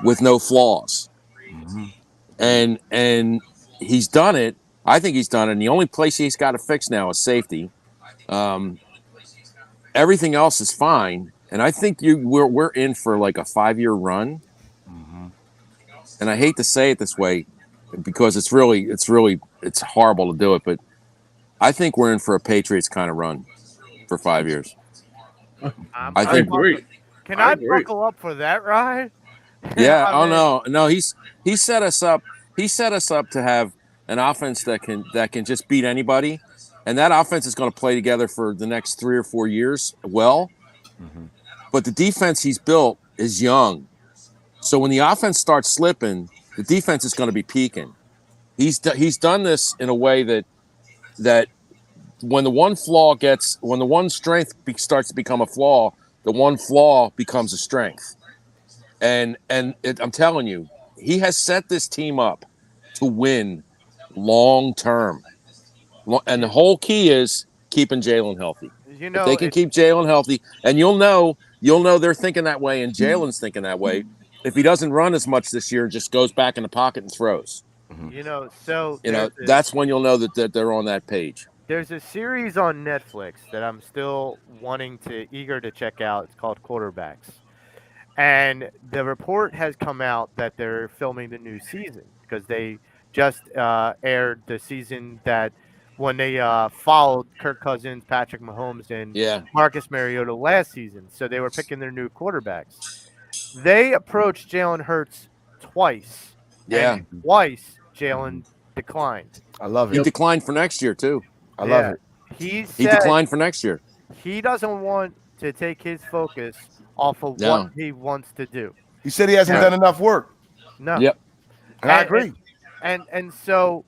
Speaker 4: with no flaws.
Speaker 3: Mm-hmm.
Speaker 4: And he's done it. I think he's done it. And the only place he's got to fix now is safety. Everything else is fine. And I think we're in for like a 5-year run.
Speaker 3: Mm-hmm.
Speaker 4: And I hate to say it this way because it's horrible to do it, but I think we're in for a Patriots kind of run for 5 years. I think-
Speaker 1: agree.
Speaker 2: Can
Speaker 1: I
Speaker 2: I
Speaker 1: agree.
Speaker 2: buckle up for that ride?
Speaker 4: Yeah.
Speaker 2: I mean,
Speaker 4: No. He set us up. He set us up to have an offense that can just beat anybody, and that offense is going to play together for the next 3 or 4 years. Well,
Speaker 3: Mm-hmm.
Speaker 4: but the defense he's built is young, so when the offense starts slipping, the defense is going to be peaking. He's done this in a way that when the one strength starts to become a flaw, the one flaw becomes a strength. And I'm telling you, he has set this team up to win long term. And the whole key is keeping Jalen healthy.
Speaker 2: You
Speaker 4: If they
Speaker 2: know,
Speaker 4: can keep Jalen healthy, and you'll know they're thinking that way, and Jalen's thinking that way. If he doesn't run as much this year, just goes back in the pocket and throws.
Speaker 2: so
Speaker 4: That's when you'll know that they're on that page.
Speaker 2: there's a series on Netflix that I'm still eager to check out. It's called Quarterbacks. And the report has come out that they're filming the new season because they just aired the season that when they followed Kirk Cousins, Patrick Mahomes, and
Speaker 4: Yeah,
Speaker 2: Marcus Mariota last season. So they were picking their new quarterbacks. They approached Jalen Hurts twice,
Speaker 4: yeah.
Speaker 2: and twice Jalen declined.
Speaker 3: I love
Speaker 4: He
Speaker 3: it.
Speaker 4: declined for next year too.
Speaker 3: I love
Speaker 2: Yeah.
Speaker 3: it.
Speaker 2: He
Speaker 4: He
Speaker 2: said
Speaker 4: declined for next year.
Speaker 2: he doesn't want to take his focus off of
Speaker 4: No.
Speaker 2: what he wants to do.
Speaker 3: He said he hasn't
Speaker 4: Right.
Speaker 3: done enough work,
Speaker 2: No.
Speaker 4: Yep.
Speaker 3: and I agree.
Speaker 2: And so,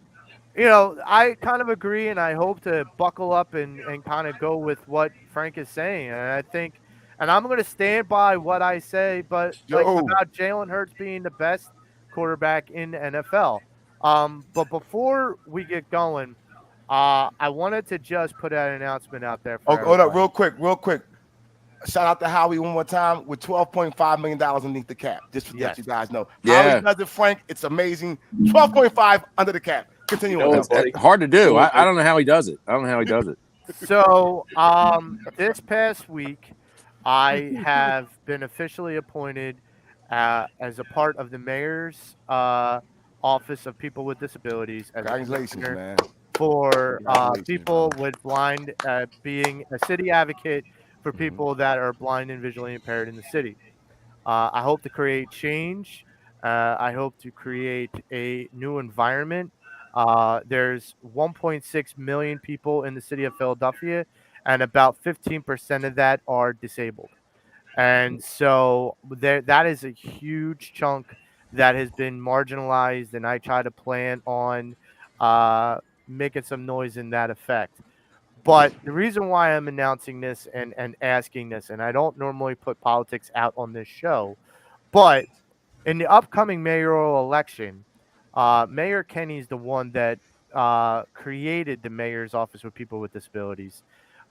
Speaker 2: I kind of agree, and I hope to buckle up and kind of go with what Frank is saying. And I think, and I'm going to stand by what I say, but like
Speaker 3: Yo.
Speaker 2: about Jalen Hurts being the best quarterback in the NFL. But before we get going, I wanted to just put an announcement out there for
Speaker 3: Hold up,
Speaker 2: everybody.
Speaker 3: real quick. Shout out to Howie one more time with $12.5 million underneath the cap. Just to let you guys know.
Speaker 4: Yeah.
Speaker 3: Howie does it, Frank. It's amazing. 12.5 under the cap. Continue on.
Speaker 1: It's buddy.
Speaker 4: Hard to do. I don't know how he does it.
Speaker 2: So, this past week, I have been officially appointed as a part of the mayor's office of people with disabilities as a
Speaker 3: Congratulations,
Speaker 2: commissioner
Speaker 3: man.
Speaker 2: for
Speaker 3: Congratulations,
Speaker 2: people
Speaker 3: brother.
Speaker 2: with blind, being a city advocate for
Speaker 3: Mm-hmm.
Speaker 2: people that are blind and visually impaired in the city. I hope to create change. I hope to create a new environment. There's 1.6 million people in the city of Philadelphia, and about 15% of that are disabled. And so that is a huge chunk that has been marginalized, and I try to plan on making some noise in that effect. But the reason why I'm announcing this and asking this, and I don't normally put politics out on this show, but in the upcoming mayoral election, Mayor Kenny is the one that created the mayor's office with people with disabilities,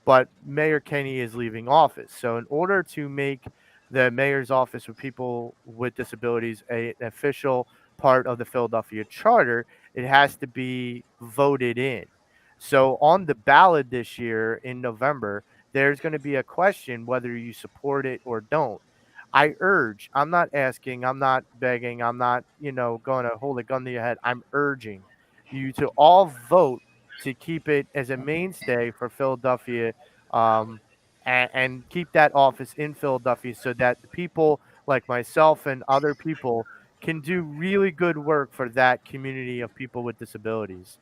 Speaker 2: but Mayor Kenny is leaving office. So, in order to make the mayor's office with people with disabilities an official part of the Philadelphia Charter, it has to be voted in. So, on the ballot this year in November, there's going to be a question whether you support it or don't. I'm not asking, I'm not begging, I'm not, going to hold a gun to your head. I'm urging you to all vote to keep it as a mainstay for Philadelphia, and keep that office in Philadelphia so that the people like myself and other people can do really good work for that community of people with disabilities.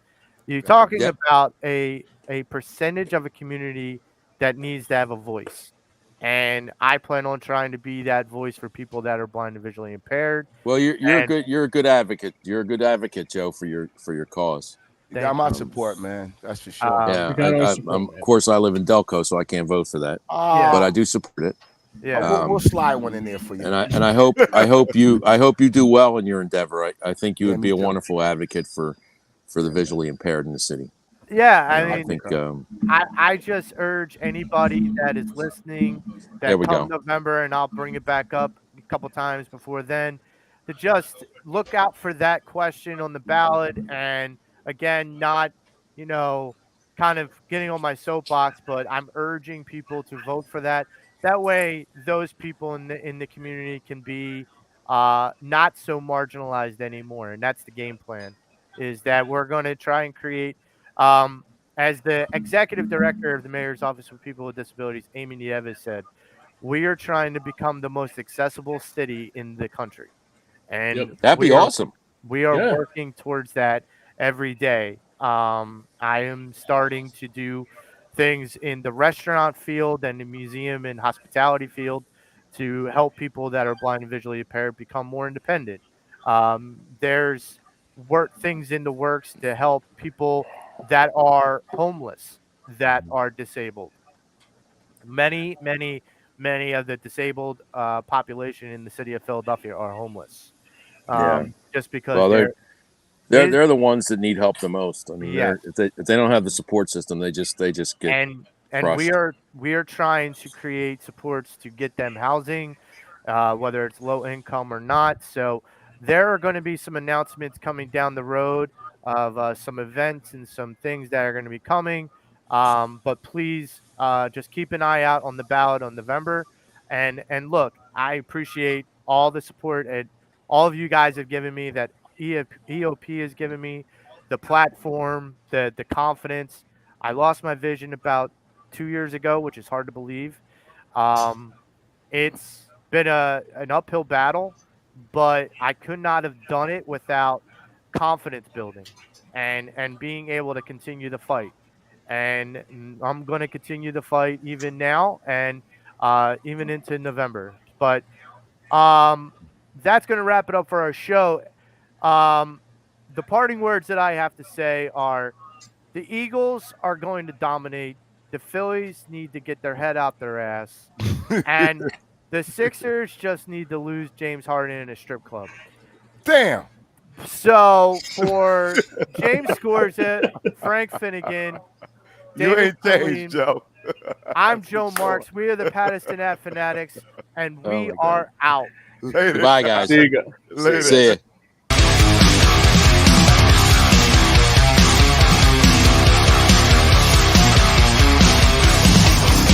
Speaker 2: You're talking
Speaker 4: Yep.
Speaker 2: about a percentage of a community that needs to have a voice. And I plan on trying to be that voice for people that are blind and visually impaired.
Speaker 4: Well, you're
Speaker 2: And-
Speaker 4: a good advocate. You're a good advocate, Joe, for your cause.
Speaker 3: You
Speaker 2: Thank
Speaker 3: got my
Speaker 2: you.
Speaker 3: support, man. That's for sure.
Speaker 2: Um,
Speaker 1: We got our support,
Speaker 4: Of
Speaker 1: man.
Speaker 4: course, I live in Delco, so I can't vote for that,
Speaker 2: Yeah.
Speaker 4: but I do support it.
Speaker 2: Yeah.
Speaker 3: We'll slide one in there for you.
Speaker 4: And I hope you do well in your endeavor. I think you
Speaker 3: Yeah,
Speaker 4: would be
Speaker 3: me
Speaker 4: a
Speaker 3: too.
Speaker 4: wonderful advocate for the visually impaired in the city.
Speaker 2: Yeah.
Speaker 4: You
Speaker 2: I
Speaker 4: know, I
Speaker 2: mean,
Speaker 4: think
Speaker 2: I just urge anybody that is listening
Speaker 4: There
Speaker 2: that
Speaker 4: we
Speaker 2: come
Speaker 4: go.
Speaker 2: November, and I'll bring it back up a couple times before then, to just look out for that question on the ballot. And again, not, kind of getting on my soapbox, but I'm urging people to vote for that. That way, those people in the community can be not so marginalized anymore. And that's the game plan, is that we're going to try and create, as the executive director of the mayor's office for people with disabilities, Amy Nieves, said, we are trying to become the most accessible city in the country. And
Speaker 1: Yep.
Speaker 4: That'd be
Speaker 2: we are-
Speaker 4: awesome.
Speaker 2: We are
Speaker 1: Yeah.
Speaker 2: working towards that every day. I am starting to do things in the restaurant field and the museum and hospitality field to help people that are blind and visually impaired become more independent. There's things in the works to help people that are homeless, that are disabled. Many, many, many of the disabled population in the city of Philadelphia are homeless.
Speaker 4: Yeah.
Speaker 2: Just because
Speaker 4: Well,
Speaker 2: is-
Speaker 4: they're the ones that need help the most. I mean,
Speaker 2: Yes.
Speaker 4: if they don't have the support system, they just get
Speaker 2: and and we
Speaker 4: Crushed.
Speaker 2: are trying to create supports to get them housing, whether it's low income or not. So there are going to be some announcements coming down the road of some events and some things that are going to be coming. But please just keep an eye out on the ballot on November. And look, I appreciate all the support and all of you guys have given me, that EOP has given me, the platform, the confidence. I lost my vision about 2 years ago, which is hard to believe. Um, it's been an uphill battle, but I could not have done it without confidence building and being able to continue the fight. And I'm going to continue the fight even now and even into November. But that's going to wrap it up for our show. Um, the parting words that I have to say are the Eagles are going to dominate. The Phillies need to get their head out their ass. And the Sixers just need to lose James Harden in a strip club.
Speaker 3: Damn.
Speaker 2: So for James Scorza, Frank Finnegan,
Speaker 3: You
Speaker 2: David
Speaker 3: ain't changed,
Speaker 2: Williams,
Speaker 3: Joe.
Speaker 2: I'm Joe Marks. We are the Pattison Ave Fanatics, and we
Speaker 4: Oh my God.
Speaker 2: are out.
Speaker 3: Later.
Speaker 4: Goodbye, guys.
Speaker 1: See you guys.
Speaker 3: Later.
Speaker 4: See ya.